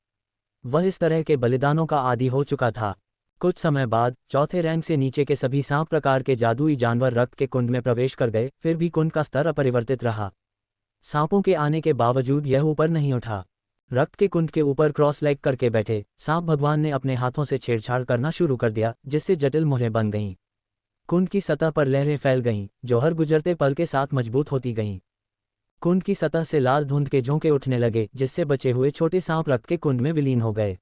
वह इस तरह के बलिदानों का आदी हो चुका था। कुछ समय बाद चौथे रैंक से नीचे के सभी सांप प्रकार के जादुई जानवर रक्त के कुंड में प्रवेश कर गए, फिर भी कुंड का स्तर अपरिवर्तित रहा। सांपों के आने के बावजूद यह ऊपर नहीं उठा। रक्त के कुंड के ऊपर क्रॉस लेग करके बैठे सांप भगवान ने अपने हाथों से छेड़छाड़ करना शुरू कर दिया, जिससे जटिल मुहरें बन गईं। कुंड की सतह पर लहरें फैल गईं, जो हर गुजरते पल के साथ मजबूत होती गईं। कुंड की सतह से लाल धुंध के झोंके उठने लगे, जिससे बचे हुए छोटे सांप रक्त के कुंड में विलीन हो गए।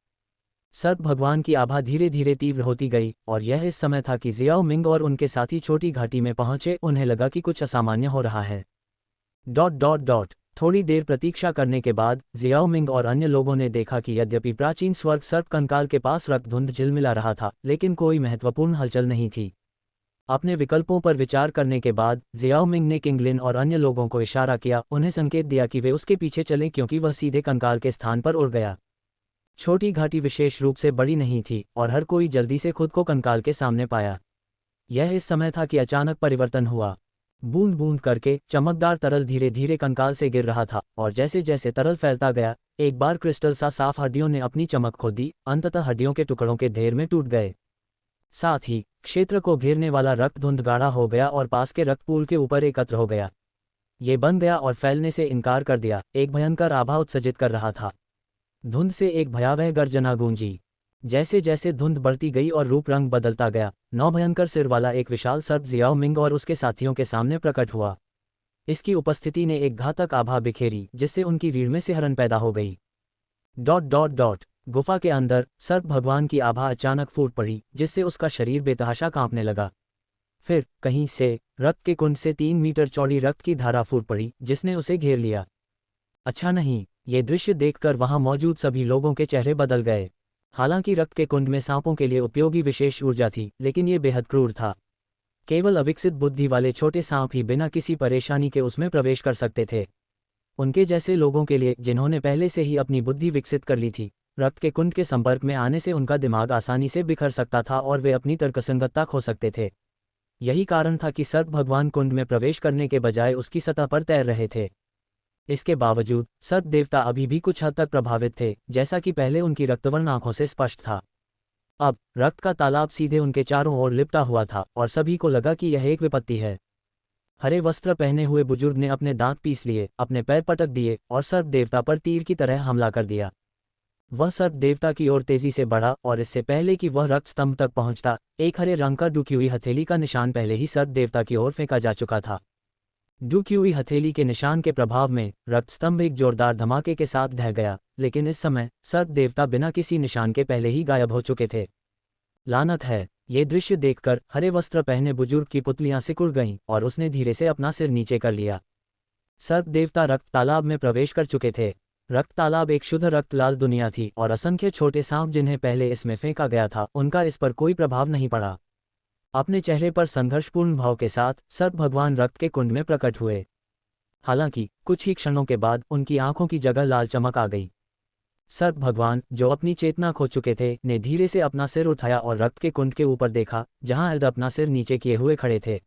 सर्प भगवान की आभा धीरे धीरे तीव्र होती गई और यह इस समय था कि जियाओ मिंग और उनके साथी छोटी घाटी में पहुंचे। उन्हें लगा कि कुछ असामान्य हो रहा है। थोड़ी देर प्रतीक्षा करने के बाद जियाओ मिंग और अन्य लोगों ने देखा कि यद्यपि प्राचीन स्वर्ग सर्प कंकाल के पास रक्त धुंध झिलमिला रहा था, लेकिन कोई महत्वपूर्ण हलचल नहीं थी। अपने विकल्पों पर विचार करने के बाद जियाओ मिंग ने किंगलिन और अन्य लोगों को इशारा किया, उन्हें संकेत दिया कि वे उसके पीछे चलें क्योंकि वह सीधे कंकाल के स्थान पर उड़ गया। छोटी घाटी विशेष रूप से बड़ी नहीं थी और हर कोई जल्दी से खुद को कंकाल के सामने पाया। यह इस समय था कि अचानक परिवर्तन हुआ। बूंद बूंद करके चमकदार तरल धीरे धीरे कंकाल से गिर रहा था और जैसे जैसे तरल फैलता गया, एक बार क्रिस्टल सा साफ हड्डियों ने अपनी चमक खो दी, अंततः हड्डियों के टुकड़ों के ढेर में टूट गए। साथ ही क्षेत्र को घेरने वाला रक्त धुंध गाढ़ा हो गया और पास के रक्तपूल के ऊपर एकत्र हो गया। ये बन गया और फैलने से इनकार कर दिया, एक भयंकर आभा उत्सर्जित कर रहा था। धुंध से एक भयावह गर्जना गूंजी। जैसे जैसे धुंध बढ़ती गई और रूप रंग बदलता गया, 9 भयंकर सिर वाला एक विशाल सर्प जियाओ मिंग और उसके साथियों के सामने प्रकट हुआ। इसकी उपस्थिति ने एक घातक आभा बिखेरी जिससे उनकी रीढ़ में सिहरन पैदा हो गई। गुफा के अंदर सर्प भगवान की आभा अचानक फूट पड़ी जिससे उसका शरीर बेतहाशा कांपने लगा। फिर कहीं से रक्त के कुंड से 3 मीटर चौड़ी रक्त की धारा फूट पड़ी जिसने उसे घेर लिया। अच्छा नहीं, ये दृश्य देखकर वहां मौजूद सभी लोगों के चेहरे बदल गए। हालांकि रक्त के कुंड में सांपों के लिए उपयोगी विशेष ऊर्जा थी, लेकिन ये बेहद क्रूर था। केवल अविकसित बुद्धि वाले छोटे सांप ही बिना किसी परेशानी के उसमें प्रवेश कर सकते थे। उनके जैसे लोगों के लिए, जिन्होंने पहले से ही अपनी बुद्धि विकसित कर ली थी, रक्त के कुंड के संपर्क में आने से उनका दिमाग आसानी से बिखर सकता था और वे अपनी तर्कसंगतता खो सकते थे। यही कारण था कि सर्प भगवान कुंड में प्रवेश करने के बजाय उसकी सतह पर तैर रहे थे। इसके बावजूद सर्प देवता अभी भी कुछ हद तक प्रभावित थे, जैसा कि पहले उनकी रक्तवर्ण आंखों से स्पष्ट था। अब रक्त का तालाब सीधे उनके चारों ओर लिपटा हुआ था और सभी को लगा कि यह एक विपत्ति है। हरे वस्त्र पहने हुए बुजुर्ग ने अपने दांत पीस लिए, अपने पैर पटक दिए और सर्प देवता पर तीर की तरह हमला कर दिया। वह सर्प देवता की ओर तेजी से बढ़ा और इससे पहले कि वह रक्त स्तंभ तक पहुंचता, एक हरे रंग का डुकी हुई हथेली का निशान पहले ही सर्प देवता की ओर फेंका जा चुका था। डुकी हुई हथेली के निशान के प्रभाव में रक्त स्तंभ एक जोरदार धमाके के साथ ढह गया, लेकिन इस समय सर्प देवता बिना किसी निशान के पहले ही गायब हो चुके थे। लानत है, ये दृश्य देखकर हरे वस्त्र पहने बुजुर्ग की पुतलियां सिकुड़ गईं और उसने धीरे से अपना सिर नीचे कर लिया। सर्प देवता रक्त तालाब में प्रवेश कर चुके थे। रक्त तालाब एक शुद्ध रक्त लाल दुनिया थी और असंख्य छोटे सांप जिन्हें पहले इसमें फेंका गया था, उनका इस पर कोई प्रभाव नहीं पड़ा। अपने चेहरे पर संघर्षपूर्ण भाव के साथ सर्प भगवान रक्त के कुंड में प्रकट हुए। हालांकि कुछ ही क्षणों के बाद उनकी आंखों की जगह लाल चमक आ गई। सर्प भगवान, जो अपनी चेतना खो चुके थे, ने धीरे से अपना सिर उठाया और रक्त के कुंड के ऊपर देखा, जहां एल्द अपना सिर नीचे किए हुए खड़े थे।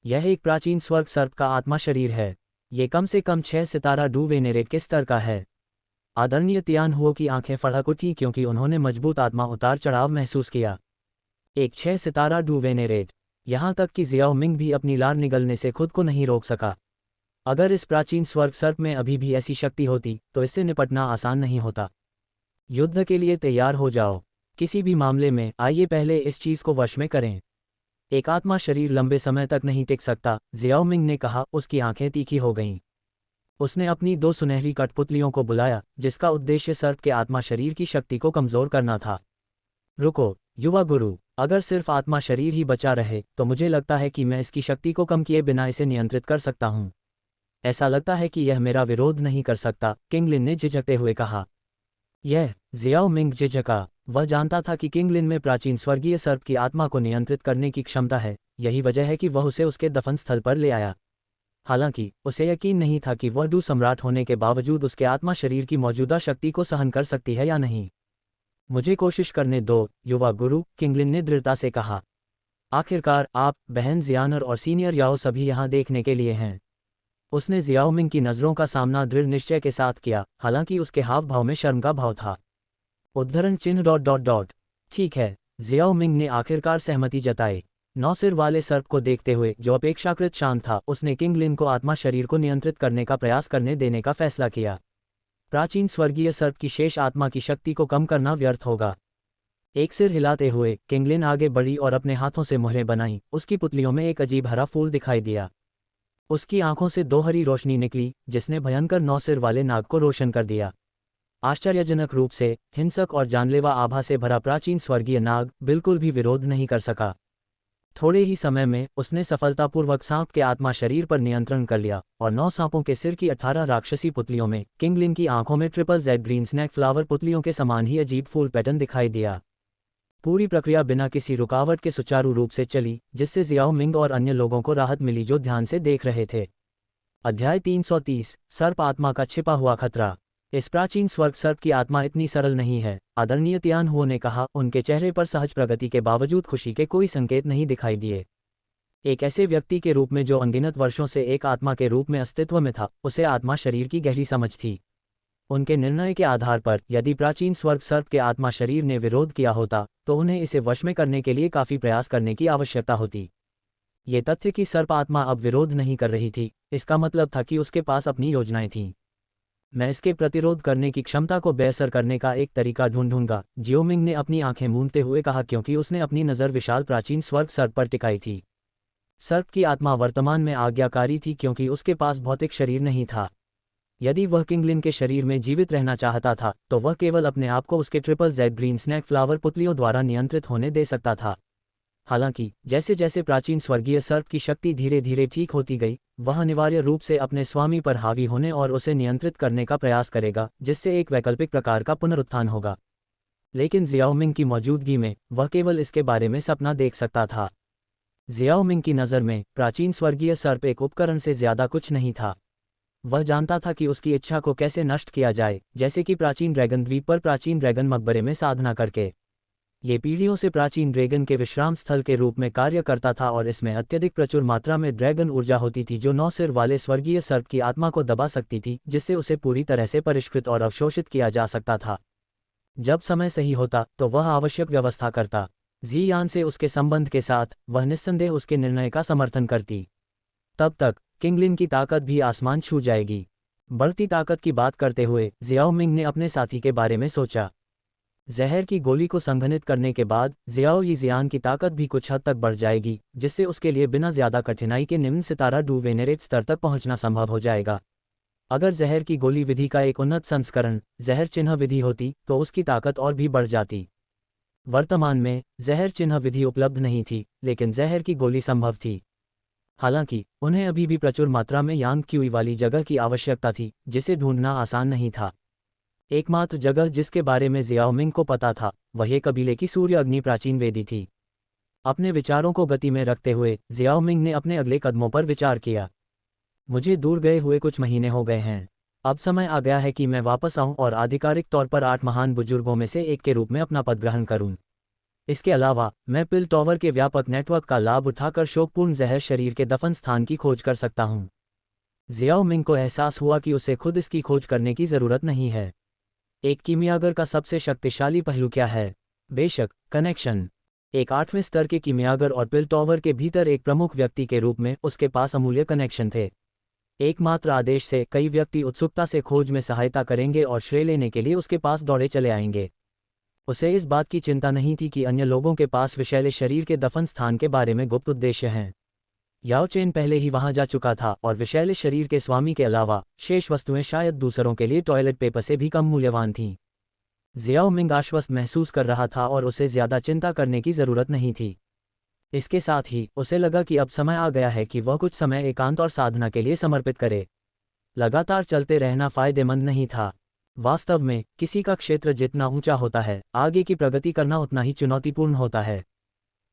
यह एक प्राचीन स्वर्ग सर्प का आत्मा शरीर है। ये कम से कम 6 सितारा डू वेनेरेट के स्तर का है। आदरणीय तियान हुओ की आंखें फड़क उठी क्योंकि उन्होंने मजबूत आत्मा उतार चढ़ाव महसूस किया। एक 6 सितारा डू वेनेरेट, यहाँ तक कि जियाओ मिंग भी अपनी लार निगलने से खुद को नहीं रोक सका। अगर इस प्राचीन स्वर्ग सर्प में अभी भी ऐसी शक्ति होती तो इससे निपटना आसान नहीं होता। युद्ध के लिए तैयार हो जाओ। किसी भी मामले में आइए पहले इस चीज को वश में करें। एक आत्मा शरीर लंबे समय तक नहीं टिक सकता, जियाओ मिंग ने कहा। उसकी आंखें तीखी हो गईं। उसने अपनी 2 सुनहरी कठपुतलियों को बुलाया, जिसका उद्देश्य सर्प के आत्मा शरीर की शक्ति को कमजोर करना था। रुको युवा गुरु, अगर सिर्फ आत्मा शरीर ही बचा रहे तो मुझे लगता है कि मैं इसकी शक्ति को कम किए बिना इसे नियंत्रित कर सकता हूँ। ऐसा लगता है कि यह मेरा विरोध नहीं कर सकता, किंगलिन ने झिझकते हुए कहा। जियाओ मिंग झिझका। वह जानता था कि किंगलिन में प्राचीन स्वर्गीय सर्प की आत्मा को नियंत्रित करने की क्षमता है। यही वजह है कि वह उसे उसके दफन स्थल पर ले आया। हालांकि उसे यकीन नहीं था कि वह डू सम्राट होने के बावजूद उसके आत्मा शरीर की मौजूदा शक्ति को सहन कर सकती है या नहीं। मुझे कोशिश करने दो युवा गुरु, किंगलिन ने दृढ़ता से कहा। आखिरकार आप, बहन जियानर और सीनियर याओ सभी यहाँ देखने के लिए हैं। उसने जियाओ मिंग की नज़रों का सामना दृढ़ निश्चय के साथ किया, हालांकि उसके हाव भाव में शर्म का भाव था। उद्धरण चिन्ह। ठीक है, जियाओ मिंग ने आखिरकार सहमति जताई। 9 सिर वाले सर्प को देखते हुए, जो अपेक्षाकृत शांत था, उसने किंगलिन को आत्मा शरीर को नियंत्रित करने का प्रयास करने देने का फैसला किया। प्राचीन स्वर्गीय सर्प की शेष आत्मा की शक्ति को कम करना व्यर्थ होगा। एक सिर हिलाते हुए किंगलिन आगे बढ़ी और अपने हाथों से मुहरें बनाई। उसकी पुतलियों में एक अजीब हरा फूल दिखाई दिया। उसकी आंखों से 2 हरी रोशनी निकली, जिसने भयंकर 9 सिर वाले नाग को रोशन कर दिया। आश्चर्यजनक रूप से हिंसक और जानलेवा आभा से भरा प्राचीन स्वर्गीय नाग बिल्कुल भी विरोध नहीं कर सका। थोड़े ही समय में उसने सफलतापूर्वक सांप के आत्मा शरीर पर नियंत्रण कर लिया और 9 सांपों के सिर की 18 राक्षसी पुतलियों में किंगलिन की आंखों में triple Z green snake flower पुतलियों के समान ही अजीब फूल पैटर्न दिखाई दिया। पूरी प्रक्रिया बिना किसी रुकावट के सुचारू रूप से चली, जिससे जियाओ मिंग और अन्य लोगों को राहत मिली जो ध्यान से देख रहे थे। अध्याय 330 सर्प आत्मा का छिपा हुआ खतरा। इस प्राचीन स्वर्ग सर्प की आत्मा इतनी सरल नहीं है, आदरणीय तियान हुओ ने कहा। उनके चेहरे पर सहज प्रगति के बावजूद खुशी के कोई संकेत नहीं दिखाई दिए। एक ऐसे व्यक्ति के रूप में जो अनगिनत वर्षों से एक आत्मा के रूप में अस्तित्व में था, उसे आत्मा शरीर की गहरी समझ थी। उनके निर्णय के आधार पर यदि प्राचीन स्वर्ग सर्प के आत्मा शरीर ने विरोध किया होता, तो उन्हें इसे वश में करने के लिए काफ़ी प्रयास करने की आवश्यकता होती। ये तथ्य कि सर्प आत्मा अब विरोध नहीं कर रही थी, इसका मतलब था कि उसके पास अपनी योजनाएं थीं। मैं इसके प्रतिरोध करने की क्षमता को बेअसर करने का एक तरीका ढूंढूंगा, जियोमिंग ने अपनी आंखें मूंदते हुए कहा, क्योंकि उसने अपनी नज़र विशाल प्राचीन स्वर्ग सर्प पर टिकाई थी। सर्प की आत्मा वर्तमान में आज्ञाकारी थी क्योंकि उसके पास भौतिक शरीर नहीं था। यदि वह किंगलिन के शरीर में जीवित रहना चाहता था, तो वह केवल अपने आप को उसके triple Z green snake flower पुतलियों द्वारा नियंत्रित होने दे सकता था। हालांकि जैसे जैसे प्राचीन स्वर्गीय सर्प की शक्ति धीरे धीरे ठीक होती गई, वह अनिवार्य रूप से अपने स्वामी पर हावी होने और उसे नियंत्रित करने का प्रयास करेगा, जिससे एक वैकल्पिक प्रकार का पुनरुत्थान होगा। लेकिन जियाओमिंग की मौजूदगी में वह केवल इसके बारे में सपना देख सकता था। जियाओमिंग की नज़र में प्राचीन स्वर्गीय सर्प एक उपकरण से ज्यादा कुछ नहीं था। वह जानता था कि उसकी इच्छा को कैसे नष्ट किया जाए, जैसे कि प्राचीन ड्रैगन द्वीप पर प्राचीन ड्रैगन मकबरे में साधना करके। ये पीढ़ियों से प्राचीन ड्रैगन के विश्राम स्थल के रूप में कार्य करता था और इसमें अत्यधिक प्रचुर मात्रा में ड्रैगन ऊर्जा होती थी जो 9 सिर वाले स्वर्गीय सर्प की आत्मा को दबा सकती थी, जिससे उसे पूरी तरह से परिष्कृत और अवशोषित किया जा सकता था। जब समय सही होता तो वह आवश्यक व्यवस्था करता। जी यान से उसके संबंध के साथ वह निस्संदेह उसके निर्णय का समर्थन करती। तब तक किंगलिन की ताकत भी आसमान छू जाएगी। बढ़ती ताकत की बात करते हुए जियाओमिंग ने अपने साथी के बारे में सोचा। जहर की गोली को संघनित करने के बाद जियाओ यीजियान की ताकत भी कुछ हद तक बढ़ जाएगी, जिससे उसके लिए बिना ज्यादा कठिनाई के निम्न सितारा डू वेनेरेट स्तर तक पहुंचना संभव हो जाएगा। अगर जहर की गोली विधि का एक उन्नत संस्करण जहर चिन्ह विधि होती, तो उसकी ताकत और भी बढ़ जाती। वर्तमान में जहर चिन्ह विधि उपलब्ध नहीं थी, लेकिन जहर की गोली संभव थी। हालांकि उन्हें अभी भी प्रचुर मात्रा में यांग क्यूई वाली जगह की आवश्यकता थी, जिसे ढूंढना आसान नहीं था। एकमात्र जगह जिसके बारे में जियाओमिंग को पता था, वह ये कबीले की सूर्य अग्नि प्राचीन वेदी थी। अपने विचारों को गति में रखते हुए जियाओमिंग ने अपने अगले कदमों पर विचार किया। मुझे दूर गए हुए कुछ महीने हो गए हैं। अब समय आ गया है कि मैं वापस आऊं और आधिकारिक तौर पर 8 महान बुजुर्गों में से एक के रूप में अपना पद ग्रहण करूं। इसके अलावा मैं पिल टॉवर के व्यापक नेटवर्क का लाभ उठाकर शोकपूर्ण जहर शरीर के दफन स्थान की खोज कर सकता हूं। जियाओमिंग को एहसास हुआ कि उसे खुद इसकी खोज करने की जरूरत नहीं है। एक कीमियागर का सबसे शक्तिशाली पहलू क्या है? बेशक, कनेक्शन। एक 8वें स्तर के कीमियागर और पिल टॉवर के भीतर एक प्रमुख व्यक्ति के रूप में उसके पास अमूल्य कनेक्शन थे। एकमात्र आदेश से कई व्यक्ति उत्सुकता से खोज में सहायता करेंगे और श्रेय लेने के लिए उसके पास दौड़े चले आएंगे। उसे इस बात की चिंता नहीं थी कि अन्य लोगों के पास विषैले शरीर के दफन स्थान के बारे में गुप्त उद्देश्य हैं। याओ चेन पहले ही वहां जा चुका था और विषैले शरीर के स्वामी के अलावा शेष वस्तुएं शायद दूसरों के लिए टॉयलेट पेपर से भी कम मूल्यवान थीं। जियाओमिंग आश्वस्त महसूस कर रहा था और उसे ज्यादा चिंता करने की जरूरत नहीं थी। इसके साथ ही उसे लगा कि अब समय आ गया है कि वह कुछ समय एकांत और साधना के लिए समर्पित करे। लगातार चलते रहना फायदेमंद नहीं था। वास्तव में किसी का क्षेत्र जितना ऊंचा होता है, आगे की प्रगति करना उतना ही चुनौतीपूर्ण होता है।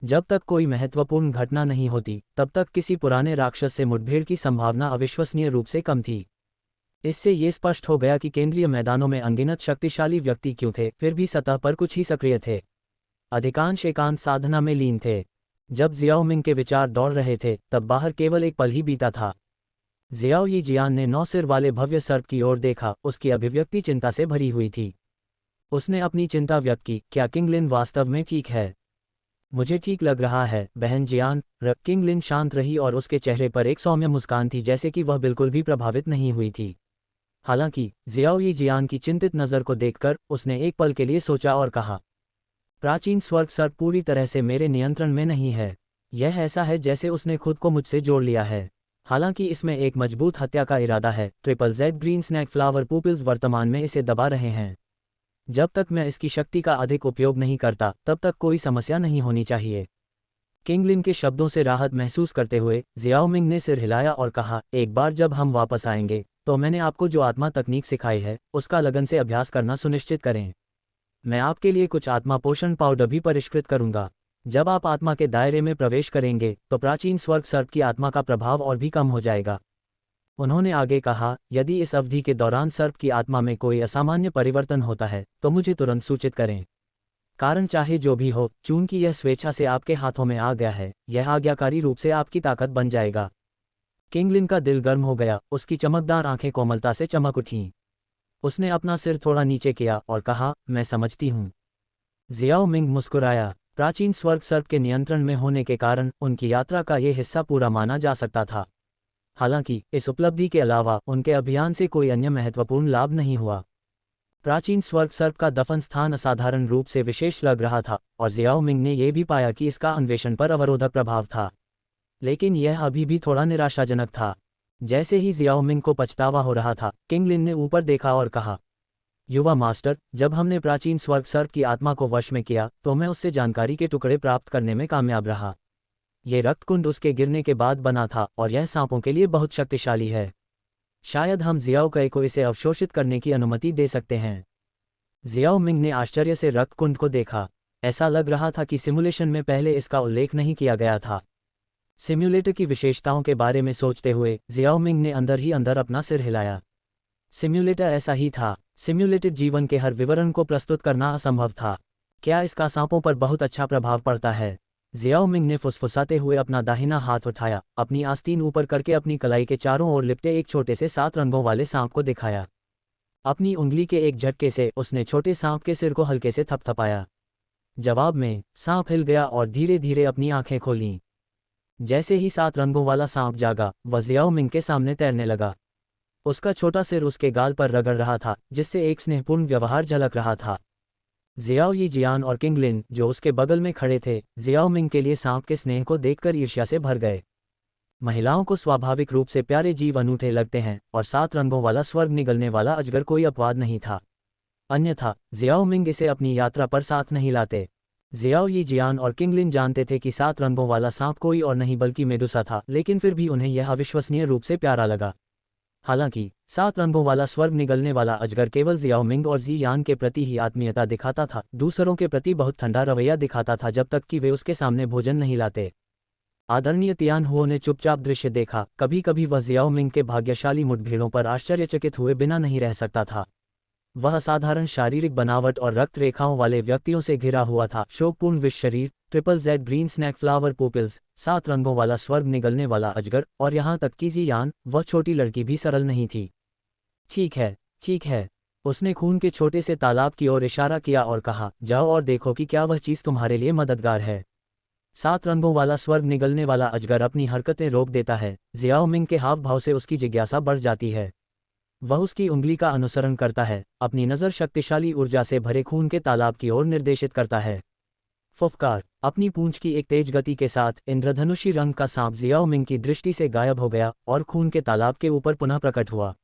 जब तक कोई महत्वपूर्ण घटना नहीं होती, तब तक किसी पुराने राक्षस से मुठभेड़ की संभावना अविश्वसनीय रूप से कम थी। इससे ये स्पष्ट हो गया कि केंद्रीय मैदानों में अनगिनत शक्तिशाली व्यक्ति क्यों थे, फिर भी सतह पर कुछ ही सक्रिय थे। अधिकांश एकांत साधना में लीन थे। जब जियाओमिंग के विचार दौड़ रहे थे, तब बाहर केवल एक पल ही बीता था। जियाओ यीजियान ने 9 सिर वाले भव्य सर्प की ओर देखा। उसकी अभिव्यक्ति चिंता से भरी हुई थी। उसने अपनी चिंता व्यक्त की, क्या किंगलिन वास्तव में ठीक है? मुझे ठीक लग रहा है, बहन जियान। किंगलिन शांत रही और उसके चेहरे पर एक सौम्य मुस्कान थी, जैसे कि वह बिल्कुल भी प्रभावित नहीं हुई थी। हालांकि जियाओ यीजियान की चिंतित नज़र को देखकर उसने एक पल के लिए सोचा और कहा, प्राचीन स्वर्ग सर्प पूरी तरह से मेरे नियंत्रण में नहीं है। यह ऐसा है जैसे उसने खुद को मुझसे जोड़ लिया है। हालांकि इसमें एक मजबूत हत्या का इरादा है। Triple Z green snake flower pupils वर्तमान में इसे दबा रहे हैं। जब तक मैं इसकी शक्ति का अधिक उपयोग नहीं करता, तब तक कोई समस्या नहीं होनी चाहिए। किंगलिन के शब्दों से राहत महसूस करते हुए जियाओमिंग ने सिर हिलाया और कहा, एक बार जब हम वापस आएंगे, तो मैंने आपको जो आत्मा तकनीक सिखाई है, उसका लगन से अभ्यास करना सुनिश्चित करें। मैं आपके लिए कुछ आत्मा पोषण पाउडर भी परिष्कृत करूंगा। जब आप आत्मा के दायरे में प्रवेश करेंगे तो प्राचीन स्वर्ग सर्प की आत्मा का प्रभाव और भी कम हो जाएगा। उन्होंने आगे कहा, यदि इस अवधि के दौरान सर्प की आत्मा में कोई असामान्य परिवर्तन होता है तो मुझे तुरंत सूचित करें। कारण चाहे जो भी हो, चूंकि यह स्वेच्छा से आपके हाथों में आ गया है, यह आज्ञाकारी रूप से आपकी ताकत बन जाएगा। किंगलिन का दिल गर्म हो गया, उसकी चमकदार आंखें कोमलता से चमक उठीं। उसने अपना सिर थोड़ा नीचे किया और कहा, मैं समझती हूँ। जियाओ मिंग मुस्कुराया। प्राचीन स्वर्ग सर्प के नियंत्रण में होने के कारण उनकी यात्रा का ये हिस्सा पूरा माना जा सकता था। हालांकि इस उपलब्धि के अलावा उनके अभियान से कोई अन्य महत्वपूर्ण लाभ नहीं हुआ। प्राचीन स्वर्ग सर्प का दफन स्थान असाधारण रूप से विशेष लग रहा था और जियाओ मिंग ने यह भी पाया कि इसका अन्वेषण पर अवरोधक प्रभाव था। लेकिन यह अभी भी थोड़ा निराशाजनक था। जैसे ही जियाओ मिंग को पछतावा हो रहा था, किंगलिन ने ऊपर देखा और कहा, युवा मास्टर, जब हमने प्राचीन स्वर्ग सर्प की आत्मा को वश में किया तो मैं उससे जानकारी के टुकड़े प्राप्त करने में कामयाब रहा। ये रक्तकुंड उसके गिरने के बाद बना था और यह सांपों के लिए बहुत शक्तिशाली है। शायद हम जियाओ कई को इसे अवशोषित करने की अनुमति दे सकते हैं। जियाओ मिंग ने आश्चर्य से रक्तकुंड को देखा। ऐसा लग रहा था कि सिमुलेशन में पहले इसका उल्लेख नहीं किया गया था। सिम्युलेटर की विशेषताओं के बारे में सोचते हुए जियाओ मिंग ने अंदर ही अंदर अपना सिर हिलाया। सिम्युलेटर ऐसा ही था। सिम्युलेटेड जीवन के हर विवरण को प्रस्तुत करना असंभव था। क्या इसका सांपों पर बहुत अच्छा प्रभाव पड़ता है? जियाओ मिंग ने फुसफुसाते हुए अपना दाहिना हाथ उठाया, अपनी आस्तीन ऊपर करके अपनी कलाई के चारों ओर लिपटे एक छोटे से 7 रंगों वाले सांप को दिखाया। अपनी उंगली के एक झटके से उसने छोटे सांप के सिर को हल्के से थपथपाया। जवाब में सांप हिल गया और धीरे धीरे अपनी आंखें खोलीं। जैसे ही 7 रंगों वाला सांप जागा, वह जियाओ मिंग के सामने तैरने लगा। उसका छोटा सिर उसके गाल पर रगड़ रहा था, जिससे एक स्नेहपूर्ण व्यवहार झलक रहा था। जियाओ यी जियान और किंगलिन, जो उसके बगल में खड़े थे, जियाओ मिंग के लिए सांप के स्नेह को देखकर ईर्ष्या से भर गए। महिलाओं को स्वाभाविक रूप से प्यारे जीव अनूठे लगते हैं और 7 रंगों वाला स्वर्ग निगलने वाला अजगर कोई अपवाद नहीं था। अन्यथा जियाओ मिंग इसे अपनी यात्रा पर साथ नहीं लाते। जियाओ यी जियान और किंगलिन जानते थे कि 7 रंगों वाला सांप कोई और नहीं बल्कि मेडुसा था, लेकिन फिर भी उन्हें यह अविश्वसनीय रूप से प्यारा लगा। हालांकि 7 रंगों वाला स्वर्ग निगलने वाला अजगर केवल जियाओ मिंग और जी यान के प्रति ही आत्मीयता दिखाता था, दूसरों के प्रति बहुत ठंडा रवैया दिखाता था जब तक कि वे उसके सामने भोजन नहीं लाते। आदरणीय तियान हुओ ने चुपचाप दृश्य देखा। कभी कभी वह जियाओ मिंग के भाग्यशाली मुठभेड़ों पर आश्चर्यचकित हुए बिना नहीं रह सकता था। वह असाधारण शारीरिक बनावट और रक्त रेखाओं वाले व्यक्तियों से घिरा हुआ था। शोकपूर्ण विष शरीर, triple Z green snake flower pupils, 7 रंगों वाला स्वर्ग निगलने वाला अजगर, और यहाँ तक कि जी यान, वह छोटी लड़की भी सरल नहीं थी। ठीक है, ठीक है। उसने खून के छोटे से तालाब की ओर इशारा किया और कहा, जाओ और देखो कि क्या वह चीज़ तुम्हारे लिए मददगार है। 7 रंगों वाला स्वर्ग निगलने वाला अजगर अपनी हरकतें रोक देता है। जियाओ मिंग के हाव भाव से उसकी जिज्ञासा बढ़ जाती है। वह उसकी उंगली का अनुसरण करता है, अपनी नज़र शक्तिशाली ऊर्जा से भरे खून के तालाब की ओर निर्देशित करता है। फुफकार। अपनी पूंछ की एक तेज गति के साथ इंद्रधनुषी रंग का सांप जियाओ मिंग की दृष्टि से गायब हो गया और खून के तालाब के ऊपर पुनः प्रकट हुआ।